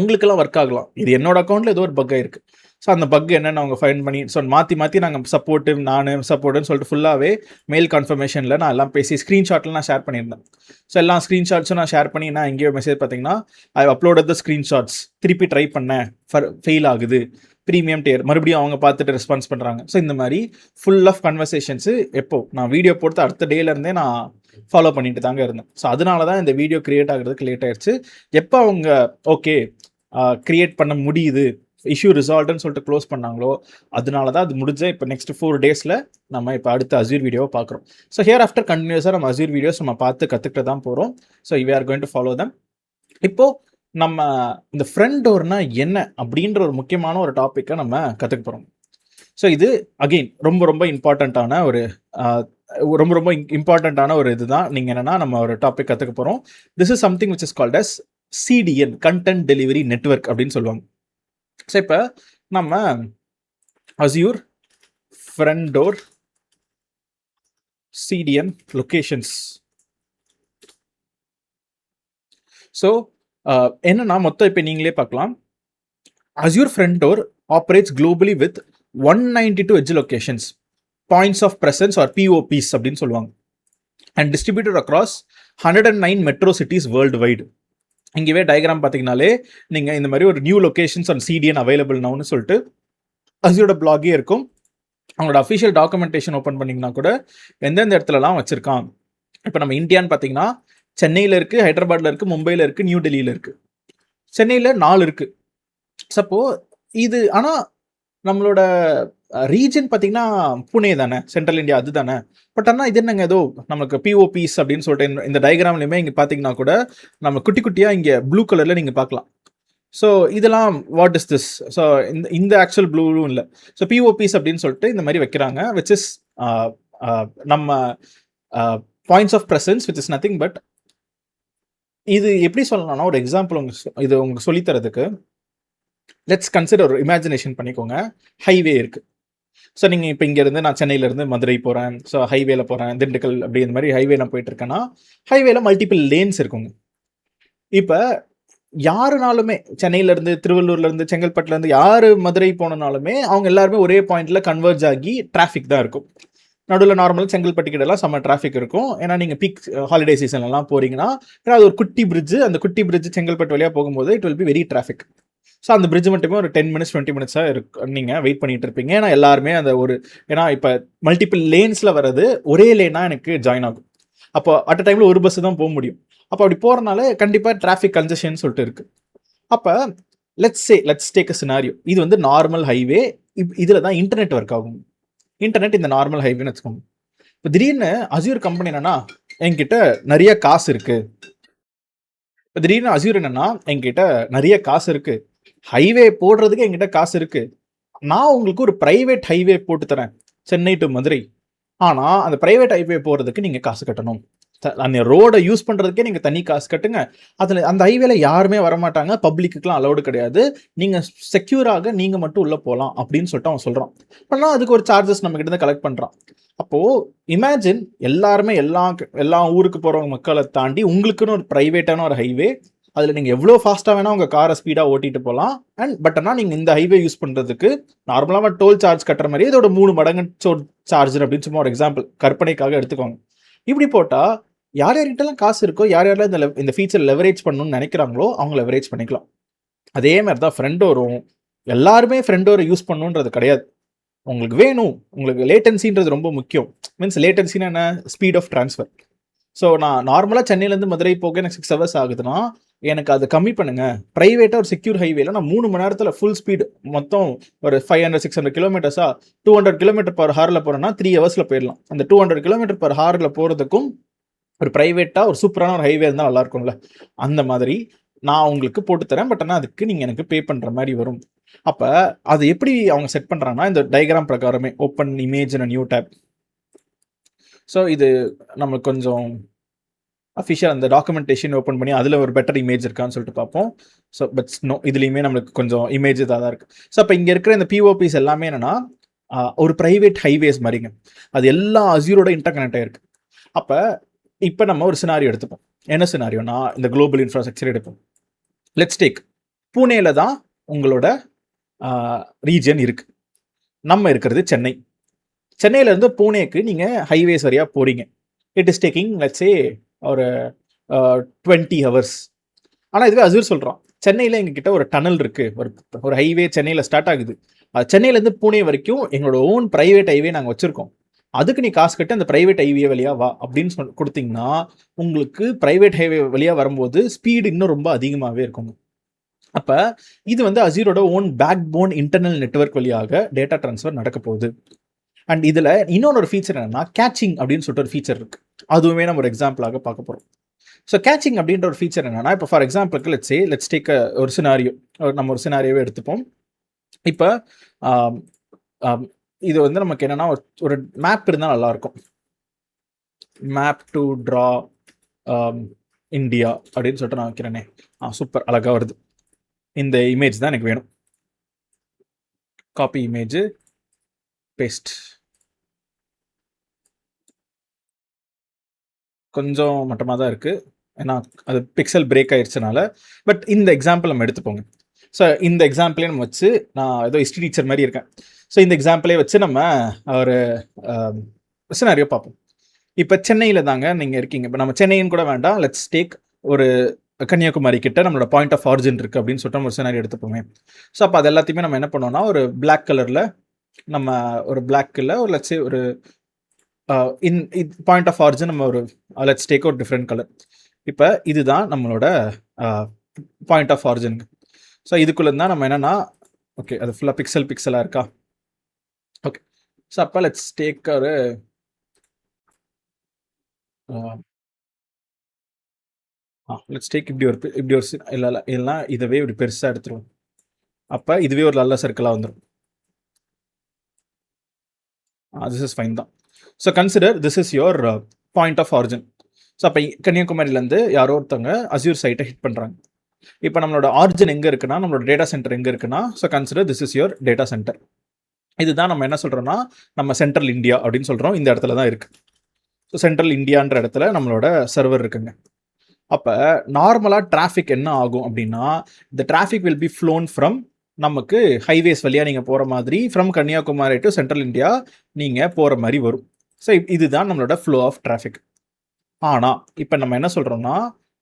உங்களுக்கெல்லாம் ஒர்க் ஆகலாம், இது என்னோட அக்கௌண்ட்டில் ஏதோ ஒரு பக் ஆயிருக்கு. ஸோ அந்த பக் என்னென்னு அவங்க ஃபைண்ட் பண்ணி, ஸோ மாற்றி நாங்கள் சப்போர்ட்டுன்னு சொல்லிட்டு ஃபுல்லாகவே மெயில் கன்ஃபர்மேஷனில் நான் எல்லாம் பேசி ஸ்க்ரீன்ஷாட்டில் நான் ஷேர் பண்ணியிருந்தேன். ஸோ எல்லா ஸ்க்ரீன்ஷாட்ஸும் நான் ஷேர் பண்ணி, நான் எங்கேயோ மெசேஜ் பார்த்தீங்கன்னா, ஐ அப்லோடட் த ஸ்க்ரீன்ஷாட்ஸ், திருப்பி ட்ரை பண்ணேன், ஃபெயில் ஆகுது, ப்ரீமியம் டியர், மறுபடியும் அவங்க பார்த்துட்டு ரெஸ்பான்ஸ் பண்ணுறாங்க. ஸோ இந்த மாதிரி ஃபுல் ஆஃப் கன்வர்சேஷன்ஸு நான் வீடியோ போட்டு அடுத்த டேலேருந்தே நான் ஃபாலோ பண்ணிட்டு தாங்க இருந்தேன். ஸோ அதனால தான் இந்த வீடியோ கிரியேட் ஆகிறதுக்கு லேட் ஆயிடுச்சு. எப்போ அவங்க ஓகே கிரியேட் பண்ண முடியுது, இஷ்யூ ரிசால்வ்டுன்னு சொல்லிட்டு க்ளோஸ் பண்ணாங்களோ, அதனால தான் அது முடிஞ்ச இப்போ நெக்ஸ்ட் 4 daysல நம்ம இப்போ அடுத்த அஸ்யூர் வீடியோவை பார்க்குறோம். ஸோ ஹியர் ஆஃப்டர் கண்டினியூஸாக நம்ம அஸ்யூர் வீடியோஸ் நம்ம பார்த்து கற்றுக்கிட்டு தான் போகிறோம். So we are going to follow them. இப்போது நம்ம இந்த ஃப்ரண்ட் டோர்னா என்ன அப்படின்ற ஒரு முக்கியமான ஒரு டாப்பிக்கை நம்ம கற்றுக்க போகிறோம். ஸோ இது அகெயின் ரொம்ப இம்பார்ட்டண்ட்டான ஒரு இதுதான். நீங்கள் என்னென்னா நம்ம ஒரு டாபிக் கற்றுக்க போகிறோம். This is something which is called as CDN, content delivery network அப்படின்னு சொல்லுவாங்க. ஸோ இப்போ நம்ம Azure front door CDN locations. So என்னன்னா மொத்தம் இப்போ நீங்களே பார்க்கலாம், Azure front door operates globally with 192 edge locations, points of presence or POPs அப்படின்னு சொல்லுவாங்க, and distributed across 109 metro cities worldwide. இங்கேவே டயக்ராம் பார்த்தீங்கனாலே நீங்கள் இந்த மாதிரி ஒரு new locations on CDN available நவுன்னு சொல்லிட்டு அஸ்யூரோட பிளாகே இருக்கும். அவங்களோட அஃபிஷியல் டாக்குமெண்டேஷன் ஓப்பன் பண்ணிங்கன்னா கூட எந்தெந்த இடத்துலலாம் வச்சுருக்கான். இப்போ நம்ம இந்தியான்னு பார்த்தீங்கன்னா சென்னையில் இருக்குது, ஹைதராபாத்தில் இருக்குது, மும்பையில் இருக்குது, நியூ டெல்லியில் இருக்குது, சென்னையில் 4 இருக்குது. சப்போ இது ஆனால் நம்மளோட ரீஜன் பார்த்தீங்கன்னா புனே தானே, சென்ட்ரல் இந்தியா அது தானே. பட் ஆனால் இது என்னங்க ஏதோ நமக்கு POPs அப்படின்னு சொல்லிட்டு இந்த டயக்ராம்லையுமே இங்கே பார்த்தீங்கன்னா கூட நம்ம குட்டியாக இங்கே ப்ளூ கலரில் நீங்கள் பார்க்கலாம். ஸோ இதெல்லாம் வாட் இஸ் திஸ்? ஸோ இந்த ஆக்சுவல் ப்ளூவும் இல்லை. ஸோ POPs அப்படின்னு சொல்லிட்டு இந்த மாதிரி வைக்கிறாங்க, விச் இஸ் நம்ம points of presence, which is nothing but, இது எப்படி சொல்லணும்னா ஒரு எக்ஸாம்பிள் இது உங்களுக்கு சொல்லித்தரதுக்கு, லெட்ஸ் கன்சிடர் ஒரு இமேஜினேஷன் பண்ணிக்கோங்க, ஹைவே இருக்குது. ஸோ நீங்கள் இப்போ இங்கேருந்து நான் சென்னையிலேருந்து மதுரை போகிறேன், ஸோ ஹைவேல போகிறேன், திண்டுக்கல் அப்படி இந்த மாதிரி ஹைவே நான் போயிட்டுருக்கேன்னா, ஹைவேல மல்டிபிள் லேன்ஸ் இருக்குங்க. இப்போ யாருனாலுமே சென்னையிலேருந்து, திருவள்ளூர்லேருந்து, செங்கல்பட்டுலேருந்து யார் மதுரை போனனாலுமே அவங்க எல்லாருமே ஒரே பாயிண்டில் கன்வர்ஜ் ஆகி டிராஃபிக் தான் இருக்கும். நடுவில் நார்மல் செங்கல்பட்டு கிட்டலாம் செம்ம டிராஃபிக் இருக்கும். ஏன்னா நீங்கள் பீக் ஹாலிடே சீசன்லாம் போகிறீங்கன்னா, ஏன்னா அது ஒரு குட்டி பிரிட்ஜு, அந்த குட்டி பிரிட்ஜ் செங்கல்பட்டு வழியாக போகும்போது it will be very traffic. So அந்த பிரிட்ஜ் மட்டுமே ஒரு 10 மினிட்ஸ் 20 மினிட்ஸாக நீங்கள் வெயிட் பண்ணிட்டு இருப்பீங்க. ஏன்னா எல்லாருமே அந்த ஒரு ஏன்னா இப்போ மல்டிபிள் லேன்ஸில் வர்றது ஒரே லேனாக எனக்கு ஜாயின் ஆகும். அப்போ அட் அ டைமில் ஒரு பஸ் தான் போக முடியும். அப்போ அப்படி போகிறனால கண்டிப்பாக டிராஃபிக் கன்ஜெஷன் சொல்லிட்டு இருக்குது. அப்போ லெட்ஸ் டேக் அ சினாரியோ. இது வந்து நார்மல் ஹைவே. இதில் தான் இன்டர்நெட் ஒர்க் ஆகும். இன்டர்நெட் இந்த நார்மல் ஹைவேன்னு வச்சுக்கோங்க. இப்போ திடீர்னு அஸ்யூர் கம்பெனி என்னன்னா என்கிட்ட நிறைய காசு இருக்கு. இப்போ திடீர்னு அஸ்யூர் என்னன்னா என்கிட்ட நிறைய காசு இருக்கு, ஹைவே போடுறதுக்கு என்கிட்ட காசு இருக்கு, நான் உங்களுக்கு ஒரு பிரைவேட் ஹைவே போட்டு தரேன் சென்னை டு மதுரை. ஆனால் அந்த பிரைவேட் ஹைவே போகிறதுக்கு நீங்கள் காசு கட்டணும். அந்த ரோடை யூஸ் பண்ணுறதுக்கே நீங்கள் தனி காசு கட்டுங்க. அதில் அந்த ஹைவேல யாருமே வரமாட்டாங்க, பப்ளிக்குலாம் அலௌடு கிடையாது, நீங்கள் செக்யூராக நீங்கள் மட்டும் உள்ளே போகலாம் அப்படின்னு சொல்லிட்டு அவன் சொல்கிறான். ஆனால் அதுக்கு ஒரு சார்ஜஸ் நம்ம கிட்ட கலெக்ட் பண்ணுறான். அப்போது இமேஜின் எல்லாருமே எல்லா ஊருக்கு போகிறவங்க மக்களை தாண்டி உங்களுக்குன்னு ஒரு ப்ரைவேட்டான ஒரு ஹைவே, அதில் நீங்கள் எவ்வளோ ஃபாஸ்ட்டாக வேணால் உங்கள் காரை ஸ்பீடாக ஓட்டிட்டு போகலாம். பட் ஆனால் நீங்கள் இந்த ஹைவே யூஸ் பண்ணுறதுக்கு நார்மலாக டோல் சார்ஜ் கட்டுற மாதிரி இதோட 3 மடங்கு சார்ஜ் அப்படின்னு சும்மா ஒரு எக்ஸாம்பிள் கற்பனைக்காக எடுத்துக்கோங்க. இப்படி போட்டால் யார் யார்கிட்டலாம் காசு இருக்கோ, யார் யாரெல்லாம் இந்த ஃபீச்சர் லெவரேஜ் பண்ணணும்னு நினைக்கிறாங்களோ அவங்க லெவரேஜ் பண்ணிக்கலாம். அதே மாதிரி தான் ஃப்ரண்ட் டோரும். எல்லாருமே ஃப்ரண்ட் டோரை யூஸ் பண்ணணுன்றது கிடையாது. உங்களுக்கு வேணும், உங்களுக்கு லேட்டன்சின்றது ரொம்ப முக்கியம். மீன்ஸ் லேட்டன்சின்னா என்ன? Speed of transfer. ஸோ நான் நார்மலாக சென்னையிலேருந்து மதுரை போக எனக்கு 6 ஹவர்ஸ் ஆகுதுன்னா எனக்கு அதை கம்மி பண்ணுங்க. ப்ரைவேட்டாக ஒரு செக்யூர் ஹைவேல நான் 3 மணி நேரத்தில் ஃபுல் ஸ்பீடு மொத்தம் ஒரு 500-600 கிலோமீட்டர்ஸா 200 கிலோமீட்டர் பர் ஹாரில் போகிறேன்னா 3 ஹவர்ஸில் போயிடலாம். அந்த 200 கிலோமீட்டர் பர் ஹாரில் போகிறதுக்கும் ஒரு ப்ரைவேட்டாக ஒரு சூப்பரான ஒரு ஹைவே இருந்தால் நல்லா இருக்கும்ல. அந்த மாதிரி நான் உங்களுக்கு போட்டு தரேன். பட் ஆனால் அதுக்கு நீங்கள் எனக்கு பே பண்ணுற மாதிரி வரும். அப்போ அது எப்படி அவங்க செட் பண்ணுறாங்கன்னா இந்த டயக்ராம் பிரகாரமே ஓப்பன் இமேஜ் இன் நியூ டேப். ஸோ இது நம்மளுக்கு கொஞ்சம் அஃபிஷியல் அந்த டாக்குமெண்டேஷன் ஓப்பன் பண்ணி அதில் ஒரு பெட்டர் இமேஜ் இருக்கான்னு சொல்லிட்டு பார்ப்போம். ஸோ பட் நோ, இதுலேயுமே நம்மளுக்கு கொஞ்சம் இமேஜ் இதாக தான் இருக்குது. ஸோ அப்போ இங்கே இருக்கிற இந்த பிஓபிஸ் எல்லாமே என்னென்னா ஒரு ப்ரைவேட் ஹைவேஸ் மாதிரிங்க. அது எல்லா அஸ்யூரோட இன்டர் கனெக்ட் ஆகிருக்கு. அப்போ இப்போ நம்ம ஒரு சினாரியோ எடுத்துப்போம். என்ன சினாரியோனா இந்த குளோபல் இன்ஃப்ராஸ்ட்ரக்சர் எடுப்போம். லெட்ஸ் டேக் பூனேல தான் உங்களோட ரீஜன் இருக்குது. நம்ம இருக்கிறது சென்னை. சென்னையிலேருந்து பூனேக்கு நீங்கள் ஹைவேஸ் வரையாக போகிறீங்க. It is taking let's say ஒரு 20 ஹவர்ஸ். ஆனால் இதுவே அஸ்யூர் சொல்கிறோம், சென்னையில் எங்ககிட்ட ஒரு டனல் இருக்குது, ஒரு ஹைவே சென்னையில் ஸ்டார்ட் ஆகுது, அது சென்னையிலேருந்து பூனே வரைக்கும் எங்களோட ஓன் ப்ரைவேட் ஹைவே நாங்கள் வச்சுருக்கோம், அதுக்கு நீ காசு கட்டி அந்த ப்ரைவேட் ஹைவே வழியாக வா அப்படின்னு கொடுத்தீங்கன்னா உங்களுக்கு ப்ரைவேட் ஹைவே வழியாக வரும்போது ஸ்பீடு இன்னும் ரொம்ப அதிகமாகவே இருக்குங்க. அப்போ இது வந்து அஸ்யூரோட own backbone internal network வழியாக டேட்டா ட்ரான்ஸ்ஃபர் நடக்க போகுது. அண்ட் இதில் இன்னொன்று ஒரு ஃபீச்சர் என்னன்னா கேச்சிங் அப்படின்னு சொல்லிட்டு ஒரு ஃபீச்சர் இருக்குது. அதுவுமே நம்ம ஒரு எக்ஸாம்பிளாக பார்க்க போகிறோம். ஸோ கேச்சிங் அப்படின்ற ஒரு ஃபீச்சர் என்னன்னா, இப்போ ஃபார் எக்ஸாம்பிளுக்கு லெட்ஸ் டேக் ஒரு சினாரியோ, நம்ம ஒரு சினாரியோவே எடுத்துப்போம். இப்போ இது வந்து நமக்கு என்னன்னா ஒரு மேப் இருந்தால் நல்லாயிருக்கும். மேப் டு ட்ரா இந்தியா அப்படின்னு சொல்லிட்டு நான் வைக்கிறேனே, சூப்பர் அழகாக வருது. இந்த இமேஜ் தான் எனக்கு வேணும். Copy image, paste. கொஞ்சம் மட்டமாக தான் இருக்குது, ஏன்னா அது பிக்சல் பிரேக் ஆயிடுச்சனால. பட் இந்த எக்ஸாம்பிள் நம்ம எடுத்துப்போங்க. ஸோ இந்த எக்ஸாம்பிளே நம்ம வச்சு, நான் ஏதோ ஹிஸ்ட்ரி டீச்சர் மாதிரி இருக்கேன். ஸோ இந்த எக்ஸாம்பிளே வச்சு நம்ம ஒரு சினாரியோ பார்ப்போம். இப்போ சென்னையில் தாங்க நீங்கள் இருக்கீங்க. இப்போ நம்ம சென்னைன்னு கூட வேண்டாம், லெட்ஸ் டேக் ஒரு கன்னியாகுமரி கிட்ட நம்மளோட பாயிண்ட் ஆஃப் ஆரிஜின் இருக்குது அப்படின்னு சொல்லிட்டு நம்ம ஒரு சினாரியோ எடுத்துப்போமே. ஸோ அப்போ அது எல்லாத்தையுமே நம்ம என்ன பண்ணோம்னா ஒரு பிளாக் கலரில் நம்ம ஒரு பிளாக்கில் ஒரு லட்சே ஒரு பாயிண்ட் ஆஃப் ஆரிஜின் நம்ம ஒரு லெட்ஸ் டேக் ஒரு டிஃப்ரெண்ட் கலர். இப்போ இதுதான் நம்மளோட பாயிண்ட் ஆஃப் ஆரிஜின். ஸோ இதுக்குள்ளே தான் நம்ம என்னென்னா ஓகே அது ஃபுல்லாக பிக்சலாக இருக்கா. ஓகே, ஸோ அப்போ லெட்ஸ் டேக் ஒரு லெட்ஸ் டேக் இப்படி ஒரு இல்லை இதுவே இப்படி பெருசாக எடுத்துருவோம். அப்போ இதுவே ஒரு நல்ல சர்க்கிளாக வந்துடும். திஸ் இஸ் ஃபைன் தான். So consider this is your point of origin. So அப்போ கன்னியாகுமரியிலேருந்து யாரோ ஒருத்தவங்க அஸ்யூர் சைட்டை ஹிட் பண்ணுறாங்க. இப்போ நம்மளோட ஆரிஜின் எங்கே இருக்குன்னா, நம்மளோட டேட்டா சென்டர் எங்கே இருக்குன்னா, so consider this is your data centre. இதுதான் நம்ம என்ன சொல்கிறோம்னா நம்ம சென்ட்ரல் இந்தியா அப்படின்னு சொல்கிறோம். இந்த இடத்துல தான் இருக்குது. ஸோ சென்ட்ரல் இந்தியான்ற இடத்துல நம்மளோட சர்வர் இருக்குங்க. அப்போ நார்மலாக டிராஃபிக் என்ன ஆகும் அப்படின்னா, இந்த traffic will be flown from நமக்கு ஹைவேஸ் வழியாக நீங்கள் போகிற மாதிரி from Kanyakumari to central India நீங்கள் போகிற மாதிரி வரும். ஸோ இதுதான் நம்மளோட ஃப்ளோ ஆஃப் டிராஃபிக். ஆனால் இப்போ நம்ம என்ன சொல்கிறோம்னா,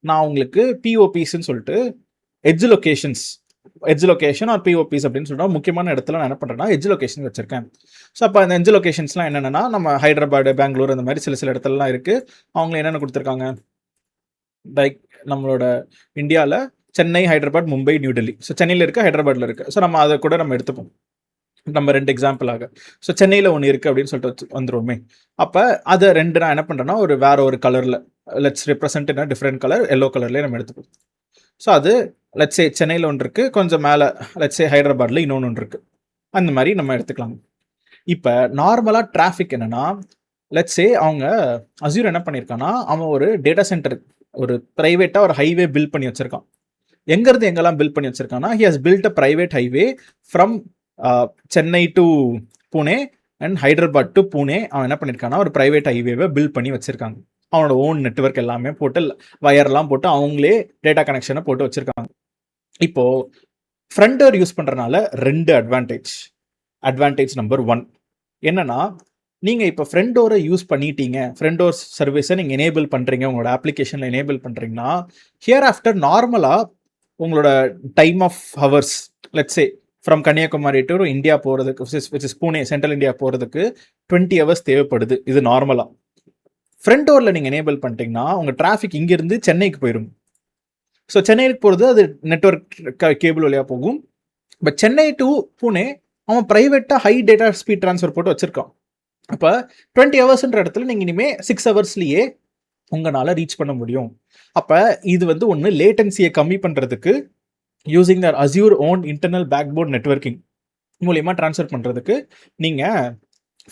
நான் உங்களுக்கு பிஓபிஸ்ன்னு சொல்லிட்டு எட்ஜ் லொகேஷன் ஆர் பிஓபிஸ் அப்படின்னு சொல்லிட்டு முக்கியமான இடத்துல நான் என்ன பண்ணுறேன்னா எட்ஜ் லொகேஷன் வச்சிருக்கேன். ஸோ அப்போ அந்த எட்ஜ் லொகேஷன்ஸ்லாம் என்னென்னா, நம்ம ஹைதராபாடு, பெங்களூர் அந்த மாதிரி சில இடத்துலலாம் இருக்குது. அவங்க என்னென்ன கொடுத்துருக்காங்க, லைக் நம்மளோட இந்தியாவில் சென்னை, ஹைதராபாத், மும்பை, நியூ டெல்லி. ஸோ சென்னையில் இருக்குது, ஹைதராபாத்தில் இருக்குது. ஸோ நம்ம அதை கூட நம்ம எடுத்துப்போம் நம்ம 2 எக்ஸாம்பிளாக. ஸோ சென்னையில் ஒன்று இருக்குது அப்படின்னு சொல்லிட்டு வந்துருவோமே. அப்போ அதை 2 நான் என்ன பண்ணுறேன்னா வேற ஒரு கலரில் let's represent in different colour, yellow கலர்லேயே நம்ம எடுத்துப்போம். ஸோ அது லெட்ஸே சென்னையில் ஒன்று இருக்குது, கொஞ்சம் மேலே லெட்ஸே ஹைதராபாத்தில் இன்னொன்று ஒன்று இருக்குது. அந்த மாதிரி நம்ம எடுத்துக்கலாம். இப்போ நார்மலாக டிராஃபிக் என்னென்னா, லெட்ஸே அவங்க அஸ்யூர் என்ன பண்ணியிருக்கான்னா, அவன் ஒரு டேட்டா சென்டர் ஒரு ப்ரைவேட்டாக ஒரு ஹைவே பில்ட் பண்ணி வச்சுருக்கான். எங்கேருந்து எங்கெல்லாம் பில்ட் பண்ணி வச்சுருக்கான்னா, he has build a private highway from Chennai to Pune and Hyderabad to Pune. அவன் என்ன பண்ணியிருக்கான்னா ஒரு ப்ரைவேட் ஹைவேவை பில்ட் பண்ணி வச்சுருக்காங்க. அவனோட ஓன் நெட்வொர்க் எல்லாமே போட்டு வயர்லாம் போட்டு அவங்களே டேட்டா கனெக்ஷனை போட்டு வச்சுருக்காங்க. இப்போது ஃப்ரண்ட் டோர் யூஸ் பண்ணுறதுனால 2 அட்வான்டேஜ் நம்பர் 1 என்னன்னா, நீங்கள் இப்போ ஃப்ரண்ட் டோரை யூஸ் பண்ணிட்டீங்க, ஃப்ரண்ட் டோர் சர்வீஸை நீங்கள் எனேபிள் பண்ணுறீங்க, உங்களோட அப்ளிகேஷனில் எனேபிள் பண்ணுறீங்கன்னா, ஹியர் ஆஃப்டர் நார்மலாக உங்களோட time of hours let's say from Kanyakumari to India போகிறதுக்கு which is Pune central India போகிறதுக்கு 20 ஹவர்ஸ் தேவைப்படுது. இது நார்மலாக. ஃப்ரண்ட் டோரில் நீங்கள் எனேபிள் பண்ணிட்டீங்கன்னா உங்கள் டிராஃபிக் இங்கேருந்து சென்னைக்கு போயிடும். ஸோ சென்னைக்கு போகிறது அது நெட்வொர்க் கேபிள் வழியாக போகும். பட் சென்னை டு புனே அவன் ப்ரைவேட்டாக ஹை டேட்டா ஸ்பீட் ட்ரான்ஸ்ஃபர் போட்டு வச்சுருக்கான். அப்போ 20 ஹவர்ஸ்ன்ற இடத்துல நீங்கள் இனிமேல் 6 ஹவர்ஸ்லேயே உங்களால் ரீச் பண்ண முடியும். அப்போ இது ஒன்று லேட்டன்சியை கம்மி பண்ணுறதுக்கு using the Azure own internal backbone networking மூலியமாக ட்ரான்ஸ்ஃபர் பண்ணுறதுக்கு நீங்கள்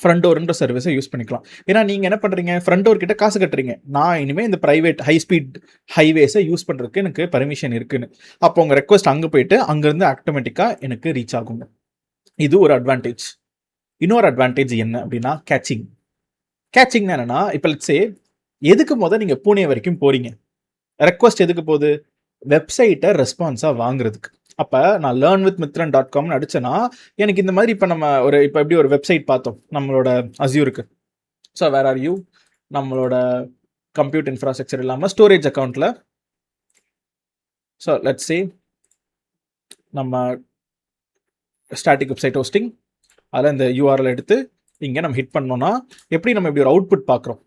ஃப்ரண்ட் டோர்ன்ற சர்வீஸை யூஸ் பண்ணிக்கலாம். ஏன்னா நீங்கள் என்ன பண்ணுறீங்க, ஃப்ரண்ட் டோர் கிட்ட காசு கட்டுறீங்க, நான் இனிமேல் இந்த ப்ரைவேட் ஹை ஸ்பீட் ஹைவேஸை யூஸ் பண்ணுறதுக்கு எனக்கு பர்மிஷன் இருக்குன்னு. அப்போ உங்கள் ரெக்வஸ்ட் அங்கே போயிட்டு அங்கேருந்து ஆட்டோமேட்டிக்காக எனக்கு ரீச் ஆகுங்க. இது ஒரு அட்வான்டேஜ். இன்னொரு அட்வான்டேஜ் என்ன அப்படின்னா கேச்சிங்னா என்னன்னா, இப்போ லெட்ஸே எதுக்கு நீங்கள் பூனே வரைக்கும் போகிறீங்க, ரெக்வஸ்ட் எதுக்கு போகுது, வெப்சைட்டை ரெஸ்பான்ஸாக வாங்குறதுக்கு. அப்போ நான் learnwithmithran.com அடிச்சேன்னா எனக்கு இந்த மாதிரி இப்போ நம்ம இப்போ எப்படி ஒரு வெப்சைட் பார்த்தோம் நம்மளோட அஸ்யூருக்கு. ஸோ வேர் ஆர் யூ நம்மளோட கம்ப்யூட்டர் இன்ஃப்ராஸ்ட்ரக்சர் இல்லாமல் ஸ்டோரேஜ் அக்கௌண்ட்டில். ஸோ லெட்ஸ் சே நம்ம ஸ்டாட்டிக் வெப்சைட் ஹோஸ்டிங் அதில் இந்த யூஆர்எல் எடுத்து இங்கே நம்ம ஹிட் பண்ணோன்னா எப்படி நம்ம இப்படி ஒரு அவுட்புட் பார்க்குறோம்,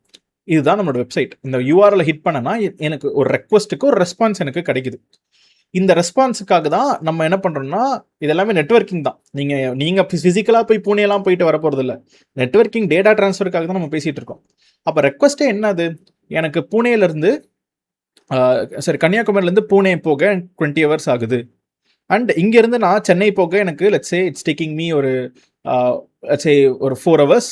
இதுதான் நம்மளோட வெப்சைட். இந்த யூஆர்எல் ஹிட் பண்ணனா எனக்கு ஒரு ரெக்வஸ்ட்டுக்கு ஒரு ரெஸ்பான்ஸ் எனக்கு கிடைக்குது. இந்த ரெஸ்பான்ஸுக்காக தான் நம்ம என்ன பண்ணுறோம்னா, இதெல்லாமே நெட்வொர்க்கிங் தான். நீங்கள் ஃபிசிக்கலாக போய் பூனேலாம் போயிட்டு வர போகிறது இல்லை, நெட்வொர்க்கிங் டேட்டா ட்ரான்ஸ்ஃபருக்காக தான் நம்ம பேசிகிட்டு இருக்கோம். அப்போ ரெக்வஸ்ட்டே என்னது, எனக்கு பூனேலேருந்து கன்னியாகுமரியிலேருந்து பூனே போக 20 ஹவர்ஸ் ஆகுது. அண்ட் இங்கேருந்து நான் சென்னை போக எனக்கு லெட்ஸே இட்ஸ் டேக்கிங் மீ ஒரு 4 ஹவர்ஸ்.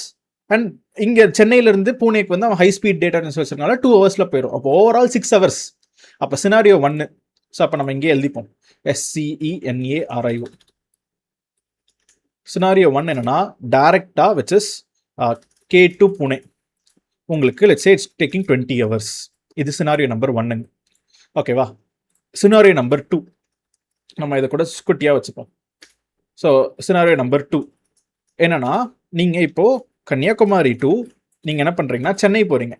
அண்ட் இங்கே சென்னையிலேருந்து பூனேக்கு அவன் ஹை ஸ்பீட் டேட்டா வச்சுருக்கனால 2 ஹவர்ஸில் போயிடும். அப்போ ஓவரால் 6 ஹவர்ஸ். அப்போ சினாரியோ 1. ஸோ அப்போ நம்ம இங்கே எழுதிப்போம் SCENARIO. சினாரியோ 1 என்னன்னா டைரக்டாக which is K to Pune உங்களுக்கு லெட்ஸே இட்ஸ் டேக்கிங் 20 ஹவர்ஸ். இது சினாரியோ நம்பர் 1. ஓகேவா. சினாரியோ நம்பர் 2 நம்ம இதை கூட குட்டியாக வச்சுப்போம். ஸோ சினாரியோ நம்பர் 2 என்னன்னா, நீங்கள் இப்போது கன்னியாகுமரி டு நீங்கள் என்ன பண்ணுறீங்கன்னா சென்னை போகிறீங்க.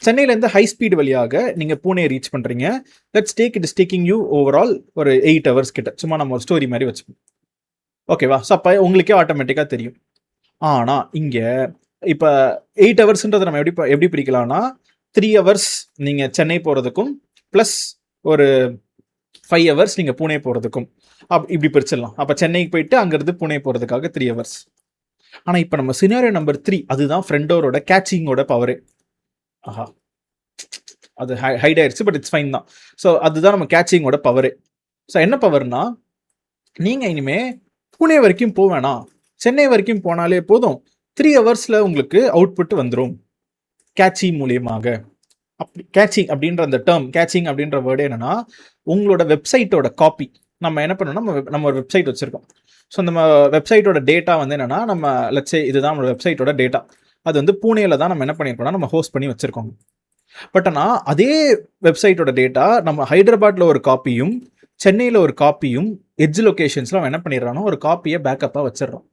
சென்னையிலேருந்து ஹை ஸ்பீட் வழியாக நீங்கள் பூனே ரீச் பண்ணுறீங்க. Let's take it is taking you overall ஒரு 8 ஹவர்ஸ் கிட்ட. சும்மா நம்ம ஒரு ஸ்டோரி மாதிரி வச்சுப்போம். ஓகேவா. ஸோ அப்போ உங்களுக்கே ஆட்டோமேட்டிக்காக தெரியும். ஆனால் இங்கே இப்போ 8 ஹவர்ஸ்ன்றதை நம்ம எப்படி பிடிக்கலாம்னா, 3 ஹவர்ஸ் நீங்கள் சென்னை போகிறதுக்கும் ப்ளஸ் ஒரு 5 ஹவர்ஸ் நீங்கள் பூனே போகிறதுக்கும் இப்படி பிரிச்சிடலாம். அப்போ சென்னைக்கு போயிட்டு அங்கேருந்து பூனே போகிறதுக்காக 3 ஹவர்ஸ். ஆனால் இப்போ நம்ம சினாரியோ நம்பர் 3 அதுதான் ஃப்ரண்ட் டோரோட கேச்சிங்கோட பவரு. ஆஹா, அது ஹைட் ஆயிடுச்சு, பட் இட்ஸ் ஃபைன் தான். ஸோ அதுதான் நம்ம கேச்சிங்கோட பவரு. ஸோ என்ன பவர்னா, நீங்கள் இனிமேல் பூனே வரைக்கும் போவேணா, சென்னை வரைக்கும் போனாலே போதும், 3 ஹவர்ஸில் உங்களுக்கு அவுட்புட் வந்துடும் கேச்சிங் மூலியமாக. அப்படி கேச்சிங் அப்படின்ற அந்த டேர்ம், கேச்சிங் அப்படின்ற வேர்டு என்னன்னா, உங்களோட வெப்சைட்டோட காப்பி நம்ம என்ன பண்ணோம்னா நம்ம ஒரு வெப்சைட் வச்சுருக்கோம். ஸோ நம்ம வெப்சைட்டோட டேட்டா வந்து என்னென்னா, நம்ம லெட்ஸ் இதுதான் நம்மளோட வெப்சைட்டோட டேட்டா. அது வந்து பூனேல தான் நம்ம என்ன பண்ணியிருக்கோம்னா நம்ம ஹோஸ்ட் பண்ணி வச்சுருக்கோம். பட் ஆனால் அதே வெப்சைட்டோட டேட்டா நம்ம ஹைதராபாத்தில் ஒரு காப்பியும், சென்னையில் ஒரு காப்பியும், எட்ஜ் லொக்கேஷன்ஸில் அவன் என்ன பண்ணிடுறானோ ஒரு காப்பியை பேக்கப்பாக வச்சிடறோம்.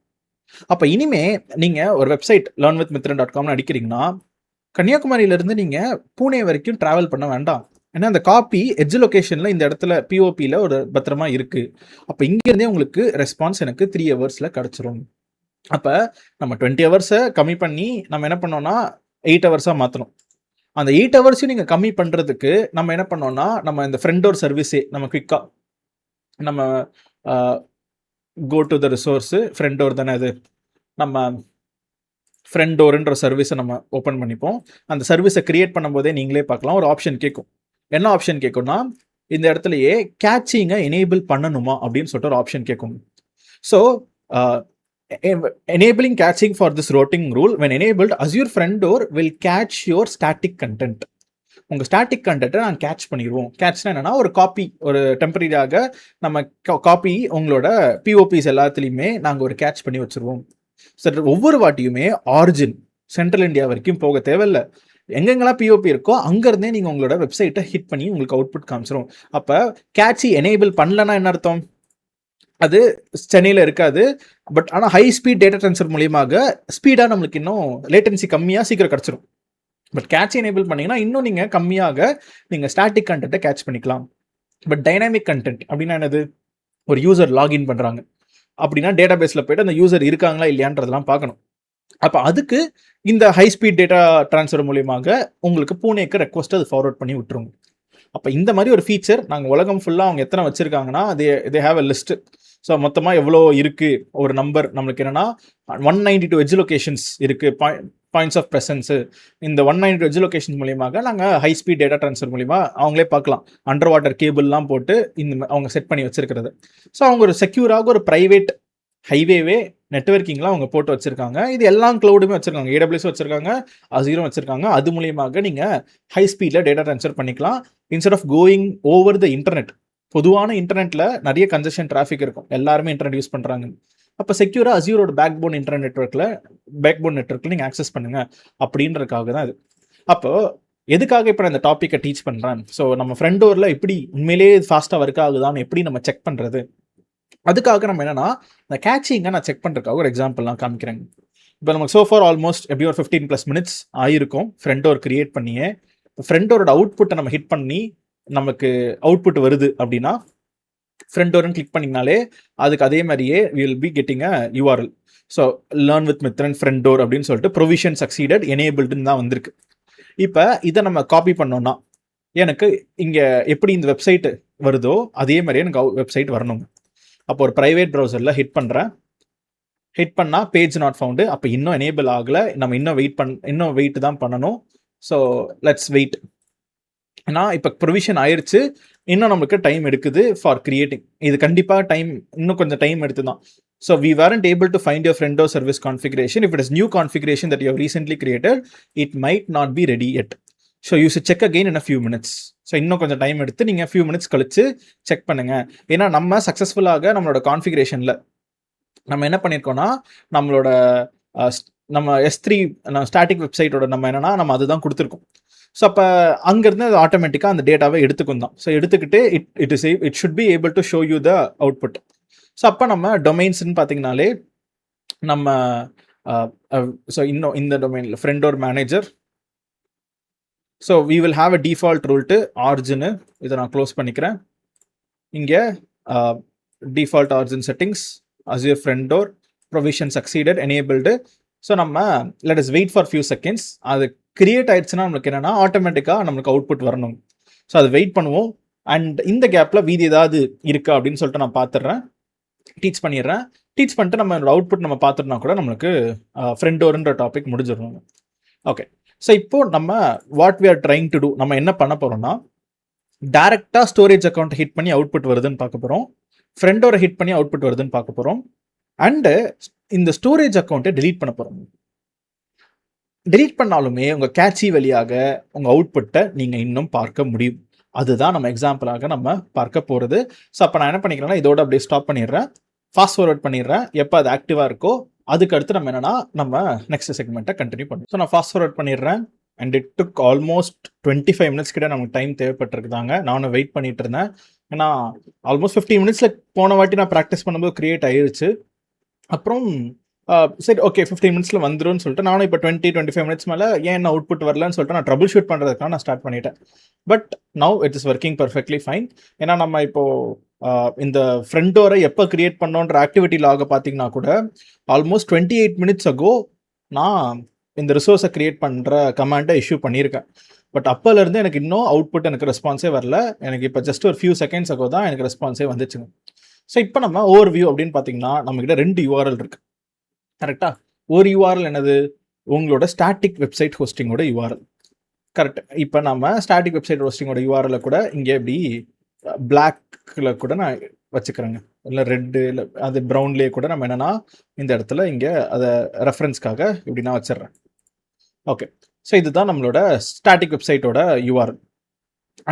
அப்போ இனிமே நீங்கள் ஒரு வெப்சைட் learnwithmithran.comனு அடிக்கிறீங்கன்னா, கன்னியாகுமரியிலேருந்து நீங்கள் பூனே வரைக்கும் ட்ராவல் பண்ண வேண்டாம். ஏன்னா அந்த காப்பி எட்ஜ் லொக்கேஷனில் இந்த இடத்துல பிஓபியில் ஒரு பத்திரமா இருக்குது. அப்போ இங்கேருந்தே உங்களுக்கு ரெஸ்பான்ஸ் எனக்கு 3 ஹவர்ஸில் கிடச்சிரும். அப்போ நம்ம 20 ஹவர்ஸை கம்மி பண்ணி நம்ம என்ன பண்ணோம்னா 8 ஹவர்ஸாக மாற்றணும். அந்த 8 ஹவர்ஸையும் நீங்கள் கம்மி பண்ணுறதுக்கு நம்ம என்ன பண்ணோம்னா, நம்ம இந்த ஃப்ரண்ட் டோர் சர்வீஸே நம்ம குயிக்காக நம்ம go to the resource front door தானே அது. நம்ம ஃப்ரண்ட் டோர்ன்ற சர்வீஸை நம்ம ஓப்பன் பண்ணிப்போம். அந்த சர்வீஸை கிரியேட் பண்ணும்போதே நீங்களே பார்க்கலாம், ஒரு ஆப்ஷன் கேட்கும். என்ன ஆப்ஷன் கேட்கும்னா, இந்த இடத்துலையே கேட்சிங்கை எனேபிள் பண்ணணுமா அப்படின்னு சொல்லிட்டு ஒரு ஆப்ஷன் கேட்கும். So enabling catching for this routing rule, when enabled, Azure Front Door will catch your static content. உங்கள் ஸ்டாட்டிக் கண்டென்ட்டை நாங்கள் கேட்ச் பண்ணிடுவோம். கேட்ச்னா என்னென்னா, ஒரு காப்பி, ஒரு டெம்பரரியாக நம்ம காப்பி உங்களோட பிஓபிஸ் எல்லாத்துலேயுமே நாங்கள் ஒரு கேட்ச் பண்ணி வச்சுருவோம். சார் ஒவ்வொரு வாட்டியுமே ஆரிஜின் சென்ட்ரல் இந்தியா வரைக்கும் போக தேவையில்லை. எங்கெங்கெல்லாம் பிஓபி இருக்கோ அங்கேருந்தே நீங்கள் உங்களோட வெப்சைட்டை ஹிட் பண்ணி உங்களுக்கு அவுட்புட் காமிச்சிரும். அப்போ கேட்சி எனேபிள் பண்ணலன்னா என்ன அர்த்தம்? அது சென்னையில் இருக்காது. பட் ஆனால் ஹை ஸ்பீட் டேட்டா ட்ரான்ஸ்ஃபர் மூலியமாக ஸ்பீடாக நம்மளுக்கு இன்னும் லேட்டன்சி கம்மியாக சீக்கிரம் கிடச்சிரும். பட் கேட்ச் எனேபிள் பண்ணிங்கன்னா இன்னும் நீங்கள் கம்மியாக நீங்கள் ஸ்டாட்டிக் கண்டென்ட்டை கேட்ச் பண்ணிக்கலாம். பட் டைனாமிக் கண்டென்ட் அப்படின்னா என்னது? ஒரு யூசர் லாகின் பண்ணுறாங்க அப்படின்னா டேட்டா பேஸில் போய்ட்டு அந்த யூசர் இருக்காங்களா இல்லையான்றதெல்லாம் பார்க்கணும். அப்போ அதுக்கு இந்த ஹை ஸ்பீட் டேட்டா ட்ரான்ஸ்ஃபர் மூலியமாக உங்களுக்கு பூனேக்கு ரெக்வஸ்ட் அது ஃபார்வர்ட் பண்ணி விட்டுருங்க. அப்போ இந்த மாதிரி ஒரு ஃபீச்சர் நாங்கள் உலகம் ஃபுல்லாக அவங்க எத்தனை வச்சுருக்காங்கன்னா they have a list. So மொத்தமாக எவ்வளோ இருக்குது ஒரு நம்பர் நம்மளுக்கு என்னென்னா 192 எட்ஜ் லொக்கேஷன்ஸ் இருக்குது, பாயிண்ட்ஸ் ஆஃப் ப்ரெசன்ஸு. இந்த 192 எட்ஜ் லொக்கேஷன்ஸ் மூலியமாக நாங்கள் ஹை ஸ்பீட் டேட்டா ட்ரான்ஸ்ஃபர் மூலிமா அவங்களே பார்க்கலாம். அண்டர் வாட்டர் கேபிள்லாம் போட்டு அவங்க செட் பண்ணி வச்சுருக்கிறது. ஸோ அவங்க ஒரு செக்யூராக ஒரு ப்ரைவேட் ஹைவேவே நெட்வொர்க்கிங்லாம் அவங்க போட்டு வச்சுருக்காங்க. இது எல்லாம் க்ளவுடுமே வச்சுருக்காங்க, ஏடபிள்யூஎஸ் வச்சுருக்காங்க, அசீரும் வச்சுருக்காங்க. அது மூலியமாக நீங்கள் ஹை ஸ்பீடில் டேட்டா ட்ரான்ஸ்ஃபர் பண்ணிக்கலாம் instead of going over the internet. பொதுவான இன்டர்நெட்டில் நிறைய கன்ஜெஷன் டிராஃபிக் இருக்கும், எல்லாருமே இன்டர்நெட் யூஸ் பண்ணுறாங்க. அப்போ செக்யூராக அசியூரோட பேக்போன் இன்டர்நெட் நெட்வொர்க்கில் நீங்கள் ஆக்சஸ் பண்ணுங்கள் அப்படின்றதுக்காக தான் இது. அப்போ எதுக்காக இப்போ நான் இந்த டாப்பிக்கை டீச் பண்ணுறேன்? ஸோ நம்ம ஃப்ரண்ட் டோரில் எப்படி உண்மையிலேயே ஃபாஸ்ட்டாக ஒர்க் ஆகுதான்னு எப்படி நம்ம செக் பண்ணுறது? அதுக்காக நம்ம என்னன்னா, இந்த கேட்சிங்கை நான் செக் பண்ணுறதுக்காக ஒரு எக்ஸாம்பிள்லாம் காமிக்கிறேங்க. இப்போ நமக்கு சோஃபார் ஆல்மோஸ்ட் எப்படி ஒரு 15+ மினிட்ஸ் ஆகிருக்கும் ஃப்ரண்ட் டோர் கிரியேட் பண்ணியே. ஃப்ரண்ட் டோரோட அவுட்புட்டை நம்ம ஹிட் பண்ணி நமக்கு அவுட்புட் வருது அப்படின்னா ஃப்ரண்ட் டோர்னு கிளிக் பண்ணிங்கனாலே அதுக்கு அதே மாதிரியே will be getting a URL. So learn with Mithran front door அப்படின்னு சொல்லிட்டு ப்ரொவிஷன் சக்சீடட் எனேபிள்டுன்னு தான் வந்திருக்கு. இப்போ இதை நம்ம காப்பி பண்ணோம்னா எனக்கு இங்கே எப்படி இந்த வெப்சைட் வருதோ அதே மாதிரியே எனக்கு வெப்சைட் வரணும். அப்போ ஒரு ப்ரைவேட் ப்ரௌசரில் ஹிட் பண்ணுறேன். ஹிட் பண்ணால் பேஜ் நாட் ஃபவுண்டு. அப்போ இன்னும் எனேபிள் ஆகலை, நம்ம இன்னும் வெயிட் தான் பண்ணணும். So let's wait. ஏன்னா இப்போ ப்ரொவிஷன் ஆயிடுச்சு, இன்னும் நம்மளுக்கு டைம் எடுக்குது ஃபார் கிரியேட்டிங். இது கண்டிப்பாக இன்னும் கொஞ்சம் டைம் எடுத்து தான். So we weren't able to find your friend door service configuration. If it is new configuration that you have recently created, it might not be ready yet. So you should check again in a few minutes. So இன்னும் கொஞ்சம் time எடுத்து நீங்கள் few minutes கழிச்சு check பண்ணுங்கள். ஏன்னா நம்ம சக்ஸஸ்ஃபுல்லாக நம்மளோட கான்ஃபிகரேஷனில் நம்ம என்ன பண்ணியிருக்கோம்னா, நம்ம S3 ஸ்டாட்டிக் வெப்சைட்டோட நம்ம என்னென்னா நம்ம அதுதான் கொடுத்துருக்கோம். ஸோ அப்போ அங்கேருந்து அது ஆட்டோமேட்டிக்காக அந்த டேட்டாவை எடுத்துக்கும் தான். ஸோ எடுத்துக்கிட்டு it should be able to show you the output. So அப்போ நம்ம டொமைன்ஸ்ன்னு பார்த்தீங்கனாலே நம்ம ஸோ இன்னும் இந்த டொமைனில் front door manager. So we will have a default rule to ஆர்ஜின்னு. இதை நான் க்ளோஸ் பண்ணிக்கிறேன். இங்கே default origin settings, Azure front door, provision succeeded, enabled. So நம்ம let us wait for few seconds. அது கிரியேட் ஆயிடுச்சுன்னா நம்மளுக்கு என்னென்னா ஆட்டோமேட்டிக்காக நம்மளுக்கு அவுட்புட் வரணும். ஸோ அதை வெயிட் பண்ணுவோம். அண்ட் இந்த கேப்பில் வீதி ஏதாவது இருக்கா அப்படின்னு சொல்லிட்டு நான் பார்த்துடுறேன், டீச் பண்ணிடுறேன். டீச் பண்ணிட்டு நம்ம அவுட்புட் நம்ம பார்த்துட்டோம்னா கூட நம்மளுக்கு ஃப்ரண்ட் டோர்ன்ற டாபிக் முடிஞ்சிடணும். ஓகே, ஸோ இப்போ நம்ம what we are trying to do, நம்ம என்ன பண்ண போகிறோம்னா, டேரெக்டாக ஸ்டோரேஜ் அக்கௌண்ட் ஹிட் பண்ணி அவுட்புட் வருதுன்னு பார்க்க போகிறோம், ஃப்ரண்ட் டோரை ஹிட் பண்ணி அவுட்புட் வருதுன்னு பார்க்க போகிறோம், அண்டு இந்த ஸ்டோரேஜ் அக்கௌண்ட்டை டெலீட் பண்ண போகிறோம். டெலீட் பண்ணாலுமே உங்கள் கேட்சி வழியாக உங்கள் அவுட்புட்டை நீங்கள் இன்னும் பார்க்க முடியும். அதுதான் நம்ம எக்ஸாம்பிளாக நம்ம பார்க்க போகிறது. ஸோ அப்போ நான் என்ன பண்ணிக்கிறேன்னா இதோட அப்படியே ஸ்டாப் பண்ணிடுறேன், ஃபாஸ்ட் ஃபார்வர்ட் பண்ணிடுறேன். எப்போ அது ஆக்டிவாக இருக்கோ அதுக்கு அடுத்து நம்ம என்னன்னா நம்ம நெக்ஸ்ட் செக்மெண்ட்டை கண்டினியூ பண்ணுவோம். ஸோ நான் ஃபாஸ்ட் ஃபார்வர்ட் பண்ணிடுறேன் and it took almost 25 minutes கிட்ட நமக்கு டைம் தேவைப்பட்டிருக்குதாங்க. நானும் வெயிட் பண்ணிட்டு இருந்தேன். ஏன்னா ஆல்மோஸ்ட் 15 மினிட்ஸில் போன வாட்டி நான் ப்ராக்டிஸ் பண்ணும்போது கிரியேட் ஆயிருச்சு. அப்புறம் சரி ஓகே 15 மினிட்ஸில் வந்துரும்னு சொல்லிட்டு நானும் இப்போ 20-25 மினிட்ஸ் மேலே ஏன் என்ன அவுட்புட் வரலன்னு சொல்லிட்டு நான் ட்ரபிள் ஷூட் பண்ணுறதுக்காக நான் ஸ்டார்ட் பண்ணிட்டேன். But now it is working perfectly fine. ஏன்னா நம்ம இப்போது இந்த ஃப்ரண்ட் டோரை எப்போ கிரியேட் பண்ணோன்ற ஆக்டிவிட்டி லாக பார்த்தீங்கன்னா கூட ஆல்மோஸ்ட் 28 மினிட்ஸ் அகோ நான் இந்த ரிசோர்ஸை கிரியேட் பண்ணுற கமாண்டை இஷ்யூ பண்ணியிருக்கேன். பட் அப்போலேருந்து எனக்கு இன்னும் அவுட்புட் எனக்கு ரெஸ்பான்ஸே வரல. எனக்கு இப்போ ஜஸ்ட் ஒரு ஃபியூ செகண்ட்ஸ் அகோ தான் எனக்கு ரெஸ்பான்ஸே வந்துச்சுங்க. ஸோ இப்போ நம்ம ஓவர் வியூ அப்படின்னு பார்த்தீங்கன்னா நம்மக்கிட்ட 2 URL இருக்குது. கரெக்டாக ஒரு யூஆர்எல் என்னது உங்களோட ஸ்டாட்டிக் வெப்சைட் ஹோஸ்டிங்கோட யூஆர்எல். கரெக்ட். இப்போ நம்ம ஸ்டாட்டிக் வெப்சைட் ஹோஸ்டிங்கோட யூஆர்எல்லை கூட இங்கே எப்படி பிளாக்ல கூட நான் வச்சுக்கிறேங்க, இல்லை ரெட்டு இல்லை அது ப்ரௌன்லேயே கூட நம்ம என்னென்னா இந்த இடத்துல இங்கே அதை ரெஃபரன்ஸ்க்காக இப்படி நான் வச்சிடுறேன். ஓகே, ஸோ இதுதான் நம்மளோட ஸ்டாட்டிக் வெப்சைட்டோட யூஆர்எல்.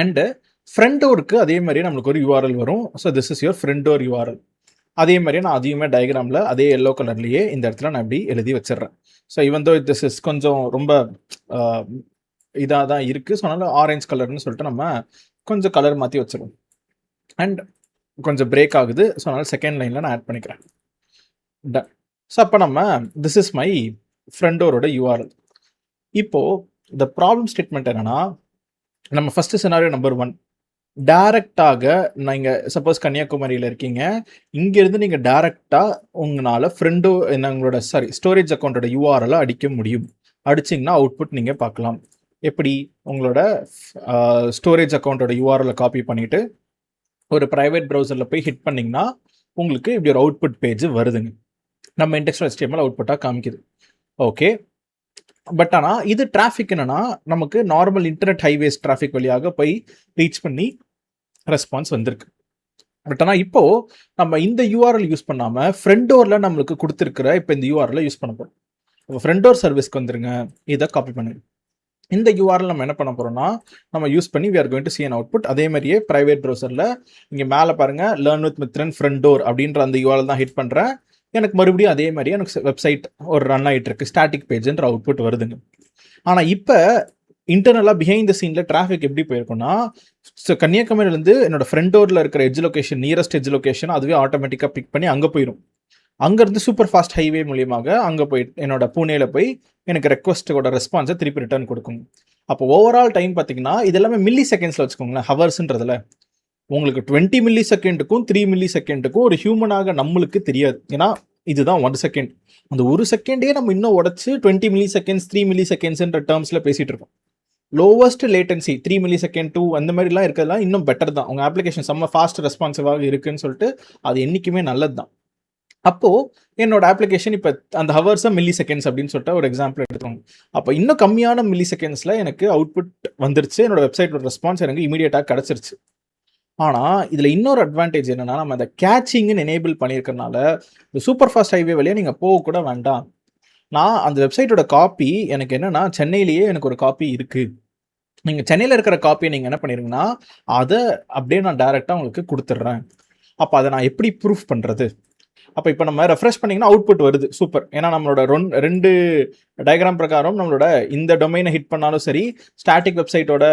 அண்டு ஃப்ரண்ட் டோருக்கு அதே மாதிரியே நம்மளுக்கு ஒரு யூஆர்எல் வரும். So this is your front door URL. அதே மாதிரியே நான் அதையுமே டயக்ராமில் அதே எல்லோ கலர்லேயே இந்த இடத்துல நான் இப்படி எழுதி வச்சிடுறேன். So even though this is கொஞ்சம் ரொம்ப இதாக தான் இருக்குது. ஸோ அதனால் ஆரஞ்ச் கலர்னு சொல்லிட்டு நம்ம கொஞ்சம் கலர் மாற்றி வச்சிருவோம். அண்ட் கொஞ்சம் பிரேக் ஆகுது. ஸோ அதனால் செகண்ட் லைனில் நான் ஆட் பண்ணிக்கிறேன். டன். ஸோ அப்போ நம்ம திஸ் இஸ் மை ஃப்ரண்ட் டோரோட யூஆர்எல். இப்போது இந்த ப்ராப்ளம் ஸ்டேட்மெண்ட் என்னென்னா நம்ம ஃபஸ்ட்டு சினாரியோ நம்பர் 1 டேரெக்டாக நீங்கள் சப்போஸ் கன்னியாகுமரியில் இருக்கீங்க, இங்கேருந்து நீங்கள் டேரெக்டாக உங்களால் ஃப்ரெண்டோ உங்களோட ஸ்டோரேஜ் அக்கௌண்ட்டோட யூஆர்எல் அடிக்க முடியும். அடிச்சிங்கன்னா அவுட்புட் நீங்கள் பார்க்கலாம். எப்படி உங்களோட ஸ்டோரேஜ் அக்கௌண்ட்டோட யூஆர்எல்லை காப்பி பண்ணிவிட்டு ஒரு ப்ரைவேட் ப்ரௌசரில் போய் ஹிட் பண்ணிங்கன்னா உங்களுக்கு இப்படி ஒரு அவுட்புட் பேஜ் வருதுங்க. நம்ம இண்டெக்ஸ்ட் HTML அவுட்புட்டாக காமிக்குது. ஓகே, பட் ஆனால் இது டிராஃபிக் என்னன்னா நமக்கு நார்மல் இன்டர்நெட் ஹைவேஸ் டிராஃபிக் வழியாக போய் ரீச் பண்ணி ரெஸ்பான்ஸ் வந்திருக்கு. பட் ஆனால் இப்போது நம்ம இந்த யூஆர்எல் யூஸ் பண்ணாமல் ஃப்ரண்ட் டோரில் நம்மளுக்கு கொடுத்துருக்கிற இப்போ இந்த யூஆர்எல் யூஸ் பண்ண போகிறோம். இப்போ ஃப்ரண்ட் டோர் சர்வீஸ்க்கு வந்துருங்க, இதை காப்பி பண்ணுங்க. இந்த யூஆர்எல் நம்ம என்ன பண்ண போகிறோம்னா நம்ம யூஸ் பண்ணி we are going to see an output. அதே மாதிரியே ப்ரைவேட் ப்ரௌசரில் இங்கே மேலே பாருங்கள் learn with Mithran front door அப்படின்ற அந்த யூஆர்எல் தான் ஹிட் பண்ணுறேன். எனக்கு மறுபடியும் அதே மாதிரியே எனக்கு வெப்சைட் ஒரு ரன் ஆகிட்டு இருக்கு, ஸ்டாட்டிக் பேஜ்ன்ற அவுட்புட் வருதுங்க. ஆனால் இப்போ இன்டர்னலாக பிஹைண்ட் த சீனில் டிராஃபிக் எப்படி போயிருக்குன்னா கன்னியாகுமரியிலேருந்து என்னோட ஃப்ரண்ட் டோரில் இருக்கிற edge location, nearest edge location அதுவே ஆட்டோமேட்டிக்காக பிக் பண்ணி அங்கே போயிடும். அங்கேருந்து சூப்பர் ஃபாஸ்ட் ஹைவே மூலியமாக அங்கே போய் என்னோட பூனேல போய் எனக்கு ரெக்வஸ்ட்டோட ரெஸ்பான்ஸை திருப்பி ரிட்டர்ன் கொடுக்கும். அப்போ ஓவரால் டைம் பார்த்தீங்கன்னா இது எல்லாமே மில்லி செகண்ட்ஸில் வச்சுக்கோங்களேன், ஹவர்ஸ்ன்றதுல உங்களுக்கு 20 மில்லி செகண்டுக்கும் 3 மில்லி செகண்டுக்கும் ஒரு ஹியூமனாக நம்மளுக்கு தெரியாது. ஏன்னா இதுதான் 1 செகண்ட். அந்த 1 செகண்டே நம்ம இன்னும் உடச்சு 20 மில்லி செகண்ட்ஸ் 3 மில்லி செகண்ட்ஸ்ன்ற டேர்ம்ஸில் பேசிகிட்டு இருக்கோம். லோவஸ்ட் லேட்டன்சி 3 மில்லி செகண்ட் 2 அந்த மாதிரிலாம் இருக்கிறதுலாம் இன்னும் பெட்டர் தான். உங்கள் அப்ளிகேஷன் செம்ம ஃபாஸ்ட் ரெஸ்பான்சிவாக இருக்குன்னு சொல்லிட்டு அது என்றைக்குமே நல்லது தான். அப்போது என்னோட அப்ளிகேஷன் இப்போ அந்த ஹவர்ஸை மில்லி செகண்ட்ஸ் அப்படின்னு சொல்லிட்டு ஒரு எக்ஸாம்பிள் எடுத்துக்கோங்க. அப்போ இன்னும் கம்மியான மில்லி செகண்ட்ஸில் எனக்கு அவுட்புட் வந்துருச்சு, என்னோட வெப்சைட்டோட ரெஸ்பான்ஸ் எனக்கு இமீடியட்டாக கிடச்சிருச்சு. ஆனால் இதில் இன்னொரு அட்வான்டேஜ் என்னென்னா நம்ம அந்த கேட்சிங்னு எனேபிள் பண்ணியிருக்கனால இந்த சூப்பர் ஃபாஸ்ட் ஹைவே வழியாக நீங்கள் போகக்கூட வேண்டாம். நான் அந்த வெப்சைட்டோட காப்பி எனக்கு என்னென்னா சென்னையிலேயே எனக்கு ஒரு காப்பி இருக்குது. நீங்கள் சென்னையில் இருக்கிற காப்பியை நீங்கள் என்ன பண்ணிடுங்கன்னா அதை அப்படியே நான் டைரெக்டாக உங்களுக்கு கொடுத்துட்றேன். அப்போ அதை நான் எப்படி ப்ரூஃப் பண்ணுறது? அப்போ இப்போ நம்ம ரெஃப்ரெஷ் பண்ணிங்கன்னா அவுட்புட் வருது, சூப்பர். ஏன்னா நம்மளோட 2 டயக்ராம் பிரகாரம் நம்மளோட இந்த டொமைனை ஹிட் பண்ணாலும் சரி, ஸ்டாட்டிக் வெப்சைட்டோட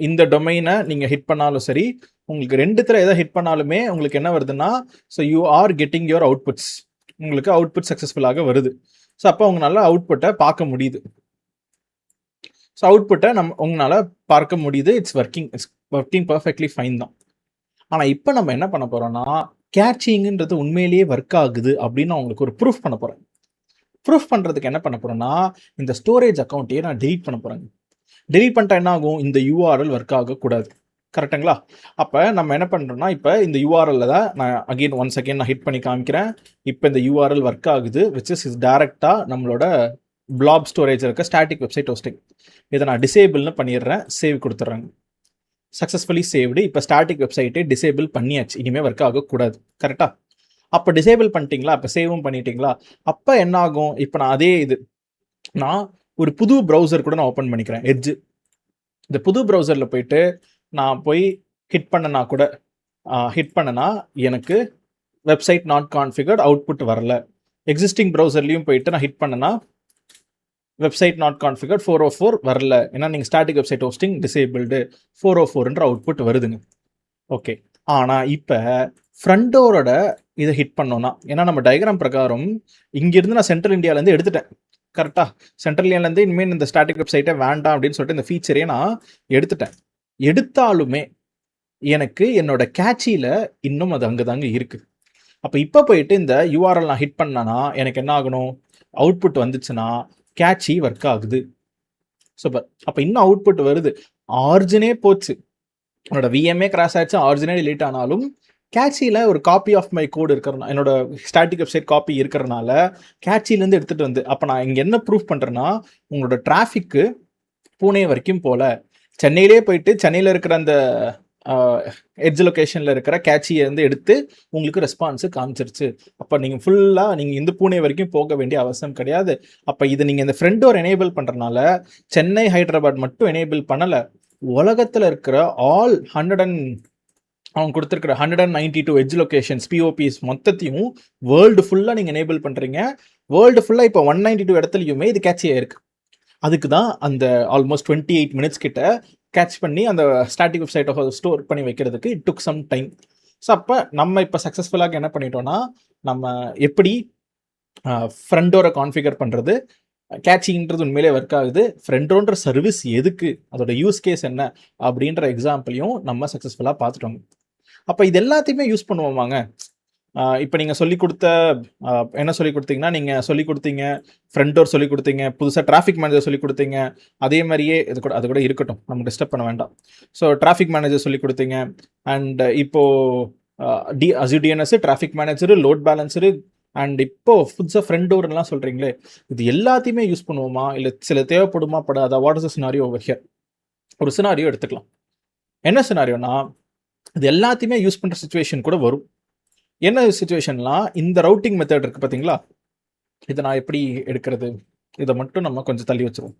இந்த டொமைனை நீங்கள் ஹிட் பண்ணாலும் சரி, உங்களுக்கு 2த்துல எதை ஹிட் பண்ணாலுமே உங்களுக்கு என்ன வருதுன்னா so you are getting your outputs. உங்களுக்கு அவுட்புட் சக்ஸஸ்ஃபுல்லாக வருது. ஸோ அப்போ உங்களால் அவுட்புட்டை பார்க்க முடியுது. ஸோ அவுட்புட்டை உங்களால் பார்க்க முடியுது. இட்ஸ் ஒர்க்கிங் பர்ஃபெக்ட்லி ஃபைன் தான். ஆனால் இப்போ நம்ம என்ன பண்ண போகிறோம்னா கேட்சிங்கிறது உண்மையிலேயே ஒர்க் ஆகுது அப்படின்னு நான் உங்களுக்கு ஒரு ப்ரூஃப் பண்ண போகிறேன். ப்ரூஃப் பண்ணுறதுக்கு என்ன பண்ண போகிறேன்னா இந்த ஸ்டோரேஜ் அக்கௌண்ட்டையே நான் டெலீட் பண்ண போகிறேங்க. டெலீட் பண்ணிட்டா என்ன ஆகும்? இந்த யூஆர்எல் ஒர்க் ஆகக்கூடாது. கரெக்டுங்களா? அப்போ நம்ம என்ன பண்ணுறோம்னா இப்போ இந்த யூஆர்எல்ல தான் நான் அகெயின் ஒன்ஸ் அகெயின் நான் ஹிட் பண்ணி காமிக்கிறேன். இப்போ இந்த யூஆர்எல் ஒர்க் ஆகுது, விச் இஸ் டேரெக்டாக நம்மளோட பிளாப் ஸ்டோரேஜ் இருக்க ஸ்டாட்டிக் வெப்சைட் ஹோஸ்டிங். இதை நான் டிசேபிள்னு பண்ணிடுறேன், சேவ் கொடுத்துட்றாங்க. Successfully saved. இப்போ ஸ்டாட்டிக் வெப்சைட்டே டிசேபிள் பண்ணியாச்சு, இனிமேல் ஒர்க் ஆகக்கூடாது. கரெக்டாக? அப்போ டிசேபிள் பண்ணிட்டீங்களா? அப்போ சேவும் பண்ணிட்டீங்களா? அப்போ என்ன ஆகும்? இப்போ நான் அதே நான் ஒரு புது ப்ரௌசர் கூட நான் ஓப்பன் பண்ணிக்கிறேன், எட்ஜ். இந்த புது ப்ரௌசரில் போயிட்டு நான் போய் ஹிட் பண்ணனா எனக்கு வெப்சைட் நாட் கான்ஃபிகர்ட் அவுட்புட் வரல. எக்ஸிஸ்டிங் ப்ரௌசர்லையும் போயிட்டு நான் ஹிட் பண்ணனா வெப்சைட் நாட் கான்ஃபிகர்ட் 404 வரல. ஏன்னா நீங்கள் ஸ்டாட்டிக் வெப்சைட் ஹோஸ்டிங் டிசேபிள்டு 404ன்ற அவுட்புட் வருதுங்க. ஓகே, ஆனால் இப்போ ஃப்ரண்ட் டோரோட இதை ஹிட் பண்ணோன்னா, ஏன்னா நம்ம டயக்ராம் பிரகாரம் இங்கேருந்து நான் சென்ட்ரல் இந்தியாவிலேருந்து எடுத்துட்டேன். கரெக்டாக சென்ட்ரல் இந்தியாவிலேருந்து இனிமேல் இந்த ஸ்டாட்டிக் வெப்சைட்டை வேண்டாம் அப்படின்னு சொல்லிட்டு இந்த ஃபீச்சரையே நான் எடுத்துட்டேன். எடுத்தாலுமே எனக்கு என்னோட கேட்சியில் இன்னும் அது அங்கே தாங்க இருக்குது. அப்போ இப்போ போயிட்டு இந்த யூஆர்எல் நான் ஹிட் பண்ணனா எனக்கு என்ன ஆகணும்? அவுட்புட் வந்துச்சுன்னா கேட்சி ஒர்க் ஆகுது. சூப்பர். அப்போ இன்னும் அவுட்புட் வருது. ஆர்ஜினே போச்சு, என்னோட விஎம்ஏ கிராஷ் ஆயிடுச்சு, ஆர்ஜினே டிலீட் ஆனாலும் கேட்சியில் ஒரு காப்பி ஆஃப் மை கோட் இருக்கிறனா, என்னோட ஸ்டாட்டிக் வெப்சைட் காப்பி இருக்கிறனால கேட்சிலேருந்து எடுத்துகிட்டு வந்து, அப்போ நான் இங்கே என்ன ப்ரூஃப் பண்ணுறேன்னா, உங்களோட டிராஃபிக்கு பூனே வரைக்கும் போல, சென்னையிலே போயிட்டு சென்னையில் இருக்கிற அந்த எட்ஜ் லொக்கேஷனில் இருக்கிற கேட்சியை வந்து எடுத்து உங்களுக்கு ரெஸ்பான்ஸு காமிச்சிருச்சு. அப்போ நீங்கள் ஃபுல்லாக நீங்கள் இந்த பூனே வரைக்கும் போக வேண்டிய அவசியம் கிடையாது. அப்போ இதை நீங்கள் இந்த ஃப்ரண்ட் டோர் எனேபிள் பண்ணுறதுனால சென்னை ஹைதராபாத் மட்டும் எனேபிள் பண்ணலை, உலகத்தில் இருக்கிற ஆல் அவங்க கொடுத்துருக்கிற 192 எட்ஜ் லொக்கேஷன்ஸ் பிஓபிஸ் மொத்தத்தையும் வேர்ல்டு ஃபுல்லாக நீங்கள் எனேபிள் பண்ணுறீங்க. வேர்ல்டு ஃபுல்லாக இப்போ 192 இடத்துலையுமே இது கேட்ச் ஆகிருக்கு. அதுக்கு தான் அந்த ஆல்மோஸ்ட் 28 மினிட்ஸ் கிட்ட கேட்ச் பண்ணி அந்த ஸ்டாட்டிக் வெப்சைட்டை ஸ்டோர் பண்ணி வைக்கிறதுக்கு it took some time. So அப்போ நம்ம இப்போ சக்ஸஸ்ஃபுல்லாக என்ன பண்ணிட்டோம்னா, நம்ம எப்படி ஃப்ரண்ட் டோரை கான்ஃபிகர் பண்ணுறது, கேட்சிங்கிறது உண்மையிலே ஒர்க் ஆகுது, ஃப்ரண்ட் டோர்ன்ற சர்வீஸ் எதுக்கு, அதோட யூஸ் கேஸ் என்ன அப்படின்ற எக்ஸாம்பிளையும் நம்ம சக்ஸஸ்ஃபுல்லாக பார்த்துட்டோங்க. அப்போ இது எல்லாத்தையுமே யூஸ் பண்ணுவோமாங்க? இப்போ நீங்கள் சொல்லிக் கொடுத்த என்ன சொல்லிக் கொடுத்தீங்கன்னா, நீங்கள் சொல்லிக் கொடுத்தீங்க ஃப்ரண்ட் டோர் சொல்லிக் கொடுத்தீங்க, புதுசாக டிராஃபிக் மேனேஜர் சொல்லிக் கொடுத்தீங்க, அதே மாதிரியே அது கூட இருக்கட்டும், நம்ம டிஸ்டர்ப் பண்ண வேண்டாம். ஸோ டிராஃபிக் மேனேஜர் சொல்லிக் கொடுத்தீங்க, அண்ட் இப்போது Azure DNS, traffic manager, load balancer, and இப்போ புதுசாக ஃப்ரண்ட் டோர்லாம் சொல்கிறீங்களே, இது எல்லாத்தையுமே யூஸ் பண்ணுவோமா, இல்லை சில தேவைப்படுமா படாதா? What is the scenario over here? ஒரு சினாரியோ எடுத்துக்கலாம். என்ன சினாரியோனா, இது எல்லாத்தையுமே யூஸ் பண்ணுற சுச்சுவேஷன் கூட வரும். என்ன சுச்சுவேஷன்லாம், இந்த ரவுட்டிங் மெத்தட் இருக்குது பார்த்தீங்களா, இதை நான் எப்படி எடுக்கிறது, இதை மட்டும் நம்ம கொஞ்சம் தள்ளி வச்சுருவோம்.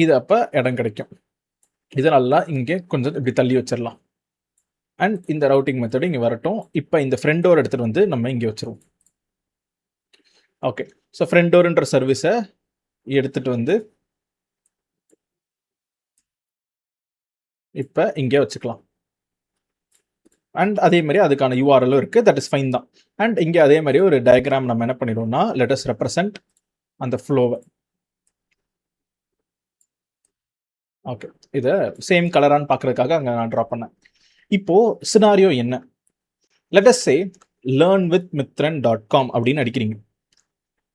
இது அப்போ இடம் கிடைக்கும். இதை நல்லா இங்கே கொஞ்சம் இப்படி தள்ளி வச்சிடலாம். அண்ட் இந்த ரவுட்டிங் மெத்தட் இங்கே வரட்டும். இப்போ இந்த ஃப்ரண்ட் டோர் எடுத்துகிட்டு வந்து நம்ம இங்கே வச்சுருவோம். ஓகே, ஸோ ஃப்ரண்ட் டோர்ன்ற சர்வீஸை எடுத்துகிட்டு வந்து இப்போ இங்கே வச்சுக்கலாம். அண்ட் அதே மாதிரி அதுக்கான யூஆர்எல்லும் இருக்குது, தட் இஸ் ஃபைன் தான். அண்ட் இங்கே அதே மாதிரி ஒரு டயக்ராம் நம்ம என்ன பண்ணிடுவோம்னா, லெட் அஸ் ரெப்ரசன்ட் அந்த ஃப்ளோவை. ஓகே, இதை சேம் கலரான்னு பார்க்குறதுக்காக அங்கே நான் ட்ரா பண்ணேன். இப்போது சினாரியோ என்ன, லெட் அஸ் சே learnwithmithran.com அப்படின்னு அடிக்கிறீங்க.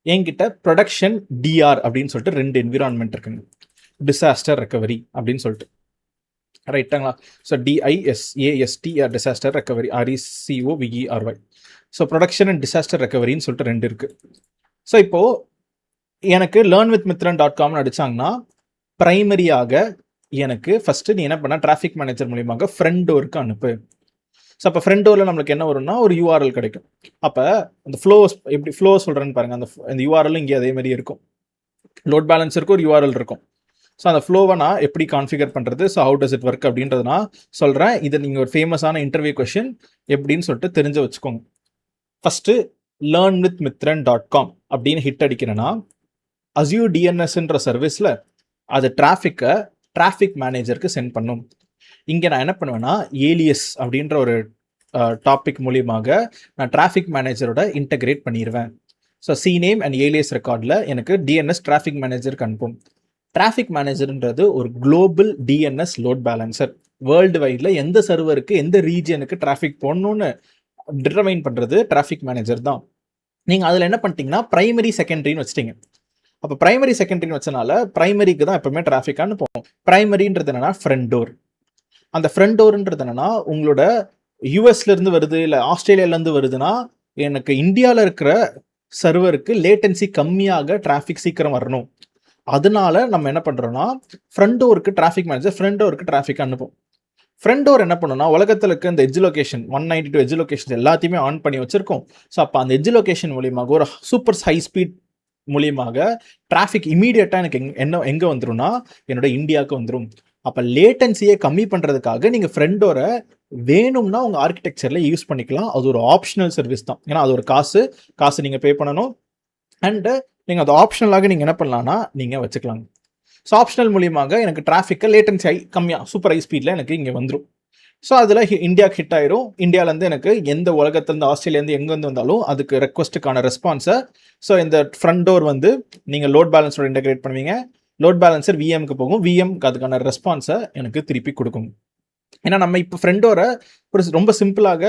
என்கிட்ட ப்ரொடக்ஷன் டிஆர் அப்படின்னு சொல்லிட்டு 2 என்விரான்மெண்ட் இருக்குங்க, டிசாஸ்டர் ரெக்கவரி அப்படின்னு சொல்லிட்டு, ரைட்டுங்களா? So DISASTR disaster recovery, RECOVERY. So production and disaster ரெக்கவரின்னு சொல்லிட்டு 2 இருக்குது. ஸோ இப்போது எனக்கு learnwithmithran.comனு அடித்தாங்கன்னா ப்ரைமரியாக எனக்கு ஃபஸ்ட்டு நீ என்ன பண்ணால் டிராஃபிக் மேனேஜர் மூலியமாக ஃப்ரண்ட் டோருக்கு அனுப்பு. ஸோ அப்போ ஃப்ரண்ட் டோரில் நம்மளுக்கு என்ன வரும்னா ஒரு யூஆர்எல் கிடைக்கும். அப்போ அந்த எப்படி ஃப்ளோ சொல்கிறேன்னு பாருங்கள், அந்த யூஆர்எல் இங்கே அதே மாதிரி இருக்கும், லோட் பேலன்ஸருக்கு ஒரு யூஆர்எல் இருக்கும். ஸோ அந்த ஃப்ளோவை நான் எப்படி கான்ஃபிகர் பண்ணுறது, so how does it work அப்படின்றது நான் சொல்கிறேன். இதை நீங்கள் ஒரு ஃபேமஸான இன்டர்வியூ கொஷின் எப்படின்னு சொல்லிட்டு தெரிஞ்சு வச்சுக்கோங்க. ஃபஸ்ட்டு learnwithmithran.com அப்படின்னு ஹிட் அடிக்கிறேன்னா, அஸ்யூர் டிஎன்எஸ்ன்ற சர்வீஸில் அது டிராஃபிக் மேனேஜருக்கு சென்ட் பண்ணும். இங்கே நான் என்ன பண்ணுவேன்னா, ஏலியஸ் அப்படின்ற ஒரு டாபிக் மூலியமாக நான் டிராஃபிக் மேனேஜரோட இன்டகிரேட் பண்ணிடுவேன். ஸோ CNAME அண்ட் ஏலியஸ் ரெக்கார்டில் எனக்கு டிஎன்எஸ் டிராஃபிக் மேனேஜருக்கு அனுப்பும். டிராஃபிக் மேனேஜர்ன்றது ஒரு global DNS load balancer. World வைடில் எந்த சர்வருக்கு எந்த ரீஜனுக்கு டிராஃபிக் போடணும்னு டிட்டர்மைன் பண்ணுறது டிராஃபிக் மேனேஜர் தான். நீங்கள் அதில் என்ன பண்ணிட்டீங்கன்னா ப்ரைமரி செகண்டரின்னு வச்சிட்டிங்க. அப்போ ப்ரைமரி செகண்டரின்னு வச்சனால ப்ரைமரிக்கு தான் எப்பவுமே டிராஃபிக்கானு போகும். ப்ரைமரின்றது என்னன்னா ஃப்ரண்ட் டோர். அந்த ஃப்ரண்ட் டோர்ன்றது என்னன்னா உங்களோட யூஎஸ்லேருந்து வருது இல்லை ஆஸ்திரேலியாவிலேருந்து வருதுன்னா எனக்கு இந்தியாவில் இருக்கிற சர்வருக்கு லேட்டன்சி கம்மியாக டிராஃபிக் சீக்கிரம் வரணும். அதனால நம்ம என்ன பண்ணுறோம்னா ஃப்ரண்ட் டோருக்கு டிராஃபிக் மேனேஜர் ஃப்ரண்ட் டோருக்கு டிராஃபிக் அனுப்பும். ஃப்ரண்ட் டோர் என்ன பண்ணுன்னா உலகத்தில் இருக்க இந்த எட்ஜ் லொகேஷன் 192 எட்ஜ் லொகேஷன் எல்லாத்தையுமே ஆன் பண்ணி வச்சிருக்கோம். ஸோ அப்போ அந்த எட்ஜ் லொகேஷன் மூலியமாக ஒரு சூப்பர் ஹை ஸ்பீட் மூலியமாக டிராஃபிக் இமீடியட்டாக எனக்கு எங்கே வந்துரும்னா என்னோட இந்தியாவுக்கு வந்துடும். அப்போ லேட்டன்சியை கம்மி பண்ணுறதுக்காக நீங்கள் ஃப்ரெண்டோட வேணும்னா உங்கள் ஆர்கிடெக்சரில் யூஸ் பண்ணிக்கலாம். அது ஒரு ஆப்ஷனல் சர்வீஸ் தான். ஏன்னா அது ஒரு காசு நீங்கள் பே பண்ணணும். அண்டு நீங்கள் அது ஆப்ஷனலாக நீங்கள் என்ன பண்ணலான்னா நீங்கள் வச்சுக்கலாங்க. ஸோ ஆப்ஷனல் மூலியமாக எனக்கு டிராஃபிக்கை லேட்டன்சி கம்மியாக சூப்பர் ஹை ஸ்பீடில் எனக்கு இங்கே வந்துடும். ஸோ அதில் இந்தியாவுக்கு ஹிட் ஆயிரும். இந்தியாவிலேருந்து எனக்கு எந்த உலகத்துலேருந்து ஆஸ்திரேலியாலேருந்து எங்கேருந்து வந்தாலும் அதுக்கு ரெக்வஸ்ட்டுக்கான ரெஸ்பான்ஸை ஸோ இந்த ஃப்ரண்ட் டோர் வந்து நீங்கள் லோட் பேலன்ஸோட இன்டெகிரேட் பண்ணுவீங்க. லோட் பேலன்சர் விஎம்க்கு போகும். விஎம்க்கு அதுக்கான ரெஸ்பான்ஸை எனக்கு திருப்பி கொடுக்கும். ஏன்னா நம்ம இப்போ ஃப்ரெண்டோட ஒரு ரொம்ப சிம்பிளாக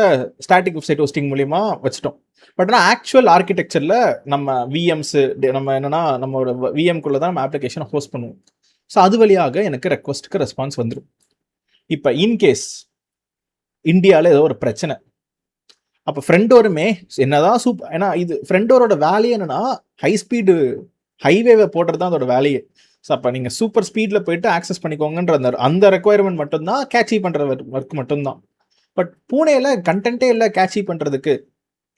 ஸ்டாட்டிக் வெப்சைட் ஹோஸ்டிங் மூலியமா வச்சுட்டோம். பட் ஆனால் ஆக்சுவல் ஆர்கிடெக்சரில் நம்ம விஎம்ஸு நம்ம என்னென்னா நம்மளோட விஎம்குள்ளே தான் நம்ம அப்ளிகேஷனை ஹோஸ்ட் பண்ணுவோம். ஸோ அது வழியாக எனக்கு ரெக்வஸ்ட்டுக்கு ரெஸ்பான்ஸ் வந்துடும். இப்போ இன்கேஸ் இந்தியாவில் ஏதோ ஒரு பிரச்சனை, அப்போ ஃப்ரெண்டோருமே என்னதான் ஏன்னா இது ஃப்ரெண்டோரோட வேலையே என்னன்னா ஹை ஸ்பீடு ஹைவேவை போடுறது தான் அதோட வேலையே. ஸோ அப்போ நீங்கள் சூப்பர் ஸ்பீடில் போயிட்டு ஆக்சஸ் பண்ணிக்கோங்கன்ற அந்த ரெக்குவயர்மெண்ட் மட்டும்தான் கேட்சி பண்ணுற ஒர்க் மட்டும்தான். பட் பூனேயில் கண்டென்ட்டே இல்லை கேட்சி பண்ணுறதுக்கு.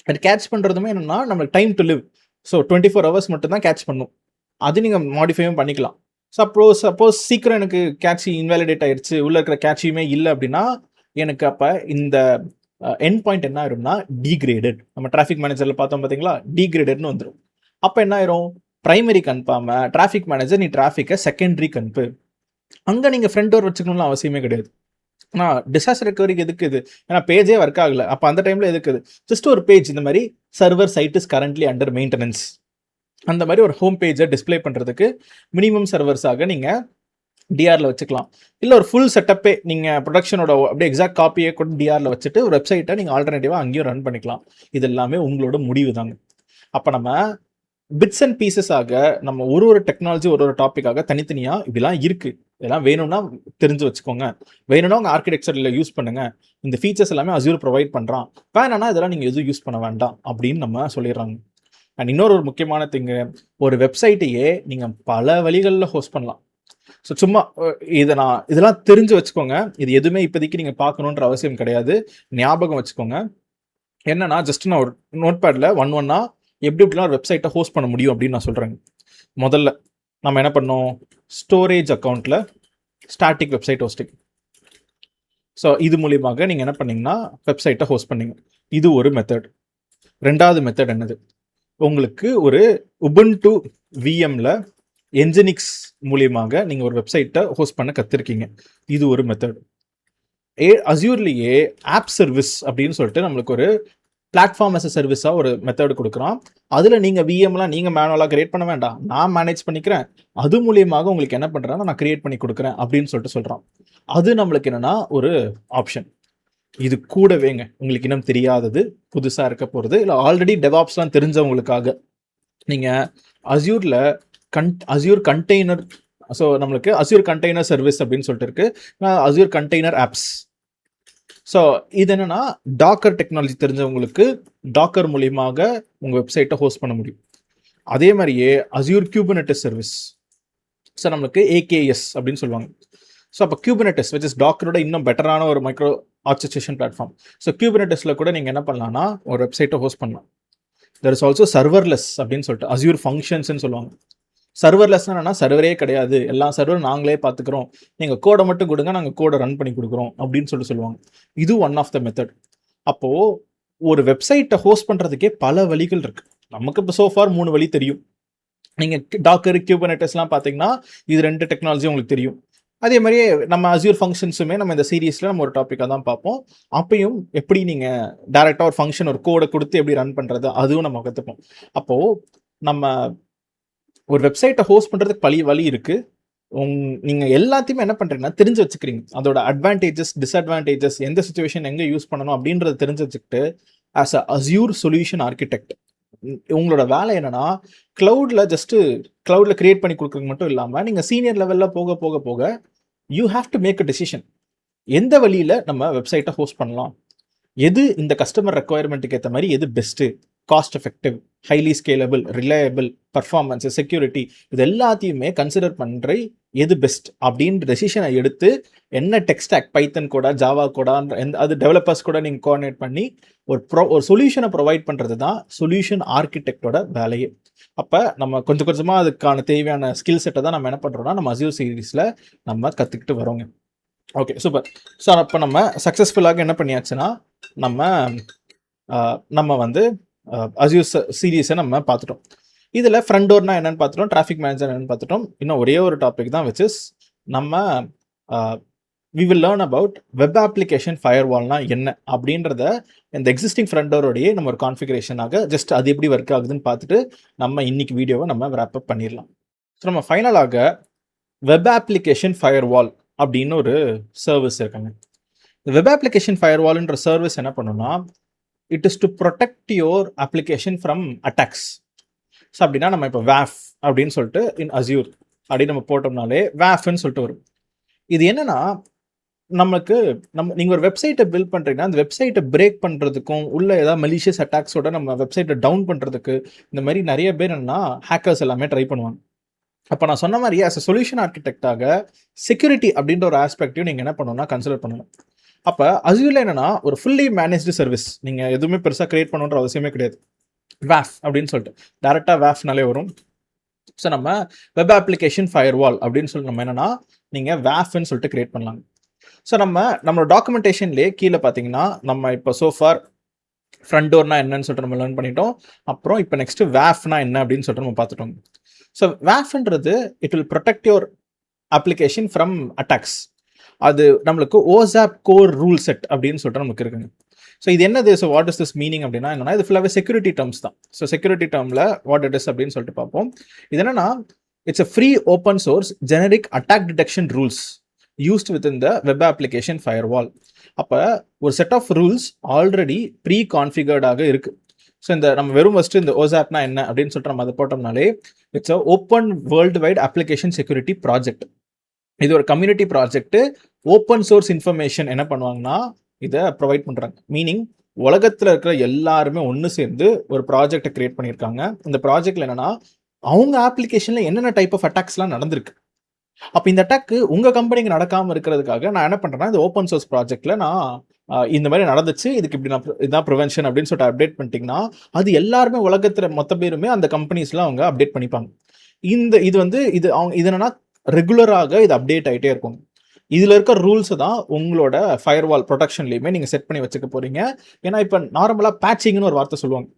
அது கேட்ச் பண்ணுறதுமே என்னென்னா நம்மளுக்கு time to live. So 24 hours மட்டும்தான் கேட்ச் பண்ணும். அது நீங்கள் மாடிஃபையும் பண்ணிக்கலாம். சப்போஸ் சீக்கிரம் எனக்கு கேட்சி இன்வாலிடேட் ஆயிடுச்சு, உள்ளே இருக்கிற கேட்சியுமே இல்லை அப்படின்னா எனக்கு அப்போ இந்த எண்ட் பாயிண்ட் என்ன ஆயிரும்னா டீக்ரேடட். நம்ம டிராஃபிக் மேனேஜரில் பார்த்தோம் பார்த்தீங்களா, டீக்ரேடட்னு வந்துடும். அப்போ என்ன ஆயிரும், பிரைமரி கன்ஃபார்ம டிராஃபிக் மேனேஜர் நீ டிராஃபிக்கை செகண்டரி கன்ஃபு. அங்கே நீங்கள் ஃப்ரண்ட் டோர் வச்சுக்கணும்னு அவசியமே கிடையாது. ஆனால் டிசாஸ்டர் ரெக்கவரிக்கு எதுக்கு இது, ஏன்னா பேஜே ஒர்க் ஆகலை. அப்போ அந்த டைமில் எதுக்குது, ஜஸ்ட் ஒரு பேஜ் இந்த மாதிரி server side is currently under maintenance அந்த மாதிரி ஒரு ஹோம் பேஜை டிஸ்பிளே பண்ணுறதுக்கு மினிமம் சர்வர்ஸாக நீங்கள் டிஆரில் வச்சுக்கலாம். இல்லை ஒரு ஃபுல் செட்டப்பே நீங்கள் ப்ரொடக்ஷனோட அப்படியே எக்ஸாக்ட் காப்பியை கூட டிஆரில் வச்சுட்டு ஒரு வெப்சைட்டை நீங்கள் ஆல்டர்னேட்டிவாக அங்கேயும் ரன் பண்ணிக்கலாம். இது எல்லாமே உங்களோட முடிவு தாங்க. அப்போ நம்ம பிட்ஸ் அண்ட் பீசஸாக நம்ம ஒரு டெக்னாலஜி ஒரு டாப்பிக்காக தனித்தனியாக இப்படிலாம் இருக்குது. இதெல்லாம் வேணும்னா தெரிஞ்சு வச்சுக்கோங்க. வேணும்னா உங்கள் ஆர்கிடெக்சரில் யூஸ் பண்ணுங்கள். இந்த ஃபீச்சர்ஸ் எல்லாமே அஸ்யூர் ப்ரொவைட் பண்ணுறான். வேணான்னா இதெல்லாம் நீங்கள் எதுவும் யூஸ் பண்ண வேண்டாம் அப்படின்னு நம்ம சொல்லிடுறாங்க. அண்ட் இன்னொரு முக்கியமான திங்கு, ஒரு வெப்சைட்டையே நீங்கள் பல வழிகளில் ஹோஸ்ட் பண்ணலாம். ஸோ சும்மா இதெல்லாம் தெரிஞ்சு வச்சுக்கோங்க. இது எதுவுமே இப்போதைக்கு நீங்கள் பார்க்கணுன்ற அவசியம் கிடையாது. ஞாபகம் வச்சுக்கோங்க. என்னன்னா ஜஸ்ட் நான் ஒரு நோட் பேடில் ஒன்னா எப்படிலாம் ஒரு வெப்சைட்டை ஹோஸ்ட் பண்ண முடியும் அப்படின்னு நான் சொல்கிறேங்க. முதல்ல நம்ம என்ன பண்ணோம், ஸ்டோரேஜ் அக்கௌண்ட்டில் ஸ்டாட்டிக் வெப்சைட் ஹோஸ்டிங். ஸோ இது மூலியமாக நீங்கள் என்ன பண்ணீங்கன்னா வெப்சைட்டை ஹோஸ்ட் பண்ணீங்க. இது ஒரு மெத்தட். ரெண்டாவது மெத்தட் என்னது, உங்களுக்கு ஒரு உபுண்டு விஎம்மில் என்ஜினிக்ஸ் மூலியமாக நீங்கள் ஒரு வெப்சைட்டை ஹோஸ்ட் பண்ண கற்றுருக்கீங்க. இது ஒரு மெத்தட். அஸ்யூர்லேயே ஆப் சர்வீஸ் அப்படின்னு சொல்லிட்டு நம்மளுக்கு ஒரு பிளாட்ஃபார்ம் அஸ் அ சர்வீஸாக ஒரு மெத்தட் கொடுக்குறோம். அதில் நீங்கள் விஎம்லாம் நீங்கள் மேனுவலாக கிரியேட் பண்ண வேண்டாம், நான் மேனேஜ் பண்ணிக்கிறேன். அது மூலியமாக உங்களுக்கு என்ன பண்ணுறேன்னா நான் கிரியேட் பண்ணி கொடுக்குறேன் அப்படின்னு சொல்லிட்டு சொல்கிறோம். அது நம்மளுக்கு என்னென்னா ஒரு ஆப்ஷன். இது கூடவேங்க உங்களுக்கு இன்னும் தெரியாதது புதுசாக இருக்க போகிறது, இல்லை ஆல்ரெடி டெவாப்ஸ்லாம் தெரிஞ்சவங்களுக்காக நீங்கள் அஸ்யூரில் அஸ்யூர் கண்டெய்னர், ஸோ நம்மளுக்கு அஸ்யூர் கண்டெய்னர் சர்வீஸ் அப்படின்னு சொல்லிட்டு இருக்கு, அஸ்யூர் கண்டெய்னர் ஆப்ஸ். ஸோ இது என்னன்னா டாக்கர் டெக்னாலஜி தெரிஞ்சவங்களுக்கு டாக்கர் மூலியமாக உங்கள் வெப்சைட்டை ஹோஸ்ட் பண்ண முடியும். அதே மாதிரியே அஸ்யூர் கியூபர்னெட்டிஸ் சர்வீஸ், ஸோ நம்மளுக்கு ஏகேஎஸ் அப்படின்னு சொல்லுவாங்க. ஸோ அப்போ கியூபர்னெட்டிஸ் விச் இஸ் டாக்கரோட இன்னும் பெட்டரான ஒரு மைக்ரோ ஆர்கனைசேஷன் பிளாட்ஃபார்ம். ஸோ கியூபர்னெட்டிஸில் கூட நீங்கள் என்ன பண்ணலாம்னா ஒரு வெப்சைட்டை ஹோஸ்ட் பண்ணலாம். தெர் இஸ் ஆல்சோ சர்வர்லெஸ் அப்படின்னு சொல்லிட்டு அஸ்யூர் ஃபங்க்ஷன்ஸ்ன்னு சொல்லுவாங்க. சர்வர்லெஸ்னா என்னன்னா சர்வரே கிடையாது, எல்லா சர்வரும் நாங்களே பார்த்துக்கிறோம், நீங்கள் கோடை மட்டும் கொடுங்க, நாங்கள் கோடை ரன் பண்ணி கொடுக்குறோம் அப்படின்னு சொல்லுவாங்க. இது ஒன் ஆஃப் த மெத்தட். அப்போது ஒரு வெப்சைட்டை ஹோஸ்ட் பண்ணுறதுக்கே பல வழிகள் இருக்குது. நமக்கு இப்போ சோஃபார் 3 வழி தெரியும். நீங்கள் டாக்கர் கியூபர்னெட்டிஸ்லாம் பார்த்தீங்கன்னா இது 2 டெக்னாலஜி உங்களுக்கு தெரியும். அதே மாதிரியே நம்ம அஸ்யூர் ஃபங்க்ஷன்ஸுமே நம்ம இந்த சீரீஸில் நம்ம ஒரு டாப்பிக்காக தான் பார்ப்போம். அப்பையும் எப்படி நீங்கள் டேரெக்டாக ஒரு ஃபங்க்ஷன் ஒரு கோடை கொடுத்து எப்படி ரன் பண்ணுறது அதுவும் நம்ம கற்றுப்போம். அப்போது நம்ம ஒரு வெப்சைட்டை ஹோஸ்ட் பண்ணுறதுக்கு பல வழி இருக்குது. நீங்கள் எல்லாத்தையுமே என்ன பண்ணுறீங்கன்னா தெரிஞ்சு வச்சுக்கிறீங்க. அதோட அட்வான்டேஜஸ் டிஸ்அட்வான்டேஜஸ் எந்த சுச்சுவேஷன் எங்கே யூஸ் பண்ணணும் அப்படின்றத தெரிஞ்சு வச்சுக்கிட்டு as a Azure solution architect உங்களோட வேலை என்னன்னா கிளவுடில் கிரியேட் பண்ணி கொடுக்குறது மட்டும் இல்லாமல் நீங்கள் சீனியர் லெவலில் போக போக போக you have to make a decision. எந்த வழியில் நம்ம வெப்சைட்டை ஹோஸ்ட் பண்ணலாம், எது இந்த கஸ்டமர் ரெக்குவயர்மெண்ட்டுக்கு ஏற்ற மாதிரி எது best, cost effective, highly scalable, reliable, performance, security, இது எல்லாத்தையுமே கன்சிடர் பண்ணுற எது பெஸ்ட் அப்படின்ற டெசிஷனை எடுத்து என்ன டெக்ஸ்டாக் பைத்தன் கூட ஜாவா கூட அது டெவலப்பர்ஸ் கூட நீங்கள் கோஆர்டினேட் பண்ணி ஒரு சொல்யூஷனை ப்ரொவைட் பண்ணுறது தான் சொல்யூஷன் ஆர்கிடெக்டோட வேலையே. அப்போ நம்ம கொஞ்சம் கொஞ்சமாக அதுக்கான தேவையான ஸ்கில் செட்டை தான் நம்ம என்ன பண்ணுறோம்னா நம்ம அஸ்யூர் சீரீஸில் நம்ம கற்றுக்கிட்டு வரோங்க. Okay, super. ஸோ அப்போ நம்ம சக்ஸஸ்ஃபுல்லாக என்ன பண்ணியாச்சுன்னா நம்ம வந்து அஸ்யூர் சீரீஸை நம்ம பார்த்துட்டோம். இதில் ஃப்ரண்ட் டோர்னா என்னன்னு பார்த்துட்டோம், டிராஃபிக் மேனேஜர் என்னன்னு பார்த்துட்டோம். இன்னும் ஒரே ஒரு டாபிக் தான் விச் இஸ் நம்ம we will learn about web application ஃபயர்வால்னா என்ன அப்படின்றத இந்த எக்ஸிஸ்டிங் ஃப்ரண்ட் டோரோடையே நம்ம ஒரு கான்ஃபிகரேஷனாக ஜஸ்ட் அது எப்படி ஒர்க் ஆகுதுன்னு பார்த்துட்டு நம்ம இன்னைக்கு வீடியோவை நம்ம ரேப் அப் பண்ணிடலாம். ஸோ நம்ம ஃபைனலாக வெப் அப்ளிகேஷன் ஃபயர்வால் அப்படின்னு ஒரு சர்வீஸ் இருக்காங்க. வெப் அப்ளிகேஷன் ஃபயர்வால்ன்ற சர்வீஸ் என்ன பண்ணுன்னா, it is to protect your application from attacks. So அப்படின்னா நம்ம இப்போ வேஃப் அப்படின்னு சொல்லிட்டு இன் அஸ்யூர் அப்படின்னு நம்ம போட்டோம்னாலே வேஃப்னு சொல்லிட்டு வரும். இது என்னன்னா, நீங்கள் ஒரு வெப்சைட்டை பில்ட் பண்ணுறீங்கன்னா அந்த வெப்சைட்டை பிரேக் பண்ணுறதுக்கும் உள்ள ஏதாவது மலிஷியஸ் அட்டாக்ஸோட நம்ம வெப்சைட்டை டவுன் பண்ணுறதுக்கு இந்த மாதிரி நிறைய பேர் என்னன்னா ஹேக்கர்ஸ் எல்லாமே ட்ரை பண்ணுவாங்க. அப்போ நான் சொன்ன மாதிரி ஆஸ் அ சொல்யூஷன் ஆர்கிடெக்டாக செக்யூரிட்டி அப்படின்ற ஒரு ஆஸ்பெக்டையும் நீங்கள் என்ன பண்ணணும்னா கன்சிடர் பண்ணணும். அப்போ அஸ்யூரில் என்னன்னா ஒரு ஃபுல்லி மேனேஜ்டு சர்வீஸ், நீங்கள் எதுவுமே பெருசாக கிரியேட் பண்ணணுன்ற அவசியமே கிடையாது. வேஃப் அப்படின்னு சொல்லிட்டு டேரெக்டாக வேஃப்னாலே வரும். ஸோ நம்ம வெப் அப்ளிகேஷன் ஃபயர்வால் அப்படின்னு சொல்லிட்டு நம்ம என்னன்னா நீங்கள் வேஃப்னு சொல்லிட்டு கிரியேட் பண்ணலாம். ஸோ நம்மளோட டாக்குமெண்டேஷன்லேயே கீழே பார்த்தீங்கன்னா நம்ம இப்போ சோஃபார் ஃப்ரண்ட் டோர்னா என்னன்னு சொல்லிட்டு நம்ம லேர்ன் பண்ணிட்டோம். அப்புறம் இப்போ நெக்ஸ்ட் வேஃப்னா என்ன அப்படின்னு சொல்லிட்டு நம்ம பார்த்துட்டோம். ஸோ வேஃப்ன்றது it will protect your application from attacks. அது நம்மளுக்கு OSAP கோர் ரூல் செட் அப்படின்னு சொல்லிட்டு நமக்கு இருக்குங்க. ஸோ இது என்னது? So what is this meaning அப்படின்னா என்னன்னா, இது ஃபுல்லாகவே செக்யூரிட்டி டேர்ம்ஸ் தான். ஸோ செக்யூரிட்டி டேர்மில் வாட் இட் இஸ் அப்படின்னு சொல்லிட்டு பார்ப்போம். இது என்னன்னா, it's a free open source generic attack detection rules used with in the web application firewall. அப்போ ஒரு set of rules already pre கான்ஃபிகர்டாக இருக்குது. ஸோ இந்த நம்ம வெறும் ஃபஸ்ட்டு இந்த OSAPனா என்ன அப்படின்னு சொல்லிட்டு நம்ம அதை போட்டோம்னாலே it's a open worldwide application security project. இது ஒரு community project. Open source information என்ன பண்ணுவாங்கன்னா இதை ப்ரொவைட் பண்ணுறாங்க. மீனிங் உலகத்தில் இருக்கிற எல்லாருமே ஒன்று சேர்ந்து ஒரு ப்ராஜெக்டை கிரியேட் பண்ணியிருக்காங்க. இந்த ப்ராஜெக்டில் என்னன்னா அவங்க அப்ளிகேஷனில் என்னென்ன டைப் ஆஃப் அட்டாக்ஸ்லாம் நடந்திருக்கு. அப்போ இந்த அட்டாக்கு உங்கள் கம்பெனிக்கு நடக்காமல் இருக்கிறதுக்காக நான் என்ன பண்ணுறேன்னா இந்த ஓப்பன் சோர்ஸ் ப்ராஜெக்டில் நான் இந்த மாதிரி நடந்துச்சு, இதுக்கு இப்படி நான் இதான் ப்ரிவென்ஷன் அப்படின்னு சொல்லிட்டு அப்டேட் பண்ணிட்டீங்கன்னா அது எல்லாருமே உலகத்தில் மொத்த பேருமே அந்த கம்பெனிஸ்லாம் அவங்க அப்டேட் பண்ணிப்பாங்க. இது வந்து இது என்னன்னா ரெகுலராக இது அப்டேட் ஆகிட்டே இருக்கும். இதில் இருக்க ரூல்ஸை தான் உங்களோட ஃபயர்வால் ப்ரொடெக்ஷன்லையுமே நீங்கள் செட் பண்ணி வச்சுக்க போகிறீங்க. ஏன்னா இப்போ நார்மலாக பேட்சிங்னு ஒரு வார்த்தை சொல்லுவாங்க.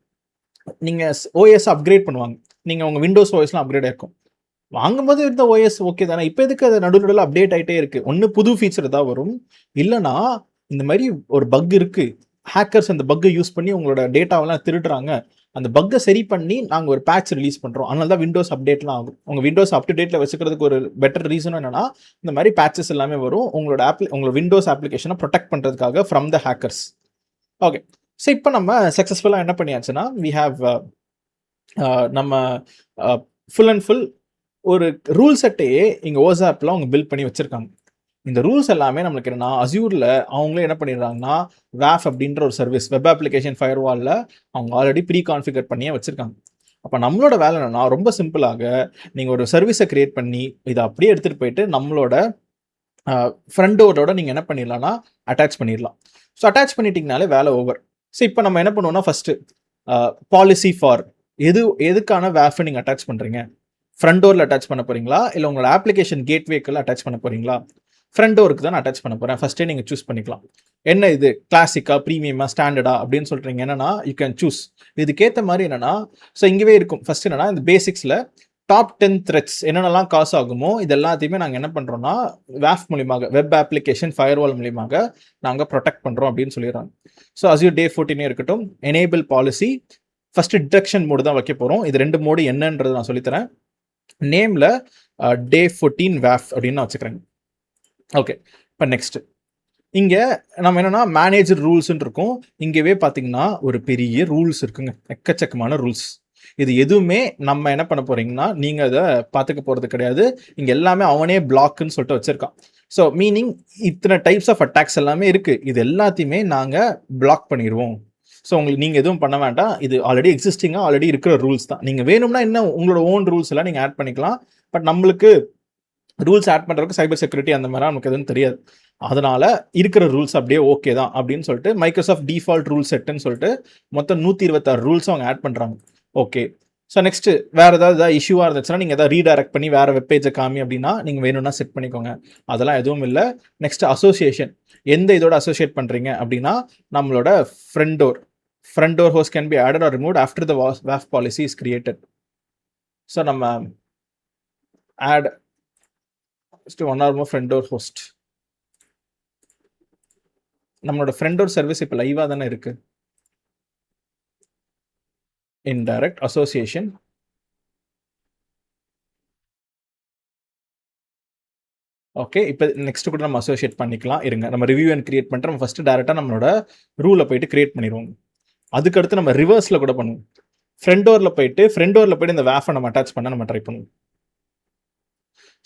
நீங்கள் OS அப்கிரேட் பண்ணுவாங்க, நீங்கள் உங்கள் விண்டோஸ் OSலாம் அப்கிரேட் ஆயிருக்கும். வாங்கும்போது இருந்த OS ஓகே தானே, இப்போ எதுக்கு அது நடுநடுவில் அப்டேட் ஆகிட்டே இருக்குது? ஒன்று புது ஃபீச்சர் தான் வரும், இல்லைனா இந்த மாதிரி ஒரு பக் இருக்குது, ஹேக்கர்ஸ் அந்த பக்கை யூஸ் பண்ணி உங்களோட டேட்டாவெல்லாம் திருடுறாங்க, அந்த பக்கை சரி பண்ணி நாங்கள் ஒரு பேட்ச் ரிலீஸ் பண்ணுறோம், அதனால தான் விண்டோஸ் அப்டேட்லாம் ஆகும். உங்கள் விண்டோஸ் அப் டு டேட்டில் வச்சுக்கிறதுக்கு ஒரு பெட்டர் ரீசனும் என்னன்னா இந்த மாதிரி பேட்சஸ் எல்லாமே வரும் உங்களோட விண்டோஸ் அப்ளிகேஷனை ப்ரொடெக்ட் பண்ணுறதுக்காக from the hackers. Okay, so இப்போ நம்ம சக்ஸஸ்ஃபுல்லாக என்ன பண்ணியாச்சுன்னா வி ஹாவ் நம்ம ஃபுல் அண்ட் ஃபுல் ஒரு ரூல் செட்டையே இங்கே OSAPல அவங்க பில்ட் பண்ணி வச்சுருக்காங்க. இந்த ரூல்ஸ் எல்லாமே நம்மளுக்கு என்னன்னா அஸ்யூரில் அவங்களே என்ன பண்ணிடுறாங்கன்னா வேஃப் அப்படின்ற ஒரு சர்வீஸ் வெப் அப்ளிகேஷன் ஃபயர்வாலில் அவங்க ஆல்ரெடி ப்ரீ கான்ஃபிகர் பண்ணியே வச்சுருக்காங்க. அப்போ நம்மளோட வேலை என்னன்னா ரொம்ப சிம்பிளாக நீங்கள் ஒரு சர்வீஸை கிரியேட் பண்ணி இதை அப்படியே எடுத்துகிட்டு போயிட்டு நம்மளோட ஃப்ரண்ட் டோரோட நீங்கள் என்ன பண்ணிடலாம்னா அட்டாச் பண்ணிடலாம். ஸோ அட்டாச் பண்ணிட்டீங்கனாலே வேலை ஓவர். ஸோ இப்போ நம்ம என்ன பண்ணுவோம்னா ஃபஸ்ட்டு பாலிசி ஃபார் எதுக்கான வேஃபை நீங்கள் அட்டாச் பண்ணுறீங்க? ஃப்ரண்ட் டோரில் அட்டாச் பண்ண போகிறீங்களா, இல்லை உங்களோட அப்ளிகேஷன் கேட்வேக்கில் அட்டாச் பண்ண போகிறீங்களா? ஃப்ரண்ட் டோருக்கு தான் நான் அட்டாச் பண்ண போகிறேன். ஃபஸ்ட்டே நீங்கள் சூஸ் பண்ணிக்கலாம். என்ன இது கிளாசிக்கா, ப்ரீமியமா, ஸ்டாண்டர்டா அப்படின்னு சொல்கிறீங்க. என்னன்னா யூ கேன் சூஸ். இதுக்கேற்ற மாதிரி என்னன்னா ஸோ இங்கேவே இருக்கும். ஃபஸ்ட் என்னன்னா இந்த பேசிக்ஸில் டாப் 10 த்ரெட்ஸ் என்னென்னலாம் காசு ஆகுமோ இது எல்லாத்தையுமே நாங்கள் என்ன பண்ணுறோம்னா வேஃப் மூலியமாக வெப் அப்ளிகேஷன் ஃபயர்வால் மூலியமாக நாங்கள் ப்ரொடெக்ட் பண்ணுறோம் அப்படின்னு சொல்லிடுறாங்க. ஸோ அஸ்யூர் Day 14 இருக்கட்டும், enable policy first detection mode தான் வைக்க போகிறோம். இது 2 மோடு என்னன்றது நான் சொல்லித்தரேன். நேமில் Day 14 வேஃப் அப்படின்னு நான் வச்சுக்கிறேன். ஓகே, இப்போ நெக்ஸ்ட் இங்கே நம்ம என்னென்னா மேனேஜர் ரூல்ஸ்ன்னு இருக்கும். இங்கேவே பார்த்தீங்கன்னா ஒரு பெரிய ரூல்ஸ் இருக்குங்க, எக்கச்சக்கமான ரூல்ஸ். இது எதுவுமே நம்ம என்ன பண்ண போகிறீங்கன்னா நீங்கள் அதை பார்த்துக்க போகிறது கிடையாது. இங்கே எல்லாமே அவனே பிளாக்குன்னு சொல்லிட்டு வச்சுருக்கான். ஸோ மீனிங் இத்தனை டைப்ஸ் ஆஃப் அட்டாக்ஸ் எல்லாமே இருக்குது, இது எல்லாத்தையுமே நாங்கள் பிளாக் பண்ணிடுவோம். ஸோ உங்களுக்கு நீங்கள் எதுவும் பண்ண வேண்டாம், இது ஆல்ரெடி எக்ஸிஸ்டிங்காக ஆல்ரெடி இருக்கிற ரூல்ஸ் தான். நீங்கள் வேணும்னா இன்னும் உங்களோட ஓன் ரூல்ஸ் எல்லாம் நீங்கள் ஆட் பண்ணிக்கலாம். பட் நம்மளுக்கு ரூல்ஸ் ஆட் பண்ணுறதுக்கு சைபர் செக்யூரிட்டி அந்த மாதிரி நமக்கு எதுவும் தெரியாது. அதனால் இருக்கிற ரூல்ஸ் அப்படியே ஓகே தான் அப்படின்னு சொல்லிட்டு மைக்ரோசாஃப்ட் டிஃபால்ட் ரூல் செட்டுன்னு சொல்லிட்டு மொத்தம் 126 ரூல்ஸ் அவங்க ஆட் பண்ணுறாங்க. ஓகே, ஸோ நெக்ஸ்ட் வேறு ஏதாவது இஷ்யூவாக இருந்துச்சுன்னா நீங்கள் எதாவது ரீடைரக்ட் பண்ணி வேறு வெப்பேஜை காமி அப்படின்னா நீங்கள் வேணும்னா செட் பண்ணிக்கோங்க. அதெல்லாம் எதுவும் இல்லை. நெக்ஸ்ட் அசோசியேஷன், எந்த இதோட அசோசியேட் பண்ணுறீங்க அப்படின்னா நம்மளோட front door host can be added or removed after the WAF policy is created. So நம்ம add one or more front door host. நம்மளோட ஃப்ரண்ட் டோர் சர்வீஸ் இப்போ லைவாக தானே இருக்குது. indirect association, okay. இப்போ நெக்ஸ்ட் கூட நம்ம அசோசியேட் பண்ணிக்கலாம். இருங்க, நம்ம ரிவ்யூ அண்ட் கிரியேட் பண்ணிட்டு நம்ம ஃபர்ஸ்ட் டேரெக்டாக நம்மளோட ரூலை போயிட்டு கிரியேட் பண்ணிடுவோம். அதுக்கடுத்து நம்ம ரிவர்ஸில் கூட பண்ணுவோம். ஃப்ரண்ட் டோரில் போயிட்டு இந்த வேஃபை நம்ம அட்டாச் பண்ண நம்ம ட்ரை பண்ணுவோம்.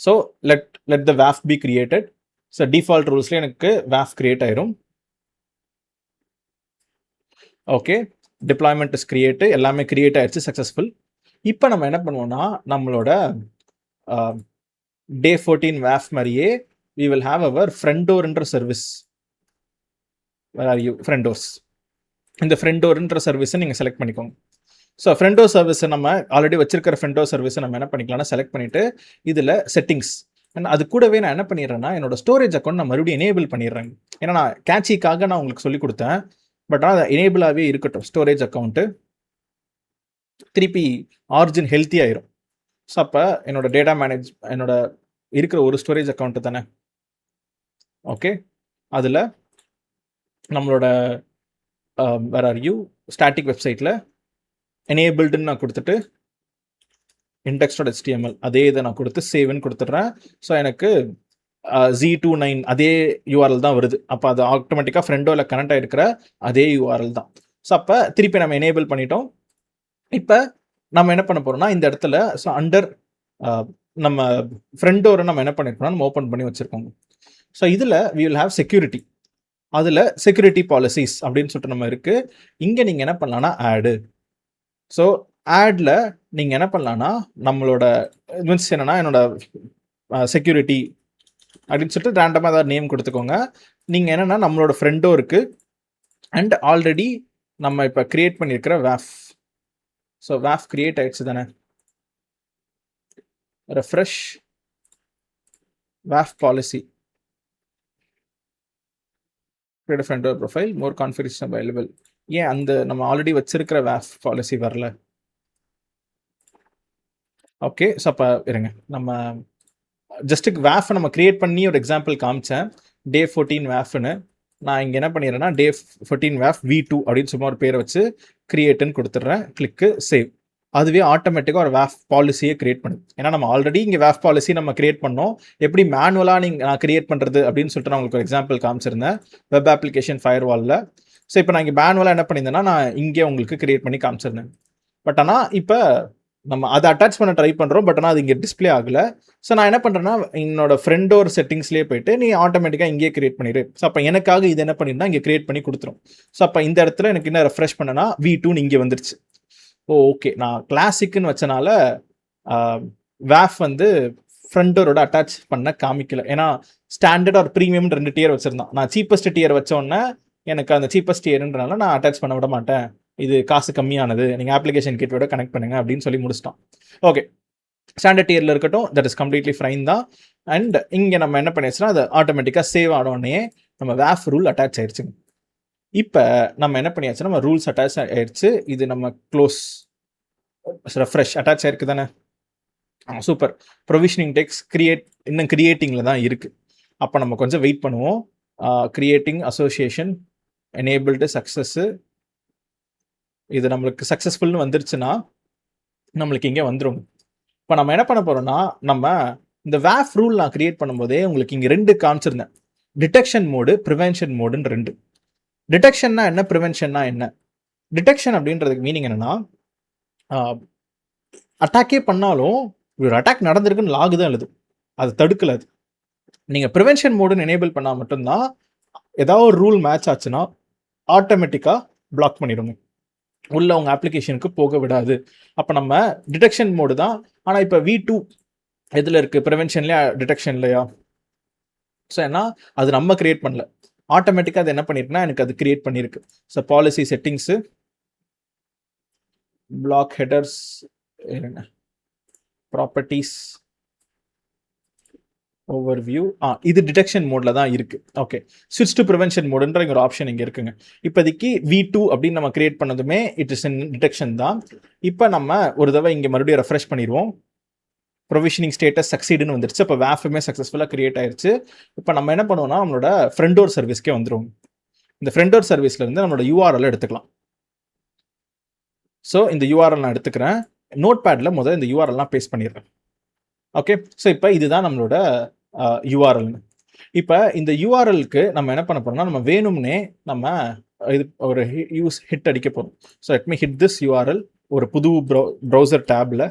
ஸோ லெட் த வேஃப் பி கிரியேட்டட். ஸோ டிஃபால்ட் ரூல்ஸ்ல எனக்கு வேஃப் கிரியேட் ஆயிரும். ஓகே, டிப்ளாய்மெண்ட் இஸ் கிரியேட், எல்லாமே கிரியேட் ஆயிடுச்சு, சக்ஸஸ்ஃபுல். இப்போ நம்ம என்ன பண்ணுவோம்னா நம்மளோட டே 14 வேஃப் மாதிரியே we will have our front door என்ற service. where are you front doors? இந்த front door என்ற சர்வீஸை நீங்கள் செலக்ட் பண்ணிக்கோங்க. ஸோ ஃப்ரண்ட் டோர் சர்வீஸை நம்ம ஆல்ரெடி வச்சிருக்கிற ஃப்ரண்ட் டோர் சர்வீஸை நம்ம என்ன பண்ணிக்கலாம்னா செலக்ட் பண்ணிட்டு இதில் செட்டிங்ஸ், அது கூடவே நான் என்ன பண்ணிடுறேன்னா என்னோட ஸ்டோரேஜ் அக்கௌண்ட் நான் மறுபடியும் எனேபிள் பண்ணிடுறேன். ஏன்னா நான் கேட்சிக்காக நான் உங்களுக்கு சொல்லி கொடுத்தேன், பட் ஆனால் அது எனேபிளாகவே இருக்கட்டும். ஸ்டோரேஜ் அக்கௌண்ட்டு திருப்பி ஆரிஜின் ஹெல்த்தி ஆயிரும். ஸோ அப்போ என்னோட டேட்டா என்னோட இருக்கிற ஒரு ஸ்டோரேஜ் அக்கௌண்ட்டு தானே. ஓகே, அதில் நம்மளோட வேர் ஆர் யூ ஸ்டாட்டிக் வெப்சைட்டில் எனேபிள்டுன்னு நான் கொடுத்துட்டு index.html அதே இதை நான் கொடுத்து சேவ்னு கொடுத்துட்றேன். ஸோ எனக்கு Z29 அதே URL தான் வருது. அப்போ அது ஆட்டோமேட்டிக்காக ஃப்ரண்ட் டோரில் கனெக்ட் ஆகிருக்கிற அதே URL தான். ஸோ அப்போ திருப்பி நம்ம எனேபிள் பண்ணிட்டோம். இப்போ நம்ம என்ன பண்ண போகிறோம்னா இந்த இடத்துல ஸோ அண்டர் நம்ம ஃப்ரண்ட் டோரை நம்ம என்ன பண்ணியிருக்கோம்னா நம்ம ஓப்பன் பண்ணி வச்சுருக்கோம். ஸோ இதில் we will have security. அதில் செக்யூரிட்டி பாலிசிஸ் அப்படின்னு சொல்லிட்டு நம்ம இருக்குது. இங்கே நீங்கள் என்ன பண்ணலான்னா ஆடு. ஸோ ஆடில் நீங்கள் என்ன பண்ணலான்னா நம்மளோட மீன்ஸ் என்னென்னா என்னோட செக்யூரிட்டி அப்படின்னு சொல்லிட்டு ரேண்டமாக ஏதாவது நேம் கொடுத்துக்கோங்க. நீங்கள் என்னென்னா நம்மளோட ஃப்ரண்ட் டோருக்கு அண்ட் ஆல்ரெடி நம்ம இப்போ கிரியேட் பண்ணியிருக்கிற வேஃப். ஸோ வேஃப் கிரியேட் ஆயிடுச்சு தானே. ரெஃப்ரெஷ் வேஃப் policy, create a front door profile, more configuration available. ஏன் அந்த நம்ம ஆல்ரெடி வச்சிருக்கிற வேஃப் பாலிசி வரல? ஓகே, ஸோ அப்போ இருங்க, நம்ம ஜஸ்ட் வேஃபை நம்ம கிரியேட் பண்ணி ஒரு எக்ஸாம்பிள் காமிச்சேன். டே 14 வேஃப்னு நான் இங்கே என்ன பண்ணிடுறேன்னா டே 14 வேஃப் V2 அப்படின்னு சும்மா ஒரு பேரை வச்சு கிரியேட்டுன்னு கொடுத்துட்றேன். கிளிக்கு சேவ். அதுவே ஆட்டோமேட்டிக்காக ஒரு வேஃப் பாலிசியை கிரியேட் பண்ணுது. ஏன்னா நம்ம ஆல்ரெடி இங்கே வேஃப் பாலிசி நம்ம கிரியேட் பண்ணோம். எப்படி மேனுவலாக நான் கிரியேட் பண்ணுறது அப்படின்னு சொல்லிட்டு நான் உங்களுக்கு ஒரு எக்ஸாம்பிள் காமிச்சிருந்தேன் வெப் அப்ளிகேஷன் ஃபயர்வாலில். ஸோ இப்போ நான் இங்கே மேனுவலாக என்ன பண்ணியிருந்தேன்னா நான் இங்கே உங்களுக்கு கிரியேட் பண்ணி காமிச்சிருந்தேன். பட் ஆனால் இப்போ நம்ம அதை அட்டாச் பண்ண ட்ரை பண்ணுறோம். பட் ஆனால் அது இங்கே டிஸ்பிளே ஆகலை. ஸோ நான் என்ன பண்ணுறேன்னா என்னோட ஃப்ரண்ட் டோர் செட்டிங்ஸ்லேயே போயிட்டு நீ ஆட்டோமேட்டிக்காக இங்கேயே கிரியேட் பண்ணிடு. ஸோ அப்போ எனக்காக இது என்ன பண்ணியிருந்தா இங்கே கிரியேட் பண்ணி கொடுத்துரும். ஸோ அப்போ இந்த இடத்துல எனக்கு என்ன ரெஃப்ரெஷ் பண்ணனா V2 இங்கே வந்துருச்சு. ஓகே, நான் கிளாசிக்குன்னு வச்சனால வேஃப் வந்து ஃப்ரண்ட் டோரோட அட்டாச் பண்ண காமிக்கல. ஏன்னா ஸ்டாண்டர்ட் ஆர் ப்ரீமியம் 2 டியர் வச்சுருந்தான். நான் சீப்பஸ்ட் டியர் வச்சோடனே எனக்கு அந்த சீப்பஸ்ட் டியர்ன்றனால நான் அட்டாச் பண்ண விட மாட்டேன், இது காசு கம்மியானது, நீங்கள் அப்ளிகேஷன் கிட்டோட கனெக்ட் பண்ணுங்க அப்படின்னு சொல்லி முடிச்சிட்டோம். ஓகே, ஸ்டாண்டர்ட் டியரில் இருக்கட்டும், தட் இஸ் கம்ப்ளீட்லி ஃபைன் தான். அண்ட் இங்கே நம்ம என்ன பண்ணிடுச்சுன்னா அது ஆட்டோமேட்டிக்காக சேவ் ஆனோடனே நம்ம வேஃப் ரூல் அட்டாச் ஆயிடுச்சுங்க. இப்போ நம்ம என்ன பண்ணியாச்சு, நம்ம ரூல்ஸ் அட்டாச் ஆயிடுச்சு. இது நம்ம க்ளோஸ் ரெஃப்ரெஷ் அட்டாச் ஆயிருக்கு தானே. சூப்பர். ப்ரொவிஷனிங் டெக்ஸ் இன்னும் கிரியேட்டிங்கில் தான் இருக்குது. அப்போ நம்ம கொஞ்சம் வெயிட் பண்ணுவோம். கிரியேட்டிங் அசோசியேஷன் எனேபிள்டு சக்ஸஸ்ஸு, இது நம்மளுக்கு சக்ஸஸ்ஃபுல்னு வந்துருச்சுன்னா நம்மளுக்கு இங்கே வந்துடும். இப்போ நம்ம என்ன பண்ண போகிறோம்னா நம்ம இந்த வேஃப் ரூல் நான் கிரியேட் பண்ணும்போதே உங்களுக்கு இங்கே 2 காமிச்சிருந்தேன். டிடெக்ஷன் மோடு, ப்ரிவென்ஷன் மோடுன்னு 2. டிடெக்ஷன்னா என்ன, ப்ரிவென்ஷன்னா என்ன? டிடெக்ஷன் அப்படின்றதுக்கு மீனிங் என்னன்னா அட்டாக்கே பண்ணாலும் ஒரு அட்டாக் நடந்திருக்குன்னு லாகு தான் எழுது, அது தடுக்கல. அது நீங்கள் ப்ரிவென்ஷன் மோடுன்னு எனேபிள் பண்ணால் மட்டும்தான் ஏதாவது ஒரு ரூல் மேட்ச் ஆச்சுன்னா ஆட்டோமேட்டிக்காக பிளாக் பண்ணிடுங்க, உள்ள உங்கள் அப்ளிகேஷனுக்கு போக விடாது. அப்போ நம்ம டிடெக்ஷன் மோடு தான். ஆனால் இப்போ V2 எதில் இருக்குது, ப்ரிவென்ஷன்லையா டிடெக்ஷன்லையா? ஸோ ஏன்னா அது நம்ம கிரியேட் பண்ணல, ஆட்டோமேட்டிக்காக அது என்ன பண்ணிருக்குன்னா எனக்கு அது கிரியேட் பண்ணியிருக்கு. So policy settings, block headers, properties overview. இது டிடெக்ஷன் மோட்ல தான் இருக்கு. ஓகே, ஸ்விட்ச் டு ப்ரிவென்ஷன் மோடுன்ற ஒரு ஆப்ஷன் இங்க இருக்குங்க. இப்போதைக்கு V2 அப்படின்னு நம்ம கிரியேட் பண்ணதுமே இட் இஸ் இன் டிடெக்ஷன் தான். இப்போ நம்ம ஒரு தடவை இங்கே மறுபடியும் ரெஃப்ரெஷ் பண்ணிடுவோம். ப்ரொவிஷனிங் ஸ்டேட்டஸ் சக்சீடுன்னு வந்துருச்சு. இப்போ வேஃபுமே சக்ஸஸ்ஃபுல்லாக கிரியேட் ஆயிருச்சு. இப்போ நம்ம என்ன பண்ணுவோம்னா நம்மளோட ஃப்ரண்ட் டோர் சர்வீஸ்க்கே வந்துடும். இந்த ஃப்ரண்ட் டோர் சர்வீஸ்ல இருந்து நம்மளோட URL எடுத்துக்கலாம். ஸோ இந்த URL நான் எடுத்துக்கிறேன். நோட் பேட்ல முதல்ல இந்த URLலாம் பேஸ்ட் பண்ணிடுறேன். ஓகே, ஸோ இப்போ இதுதான் நம்மளோட URL. இப்போ இந்த URLக்கு நம்ம என்ன பண்ண போறோம்னா நம்ம வேணும்னே நம்ம இது ஒரு ஹிட் அடிக்க போறோம். So let me hit this URL ஒரு புது ப்ரௌசர் டேப்ல.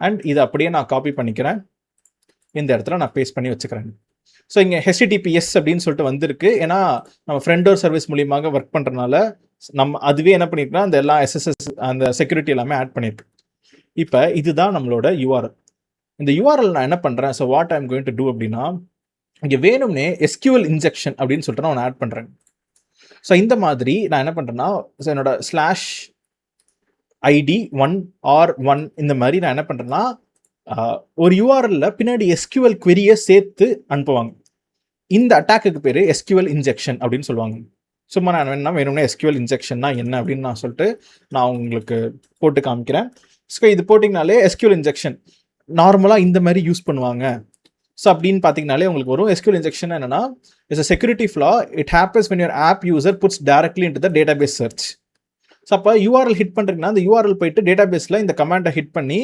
அண்ட் இதை அப்படியே நான் காப்பி பண்ணிக்கிறேன். இந்த இடத்துல நான் பேஸ்ட் பண்ணி வச்சுக்கிறேன். ஸோ இங்கே HTTPS அப்படின்னு சொல்லிட்டு வந்திருக்கு. ஏன்னா நம்ம ஃப்ரண்ட் டோர் சர்வீஸ் மூலியமாக ஒர்க் பண்ணுறதுனால நம்ம அதுவே என்ன பண்ணிருக்கோம், அந்த எல்லா SSS அந்த செக்யூரிட்டி எல்லாமே ஆட் பண்ணியிருக்கு. இப்போ இதுதான் நம்மளோட URL. இந்த URL நான் என்ன பண்ணுறேன், so what I'm going to do அப்படின்னா இங்கே வேணும்னே SQL இன்ஜெக்ஷன் அப்படின்னு சொல்லிட்டு நான் ஆட் பண்ணுறேன். ஸோ இந்த மாதிரி நான் என்ன பண்ணுறேன்னா என்னோட /ID 1 or 1 இந்த மாதிரி நான் என்ன பண்ணுறேன்னா ஒரு URL பின்னாடி SQL query-யை சேர்த்து அனுப்புவாங்க. இந்த அட்டாக்கு பேர் SQL இன்ஜெக்ஷன் அப்படின்னு சொல்லுவாங்க. சும்மா நான் என்ன வேணும்னா SQL இன்ஜெக்ஷன்னா என்ன அப்படின்னு நான் சொல்லிட்டு நான் உங்களுக்கு போட்டு காமிக்கிறேன். ஸோ இது போட்டிங்கனாலே SQL இன்ஜெக்ஷன் நார்மலாக இந்த மாதிரி யூஸ் பண்ணுவாங்க. ஸோ அப்படின்னு பார்த்தீங்கனாலே உங்களுக்கு வரும். SQL இன்ஜெக்ஷன் என்னன்னா it's a security flaw. It happens when your app user puts directly into the database search. So அப்போ URL ஹிட் பண்ணுறீங்கன்னா அந்த URL போயிட்டு டேட்டாபேஸில் இந்த கமாண்டை ஹிட் பண்ணி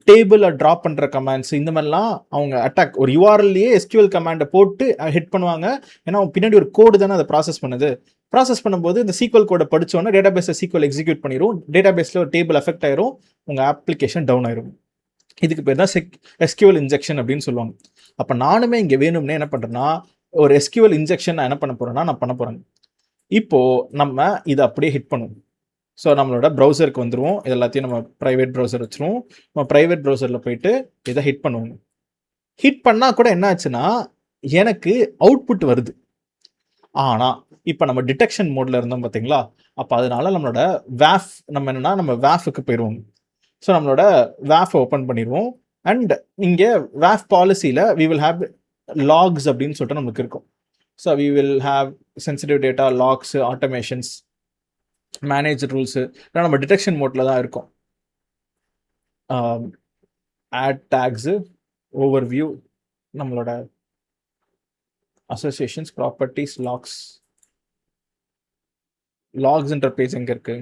டேபிளை ட்ராப் பண்ணுற கமாண்ட்ஸ் இந்த மாதிரிலாம் அவங்க அட்டாக் ஒரு URLயே SQL கமாண்டை போட்டு ஹிட் பண்ணுவாங்க. ஏன்னா பின்னாடி ஒரு கோடு தானே அதை ப்ராசஸ் பண்ணுது. ப்ராசஸ் பண்ணும்போது இந்த SQL கோடை படித்தோன்னா டேட்டாபேஸை SQL எக்ஸிக்யூட் பண்ணிடும். டேட்டாபேஸில் ஒரு டேபிள் அஃபெக்ட் ஆயிரும். உங்கள் அப்ளிகேஷன் டவுன் ஆயிரும். இதுக்கு பேர் தான் SQL இன்ஜெக்ஷன் அப்படின்னு சொல்லுவாங்க. அப்போ நானுமே இங்கே வேணும்னே என்ன பண்ணுறேன்னா ஒரு SQL இன்ஜெக்ஷன் நான் என்ன பண்ண போகிறேன்னா நான் பண்ண போகிறேன். இப்போது நம்ம இதை அப்படியே ஹிட் பண்ணுவோம். ஸோ நம்மளோட ப்ரௌசருக்கு வந்துடுவோம். இது எல்லாத்தையும் நம்ம ப்ரைவேட் ப்ரௌசர் வச்சுருவோம். நம்ம ப்ரைவேட் ப்ரௌசரில் போயிட்டு இதை ஹிட் பண்ணுவோம். ஹிட் பண்ணால் கூட என்ன ஆச்சுன்னா எனக்கு அவுட்புட் வருது. ஆனால் இப்போ நம்ம டிடெக்ஷன் மோடில் இருந்தோம் பார்த்தீங்களா, அப்போ அதனால நம்மளோட நம்ம வேஃபுக்கு போயிடுவோம். ஸோ நம்மளோட வேஃபை ஓப்பன் பண்ணிடுவோம். அண்ட் இங்கே வேஃப் பாலிசியில் வி வில் ஹேவ் லாக்ஸ் அப்படின்னு சொல்லிட்டு நமக்கு இருக்கும். So we will have sensitive data, logs, automations, manage rules. ஏன்னா நம்ம டிடெக்ஷன் மோட்டில் தான் இருக்கும். ஆட் டேக்ஸு, ஓவர்வியூ, நம்மளோட அசோசியேஷன்ஸ், ப்ராப்பர்ட்டிஸ், லாக்ஸ்ன்ற பேஜ் எங்கே இருக்கு.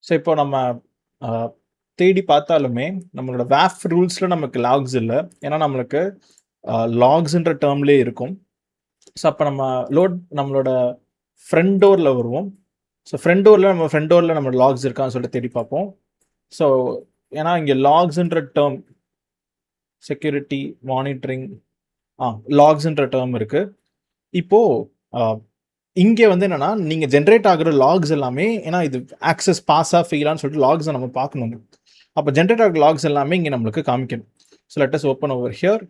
ஸோ இப்போ நம்ம தேடி பார்த்தாலுமே நம்மளோட வேஃப் ரூல்ஸில் நமக்கு லாக்ஸ் இல்லை. ஏன்னா நம்மளுக்கு லாக்ஸ்ன்ற டேர்ம்லேயே இருக்கும். ஸோ அப்போ நம்மளோட ஃப்ரண்ட் டோரில் வருவோம். ஸோ ஃப்ரண்ட் டோரில் நம்ம லாக்ஸ் இருக்கான்னு சொல்லிட்டு தேடி பார்ப்போம். ஸோ ஏன்னா இங்கே லாக்ஸ்ன்ற டேர்ம் செக்யூரிட்டி மானிட்டரிங் லாக்ஸ்ன்ற டேர்ம் இருக்குது. இப்போது இங்கே வந்து என்னென்னா நீங்கள் ஜென்ரேட் ஆகிற லாக்ஸ் எல்லாமே, ஏன்னா இது ஆக்சஸ் பாஸாக ஃபெயிலான்னு சொல்லிட்டு லாக்ஸை நம்ம பார்க்கணும். அப்போ ஜென்ரேட் ஆகிற லாக்ஸ் எல்லாமே இங்கே நம்மளுக்கு காமிக்கணும். So let us open over here.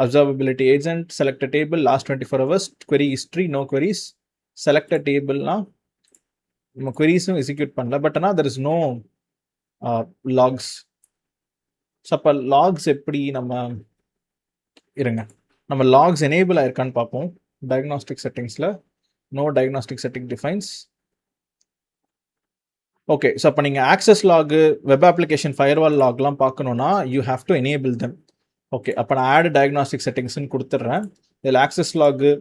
Observability agent, select a table, last 24 hours, query history, no queries. Select a table-னா நம்ம queries-ம் எக்ஸிக்யூட் பண்ணல. பட் ஆனால் there is no logs. So அப்போ லாக்ஸ் எப்படி நம்ம லாக்ஸ் எனேபிள் ஆயிருக்கான்னு பார்ப்போம். டயக்னாஸ்டிக் செட்டிங்ஸில் no diagnostic setting defines. Okay, so அப்போ நீங்கள் access log, web application firewall லாக்லாம் பார்க்கணுன்னா you have to enable them. Okay, அப்போ நான் ஆட் டயக்னாஸ்டிக் செட்டிங்ஸ்ன்னு கொடுத்துட்றேன். இதில் ஆக்சஸ் லாகு,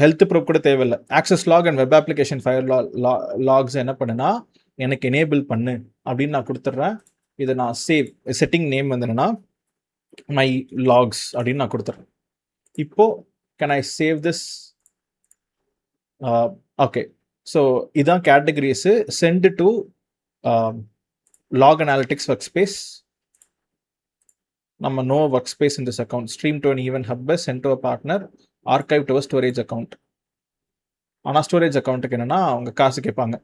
ஹெல்த் ப்ரூஃப் கூட தேவையில்லை. Access log and web application fire logs என்ன பண்ணுன்னா எனக்கு எனேபிள் பண்ணு அப்படின்னு நான் கொடுத்துட்றேன். இதை நான் செட்டிங் நேம் வந்து என்னன்னா மை லாக்ஸ் அப்படின்னு நான் கொடுத்துட்றேன். இப்போது can I save this? Okay, so இதான் categories. Send to log analytics workspace. நம்ம no workspace in this account. Stream to an event hub, send to a partner, archive to a storage account. ஆனால் storage அக்கௌண்ட்டுக்கு என்னென்னா அவங்க காசு கேட்பாங்க,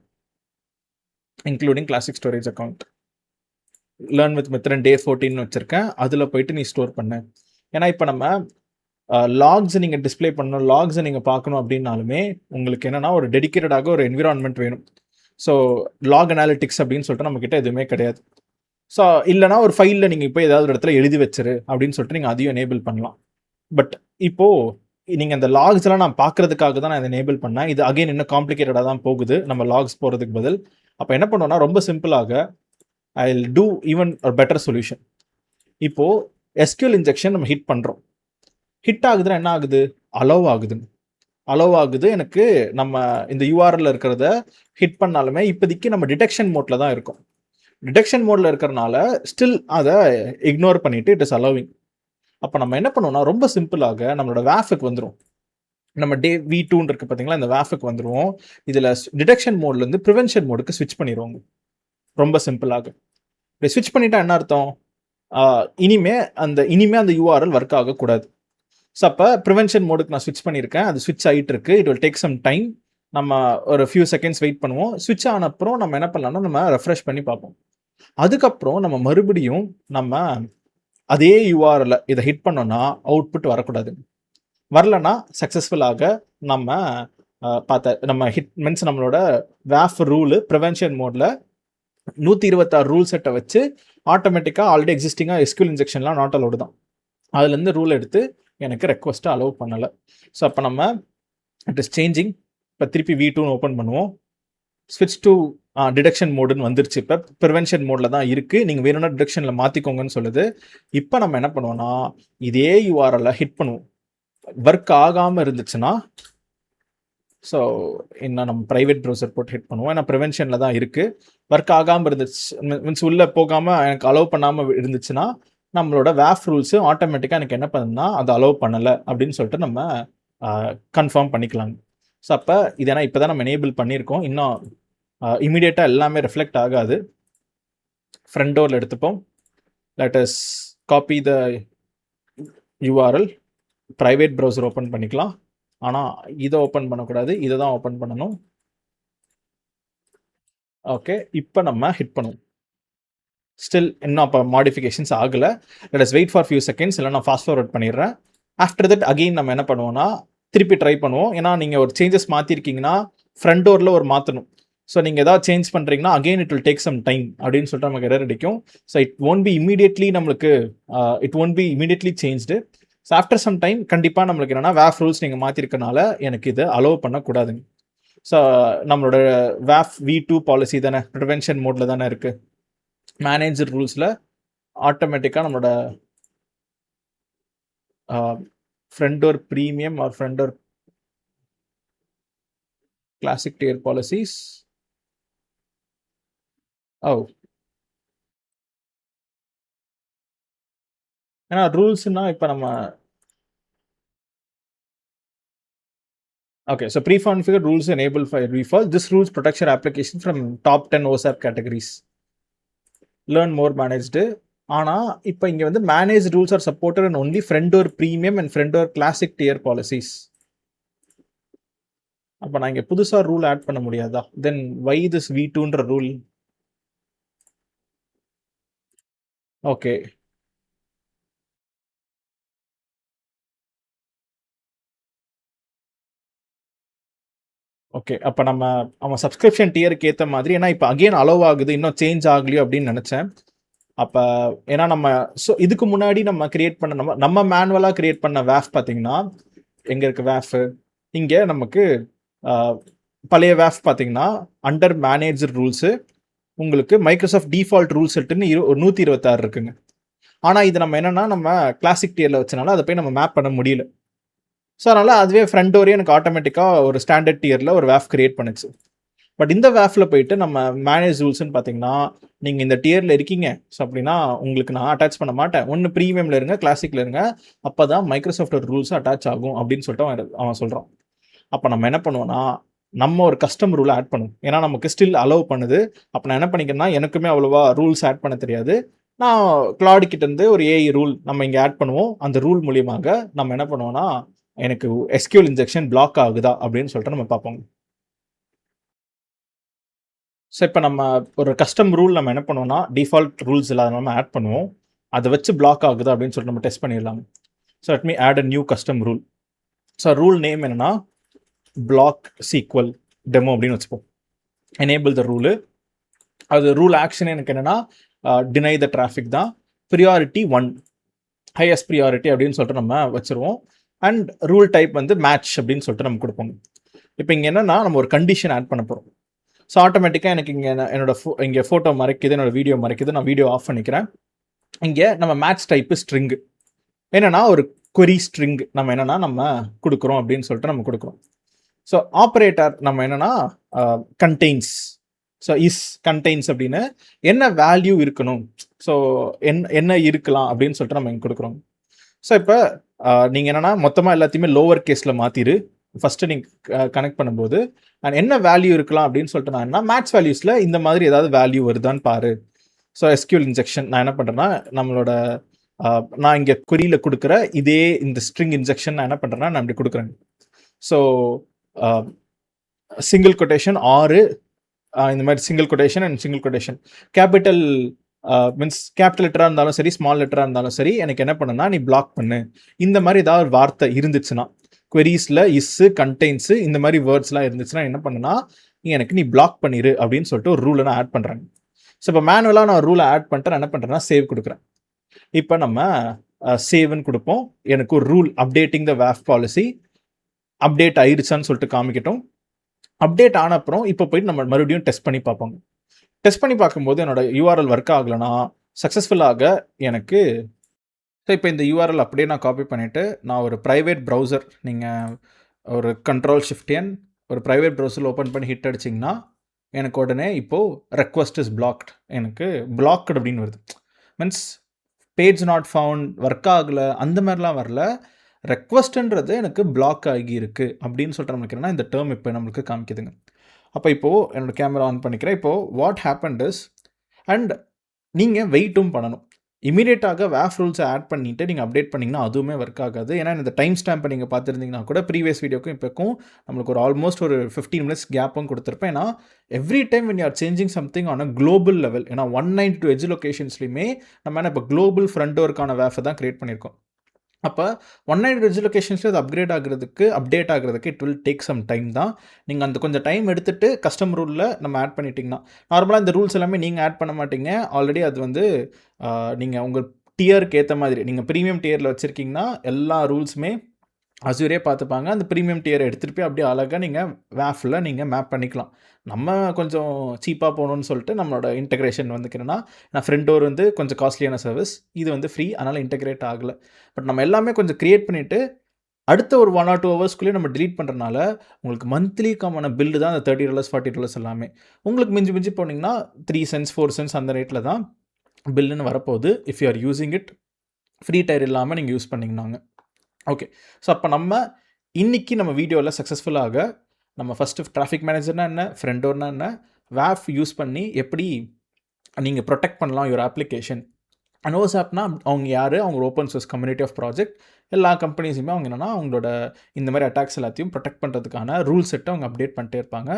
including classic storage account. Learn with method day 14 வச்சுருக்கேன். அதில் போயிட்டு நீ ஸ்டோர் பண்ணு. ஏன்னா இப்போ நம்ம லாக்ஸை நீங்கள் டிஸ்பிளே பண்ணணும், லாக்ஸை நீங்கள் பார்க்கணும் அப்படின்னாலுமே உங்களுக்கு என்னென்னா ஒரு டெடிக்கேட்டடாக ஒரு என்விரான்மெண்ட் வேணும். ஸோ லாக் அனாலிட்டிக்ஸ் அப்படின்னு சொல்லிட்டு நம்மக்கிட்ட எதுவுமே கிடையாது. ஸோ இல்லைனா ஒரு ஃபைலில் நீங்கள் இப்போ ஏதாவது ஒரு இடத்துல எழுதி வச்சிரு அப்படின்னு சொல்லிட்டு நீங்கள் அதையும் எனேபிள் பண்ணலாம். பட் இப்போது நீங்கள் அந்த லாக்ஸ் எல்லாம் நான் பார்க்கறதுக்காக தான் நான் இதை எனேபிள் பண்ணேன். இது அகைன் இன்னும் காம்ப்ளிகேட்டடாக தான் போகுது நம்ம லாக்ஸ் போகிறதுக்கு பதில். அப்போ என்ன பண்ணுவோம்னா ரொம்ப சிம்பிளாக ஐ வில் டூ ஈவன் ஒரு பெட்டர் சொல்யூஷன். இப்போது எஸ்கியூஎல் இன்ஜெக்ஷன் நம்ம ஹிட் பண்ணுறோம். ஹிட் ஆகுதுன்னா என்ன ஆகுது? அலோவ் ஆகுது. எனக்கு நம்ம இந்த யூஆர்எல்ல இருக்கிறத ஹிட் பண்ணாலுமே இப்போதைக்கு நம்ம டிடெக்ஷன் மோட்ல தான் இருக்கும். டிடெக்ஷன் மோட்ல இருக்கிறனால ஸ்டில் அதை இக்னோர் பண்ணிட்டு இட் இஸ் அலோவிங். அப்போ நம்ம என்ன பண்ணுவோம்னா ரொம்ப சிம்பிளாக நம்மளோட வேஃபுக்கு வந்துடும். நம்ம டே V2 இருக்கு பார்த்தீங்களா, இந்த வேஃபுக்கு வந்துடுவோம். இதில் டிடெக்ஷன் மோட்லேருந்து ப்ரிவென்ஷன் மோடுக்கு ஸ்விட்ச் பண்ணிடுவோங்க. ரொம்ப சிம்பிளாக இப்படி ஸ்விட்ச் பண்ணிட்டா என்ன அர்த்தம்? இனிமே அந்த யூஆர்எல் ஒர்க் ஆகக்கூடாது. ஸோ அப்போ ப்ரிவென்ஷன் மோடுக்கு நான் ஸ்விட்ச் பண்ணியிருக்கேன். அது ஸ்விட்ச் ஆகிட்டு இருக்கு. It will take some time. நம்ம ஒரு ஃபியூ செகண்ட்ஸ் வெயிட் பண்ணுவோம். ஸ்விட்ச் ஆன அப்புறம் நம்ம என்ன பண்ணலாம்னா நம்ம ரெஃப்ரெஷ் பண்ணி பார்ப்போம். அதுக்கப்புறம் நம்ம மறுபடியும் நம்ம அதே யூஆர்எல்ல இதை ஹிட் பண்ணோம்னா அவுட்புட் வரக்கூடாது. வரலன்னா சக்ஸஸ்ஃபுல்லாக நம்ம ஹிட் மீன்ஸ் நம்மளோட வேஃப் ரூலு ப்ரிவென்ஷன் மோடில் 126 ரூல் செட்டை வச்சு ஆட்டோமேட்டிக்காக ஆல்ரெடி எக்ஸிஸ்டிங்காக எஸ்கியூஎல் இன்ஜெக்ஷன்லாம் நாட் அலோடு தான். அதுலேருந்து ரூல் எடுத்து எனக்கு ரெக்வஸ்ட்டை அலோவ் பண்ணலை. ஸோ அப்போ நம்ம இட் இஸ் சேஞ்சிங். இப்போ திருப்பி V2 ஓப்பன் பண்ணுவோம். ஸ்விட்ச் டு டிடெக்ஷன் மோடுன்னு வந்துருச்சு. இப்போ ப்ரிவென்ஷன் மோடில் தான் இருக்குது. நீங்கள் வேணும்னா டிடெக்ஷனில் மாற்றிக்கோங்கன்னு சொல்லுது. இப்போ நம்ம என்ன பண்ணுவோம்னா இதே யூஆர்எல்ல ஹிட் பண்ணுவோம். ஒர்க் ஆகாமல் இருந்துச்சுன்னா ஸோ இன்னும் நம்ம ப்ரைவேட் ப்ரௌசர் போட்டு ஹிட் பண்ணுவோம். ஏன்னா ப்ரிவென்ஷனில் தான் இருக்குது. ஒர்க் ஆகாமல் இருந்துச்சு மீன்ஸ் உள்ளே போகாமல் எனக்கு அலோவ் பண்ணாமல் இருந்துச்சுன்னா நம்மளோட வேஃப் ரூல்ஸு ஆட்டோமேட்டிக்காக எனக்கு என்ன பண்ணுன்னா அதை அலோவ் பண்ணலை அப்படின்னு சொல்லிட்டு நம்ம கன்ஃபார்ம் பண்ணிக்கலாங்க. ஸோ அப்போ இதெல்லாம் இப்போ தான் நம்ம எனேபிள் பண்ணியிருக்கோம். இன்னும் இமீடியட்டாக எல்லாமே ரிஃப்ளெக்ட் ஆகாது. ஃப்ரண்ட் டோரில் எடுத்துப்போம். Let us copy the URL. Private browser open பண்ணிக்கலாம். ஆனால் இதை ஓப்பன் பண்ணக்கூடாது, இதை தான் ஓப்பன் பண்ணணும். ஓகே, இப்போ நம்ம ஹிட் பண்ணுவோம். ஸ்டில் இன்னும் அப்போ மாடிஃபிகேஷன்ஸ் ஆகலை. Let us wait for few seconds. இல்லை நான் ஃபாஸ்ட் ஃபார்வர்ட் பண்ணிடுறேன். ஆஃப்டர் தட் அகெயின் நம்ம என்ன பண்ணுவோம்னா திருப்பி ட்ரை பண்ணுவோம். ஏன்னா நீங்கள் ஒரு சேஞ்சஸ் மாற்றிருக்கீங்கன்னா ஃப்ரண்ட் டோரில் ஒரு மாற்றணும். ஸோ நீங்கள் ஏதாவது சேஞ்ச் பண்ணுறீங்கன்னா again it will take some time அப்படின்னு சொல்லிட்டு நமக்கு எரர் அடிக்கும். So it won't be immediately changed. So after some time கண்டிப்பாக நம்மளுக்கு என்னென்னா வேஃப் ரூல்ஸ் நீங்கள் மாற்றிருக்கனால எனக்கு இதை அலோவ் பண்ணக்கூடாதுங்க. ஸோ நம்மளோட வேஃப் V2 பாலிசி தானே ப்ரிவென்ஷன் மோடில் தானே இருக்குது. மேனேஜர் ரூல்ஸில் ஆட்டோமேட்டிக்காக நம்மளோட front door premium R front door classic dear policies. ஏன்னா ரூல்ஸ்னா இப்போ நம்ம okay, so pre-configured rules enable by default. This rules protects your application from top 10 OSAP categories. Learn more managed. ஆனால் இப்போ இங்கே வந்து managed rules are supported in only front door premium and front door classic tier policies. அப்போ நான் இங்கே புதுசாக rule add பண்ண முடியாதா? Then why this V2ன்ற ரூல்? Okay, okay. அப்போ அவன் சப்ஸ்கிரிப்ஷன் டியருக்கு ஏற்ற மாதிரி, ஏன்னா இப்போ அகெயின் அலோவ் ஆகுது, இன்னும் சேஞ்ச் ஆகலையோ அப்படின்னு நினச்சேன். அப்போ ஏன்னா ஸோ இதுக்கு முன்னாடி நம்ம கிரியேட் பண்ண நம்ம மேனுவலாக கிரியேட் பண்ண வேஃப் பார்த்தீங்கன்னா எங்கே இருக்குது வேஃபு? இங்கே நமக்கு பழைய வேஃப் பார்த்தீங்கன்னா அண்டர் மேனேஜர் ரூல்ஸு உங்களுக்கு மைக்ரோசாஃப்ட் டிஃபால்ட் ரூல் செட்டுன்னு 126 இருக்குங்க. ஆனால் இது நம்ம என்னென்னா நம்ம கிளாசிக் டியரில் வச்சனால அதை போய் நம்ம மேப் பண்ண முடியல. ஸோ அதனால் அதுவே ஃப்ரண்ட் டோரே எனக்கு ஆட்டோமேட்டிக்காக ஒரு ஸ்டாண்டர்ட் டியரில் ஒரு வேஃப் கிரியேட் பண்ணுச்சு. பட் இந்த வேஃபில் போயிட்டு நம்ம மேனேஜ் ரூல்ஸ்ன்னு பார்த்தீங்கன்னா நீங்கள் இந்த டியரில் இருக்கீங்க, ஸோ அப்படின்னா உங்களுக்கு நான் அட்டாச் பண்ண மாட்டேன். ஒன்று ப்ரீமியமில் இருங்க, கிளாசிக்கில் இருங்க, அப்போ தான் மைக்ரோசாஃப்ட் ரூல்ஸ் அட்டாச் ஆகும் அப்படின்னு சொல்லிட்டு அவன் சொல்கிறான். அப்போ நம்ம என்ன பண்ணுவோன்னா நம்ம ஒரு கஸ்டம் ரூலை ஆட் பண்ணுவோம். ஏன்னா நமக்கு ஸ்டில் அலோவ் பண்ணுது. அப்போ நான் என்ன பண்ணிக்கிறேன்னா எனக்குமே அவ்வளோவா ரூல்ஸ் ஆட் பண்ண தெரியாது. நான் கிளாடு கிட்டேருந்து ஒரு ஏஐ ரூல் நம்ம இங்கே ஆட் பண்ணுவோம். அந்த ரூல் மூலியமாக நம்ம என்ன பண்ணுவோன்னா எனக்கு எஸ்கியூஎல் இன்ஜெக்ஷன் பிளாக் ஆகுதா அப்படின்னு சொல்லிட்டு நம்ம பார்ப்போம். ஸோ இப்போ நம்ம ஒரு கஸ்டம் ரூல் நம்ம என்ன பண்ணுவோம்னா டிஃபால்ட் ரூல்ஸ் இல்லாத நம்ம ஆட் பண்ணுவோம். அதை வச்சு பிளாக் ஆகுதா அப்படின்னு சொல்லிட்டு நம்ம டெஸ்ட் பண்ணிடலாம். So let me add a new custom rule. So rule name என்னன்னா பிளாக் சீக்வல் டெமோ அப்படின்னு வச்சுப்போம். Enable the rule. அது ரூல் ஆக்ஷன் எனக்கு என்னென்னா டினை த டிராஃபிக் தான். ப்ரியாரிட்டி 1, ஹையஸ்ட் ப்ரியாரிட்டி அப்படின்னு சொல்லிட்டு நம்ம வச்சுருவோம். அண்ட் ரூல் டைப் வந்து மேட்ச் அப்படின்னு சொல்லிட்டு நம்ம கொடுப்போம். இப்போ இங்கே என்னென்னா நம்ம ஒரு கண்டிஷன் ஆட் பண்ண போகிறோம். ஸோ ஆட்டோமேட்டிக்காக எனக்கு இங்கே என்னோட இங்கே ஃபோட்டோ மறைக்குது, என்னோட வீடியோ மறைக்குது. நான் வீடியோ ஆஃப் பண்ணிக்கிறேன். இங்கே நம்ம மேட்ச் டைப்பு ஸ்ட்ரிங்கு என்னென்னா ஒரு query ஸ்ட்ரிங் நம்ம என்னென்னா நம்ம கொடுக்குறோம் அப்படின்னு சொல்லிட்டு நம்ம கொடுக்குறோம். ஸோ ஆப்ரேட்டர் நம்ம என்னென்னா கண்டெய்ன்ஸ். ஸோ இஸ் கண்டெய்ன்ஸ் அப்படின்னு என்ன வேல்யூ இருக்கணும், ஸோ என்ன இருக்கலாம் அப்படின்னு சொல்லிட்டு நம்ம இங்கே கொடுக்குறோம். ஸோ இப்போ நீங்கள் என்னென்னா மொத்தமாக எல்லாத்தையுமே லோவர் கேஸில் மாற்றிடு. ஃபஸ்ட்டு நீங்கள் கனெக்ட் பண்ணும்போது அண்ட் என்ன வேல்யூ இருக்கலாம் அப்படின்னு சொல்லிட்டு நான் என்ன மேட்ச் வேல்யூஸில் இந்த மாதிரி ஏதாவது வேல்யூ வருதான்னு பாரு. ஸோ SQL இன்ஜெக்ஷன் நான் என்ன பண்ணுறேன்னா நம்மளோட நான் இங்கே குறியில் கொடுக்குற இதே இந்த ஸ்ட்ரிங் இன்ஜெக்ஷன் நான் என்ன பண்ணுறேன்னா நான் இப்படி கொடுக்குறேன். ஸோ சிங்கிள் கொட்டேஷன் 6 இந்த மாதிரி single quotation and single quotation capital means capital லெட்டராக இருந்தாலும் சரி, ஸ்மால் லெட்டராக இருந்தாலும் சரி, எனக்கு என்ன பண்ணுன்னா நீ பிளாக் பண்ணு. இந்த மாதிரி ஏதாவது ஒரு வார்த்தை இருந்துச்சுன்னா queriesல இஸ்ஸு கண்டெய்ன்ஸு இந்த மாதிரி வேர்ட்ஸ்லாம் இருந்துச்சுன்னா என்ன பண்ணுன்னா எனக்கு நீ பிளாக் பண்ணிடு அப்படின்னு சொல்லிட்டு ஒரு ரூலை நான் ஆட் பண்ணுறேன். ஸோ இப்போ மேனுவலாக நான் ரூலை ஆட் பண்ணிட்டு நான் என்ன பண்ணுறேன்னா சேவ் கொடுக்குறேன். இப்போ நம்ம சேவ்னு கொடுப்போம். எனக்கு ஒரு ரூல் அப்டேட்டிங் த WAF பாலிசி அப்டேட் ஆயிடுச்சான்னு சொல்லிட்டு காமிக்கட்டும். அப்டேட் ஆன அப்புறம் இப்போ போயிட்டு நம்ம மறுபடியும் டெஸ்ட் பண்ணி பார்ப்போம். டெஸ்ட் பண்ணி பார்க்கும்போது என்னோட URL ஒர்க் ஆகலைன்னா சக்ஸஸ்ஃபுல்லாக எனக்கு ஸோ இப்போ இந்த URL அப்படியே நான் காப்பி பண்ணிவிட்டு நான் ஒரு ப்ரைவேட் ப்ரௌசர் நீங்கள் ஒரு Ctrl+Shift+N ஒரு ப்ரைவேட் ப்ரௌசரில் ஓப்பன் பண்ணி ஹிட் அடிச்சிங்கன்னா எனக்கு உடனே இப்போது ரெக்வஸ்ட் இஸ் பிளாக்ட், எனக்கு பிளாக்டு அப்படின்னு வருது. Means page not found, work ஆகலை, அந்த மாதிரிலாம் வரல. ரெக்வஸ்ட்டுன்றது எனக்கு பிளாக் ஆகி இருக்குது அப்படின்னு சொல்லிட்டு நம்மளுக்கு இந்த டேர்ம் இப்போ நம்மளுக்கு காமிக்குதுங்க. அப்போ இப்போது என்னோடய கேமரா ஆன் பண்ணிக்கிறேன். இப்போது வாட் ஹேப்பன்ட் இஸ் அண்ட் நீங்கள் வெயிட்டும் பண்ணணும். இமீடியட்டாக WAF ரூல்ஸை ஆட் பண்ணிவிட்டு நீங்கள் அப்டேட் பண்ணிங்கன்னா அதுவுமே ஒர்க் ஆகாது. ஏன்னா இந்த டைம் ஸ்டாம்பை நீங்கள் பார்த்துருந்தீங்கன்னா கூட ப்ரீவியஸ் வீடியோக்கும் இப்போக்கும் நம்மளுக்கு ஒரு ஆல்மோஸ்ட் ஒரு 15 minutes கேப்பும் கொடுத்துருப்பேன். ஏன்னா every time when you are changing something on a global level, ஏன்னா 192 எட்ஜ் லொக்கேஷன்ஸ்லையுமே நம்ம என்ன இப்போ குளோபல் ஃப்ரண்ட் டோருக்கான WAF தான் க்ரியேட் பண்ணியிருக்கோம். அப்போ 192 எட்ஜ் லொக்கேஷன்ஸில் அது அப்டேட் ஆகிறதுக்கு it will take some time தான். நீங்கள் அந்த கொஞ்சம் டைம் எடுத்துகிட்டு கஸ்டம் ரூலில் நம்ம ஆட் பண்ணிட்டீங்கன்னா, நார்மலாக இந்த ரூல்ஸ் எல்லாமே நீங்கள் ஆட் பண்ண மாட்டீங்க. ஆல்ரெடி அது வந்து நீங்கள் உங்கள் டியருக்கு ஏற்ற மாதிரி நீங்கள் ப்ரீமியம் டியரில் வச்சுருக்கீங்கன்னா எல்லா ரூல்ஸுமே அசூரே பார்த்துப்பாங்க. அந்த ப்ரீமியம் டியரை எடுத்துகிட்டு போய் அப்படியே அழகாக நீங்கள் WAFல நீங்கள் மேப் பண்ணிக்கலாம். நம்ம கொஞ்சம் சீப்பாக போகணுன்னு சொல்லிட்டு நம்மளோட இன்டெகிரேஷன் வந்துக்கிறேன்னா நான் ஃப்ரண்ட் டோர் வந்து கொஞ்சம் காஸ்ட்லியான சர்வீஸ், இது வந்து ஃப்ரீ, அதனால் இன்டெகிரேட் ஆகலை. பட் நம்ம எல்லாமே கொஞ்சம் க்ரியேட் பண்ணிவிட்டு அடுத்த ஒரு 1 or 2 ஹவர்ஸ்க்குள்ளேயே நம்ம டிலீட் பண்ணுறனால உங்களுக்கு மந்த்லிக்கான பில்லு தான் அந்த $30 $40 எல்லாமே. உங்களுக்கு மிஞ்சி போனீங்கன்னா 3 cents 4 cents அந்த ரேட்டில் தான் பில்லுன்னு வரப்போகுது. If you are using it free tyre இல்லாமல் நீங்கள் யூஸ் பண்ணிங்கன்னாங்க. ஓகே, ஸோ அப்போ நம்ம இன்றைக்கி நம்ம வீடியோவில் சக்ஸஸ்ஃபுல்லாக நம்ம ஃபஸ்ட்டு டிராஃபிக் மேனேஜர்னால் என்ன, ஃப்ரண்ட் டோர்னால் என்ன, WAF யூஸ் பண்ணி எப்படி நீங்கள் ப்ரொடெக்ட் பண்ணலாம் யுவர் அப்ளிகேஷன். நோஸ் ஆப்னா அவங்க யார், அவங்க open source community of project. எல்லா கம்பெனிஸுமே அவங்க என்னென்னா அவங்களோட இந்த மாதிரி அட்டாக்ஸ் எல்லாத்தையும் ப்ரொடெக்ட் பண்ணுறதுக்கான ரூல் செட்டை அவங்க அப்டேட் பண்ணிட்டே இருப்பாங்க.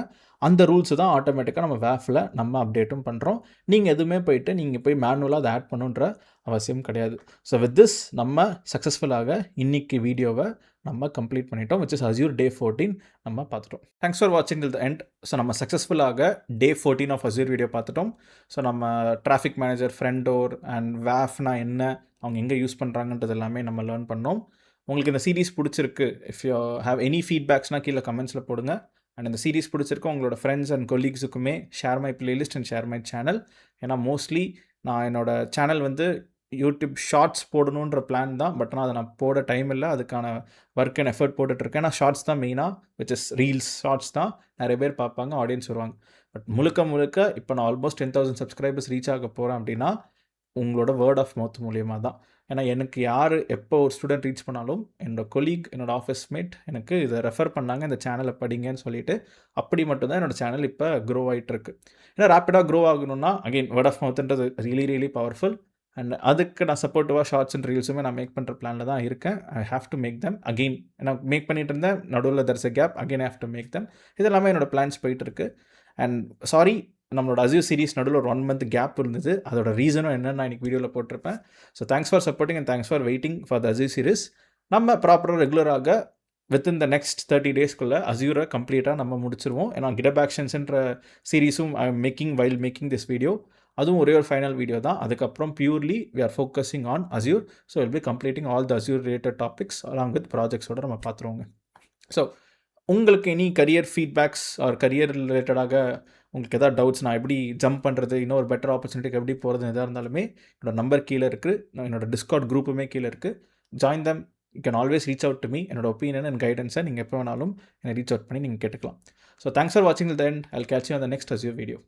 அந்த ரூல்ஸு தான் ஆட்டோமேட்டிக்காக நம்ம WAFல நம்ம அப்டேட்டும் பண்ணுறோம். நீங்கள் எதுவுமே போயிட்டு நீங்கள் போய் மேனுவலாக அதை ஆட் பண்ணுன்ற அவசியம் கிடையாது. ஸோ வித் திஸ் நம்ம சக்ஸஸ்ஃபுல்லாக இன்றைக்கி வீடியோவை நம்ம கம்ப்ளீட் பண்ணிட்டோம், which is Azure Day 14 நம்ம பார்த்துட்டோம். தேங்க்ஸ் ஃபார் வாட்சிங் till the end. ஸோ நம்ம சக்ஸஸ்ஃபுல்லாக Day 14 ஆஃப் Azure வீடியோ பார்த்துட்டோம். ஸோ நம்ம traffic manager, front door and WAFனா என்ன, அவங்க எங்கே யூஸ் பண்ணுறாங்கன்றது எல்லாமே நம்ம லேர்ன் பண்ணோம். உங்களுக்கு இந்த சீரீஸ் பிடிச்சிருக்கு, இஃப் யூ ஹேவ் எனி ஃபீட்பேக்ஸ்னால் கீழே கமெண்ட்ஸில் போடுங்க. அண்ட் இந்த சீரீஸ் பிடிச்சிருக்கு உங்களோட ஃப்ரெண்ட்ஸ் அண்ட் கொலீக்ஸுக்குமே share my playlist and share my channel. ஏன்னா மோஸ்ட்லி நான் என்னோடய சேனல் வந்து யூடியூப் ஷார்ட்ஸ் போடணுன்ற பிளான் தான், பட் ஆனால் அதை நான் போட டைம் இல்லை, அதுக்கான ஒர்க் அண்ட் எஃபர்ட் போட்டுட்ருக்கேன். ஏன்னா ஷார்ட்ஸ் தான் மெயினாக, விச் இஸ் ரீல்ஸ் ஷார்ட்ஸ் தான் நிறைய பேர் பார்ப்பாங்க, ஆடியன்ஸ் வருவாங்க. பட் முழுக்க இப்போ நான் ஆல்மோஸ்ட் 10,000 சப்ஸ்கிரைபர்ஸ் ரீச் ஆக போகிறேன் அப்படின்னா உங்களோட வேர்ட் ஆஃப் மவுத் மூலியமாக தான். ஏன்னா எனக்கு யார் எப்போ ஒரு ஸ்டூடெண்ட் ரீச் பண்ணாலும் என்னோட கொலீக், என்னோடய ஆஃபீஸ் மேட் எனக்கு இதை ரெஃபர் பண்ணாங்க, இந்த சேனலை படிங்கன்னு சொல்லிட்டு. அப்படி மட்டும்தான் என்னோடய சேனல் இப்போ க்ரோ ஆகிட்டுருக்கு. ஏன்னா ரேப்பிடாக க்ரோ ஆகணும்னா அகெயின் வேர்ட் ஆஃப் மவுத்ன்றது ரியலி பவர்ஃபுல். அண்ட் அதுக்கு நான் சப்போர்ட்டிவாக ஷார்ட்ஸ் அண்ட் ரீல்ஸுமே நான் மேக் பண்ணுற பிளானில் தான் இருக்கேன். I have to make them again. நான் மேக் பண்ணிட்டு இருந்தேன், நடுவில் there's a gap, again I have to make them. இதெல்லாமே என்னோடய பிளான்ஸ் போயிட்டுருக்கு. அண்ட் சாரி, நம்மளோட Azure சீரிஸ் நடுவில் ஒரு 1 month கேப் இருந்தது. அதோட ரீசனும் என்னென்னு நான் இன்றைக்கி வீடியோவில் போட்டிருப்பேன். So thanks for supporting and thanks for waiting for the Azure series. நம்ம ப்ராப்பராக ரெகுலராக வித்தின் த நெக்ஸ்ட் 30 டேஸ்க்குள்ளே அஸ்யூரை கம்ப்ளீட்டாக நம்ம முடிச்சிருவோம். ஏன்னா கிட்டப் ஆக்ஷன்ஸ்ன்ற சீரீஸும் I am making while making this video, அதுவும் ஒரே ஒரு ஃபைனல் வீடியோ தான். அதுக்கப்புறம் purely we are focusing on Azure. So will be completing all the Azure related topics along with ப்ராஜெக்ட்ஸோட நம்ம பார்த்துருவோங்க. ஸோ உங்களுக்கு any career feedbacks or career ரிலேட்டடாக உங்களுக்கு எதாவது டவுட்ஸ், நான் எப்படி ஜம்ப் பண்ணுறது, இன்னொரு பெட்டர் ஆப்பர்ச்சுனிட்டிக்கு எப்படி போகிறது எதாக இருந்தாலுமே என்னோட நம்பர் கீழே இருக்குது, என்னோட டிஸ்கார்ட் குரூப்புமே கீழே இருக்குது. Join them. You can always reach out to me. என்னோட ஒப்பீனியன் அண்ட் கைடன்ஸை நீங்கள் எப்போ வேணாலும் என்னை ரீச் அவுட் பண்ணி நீங்கள் கேட்டுக்கலாம். ஸோ தேங்க்ஸ் ஃபார் வாட்சிங் the end. I will catch you on the next Azure video.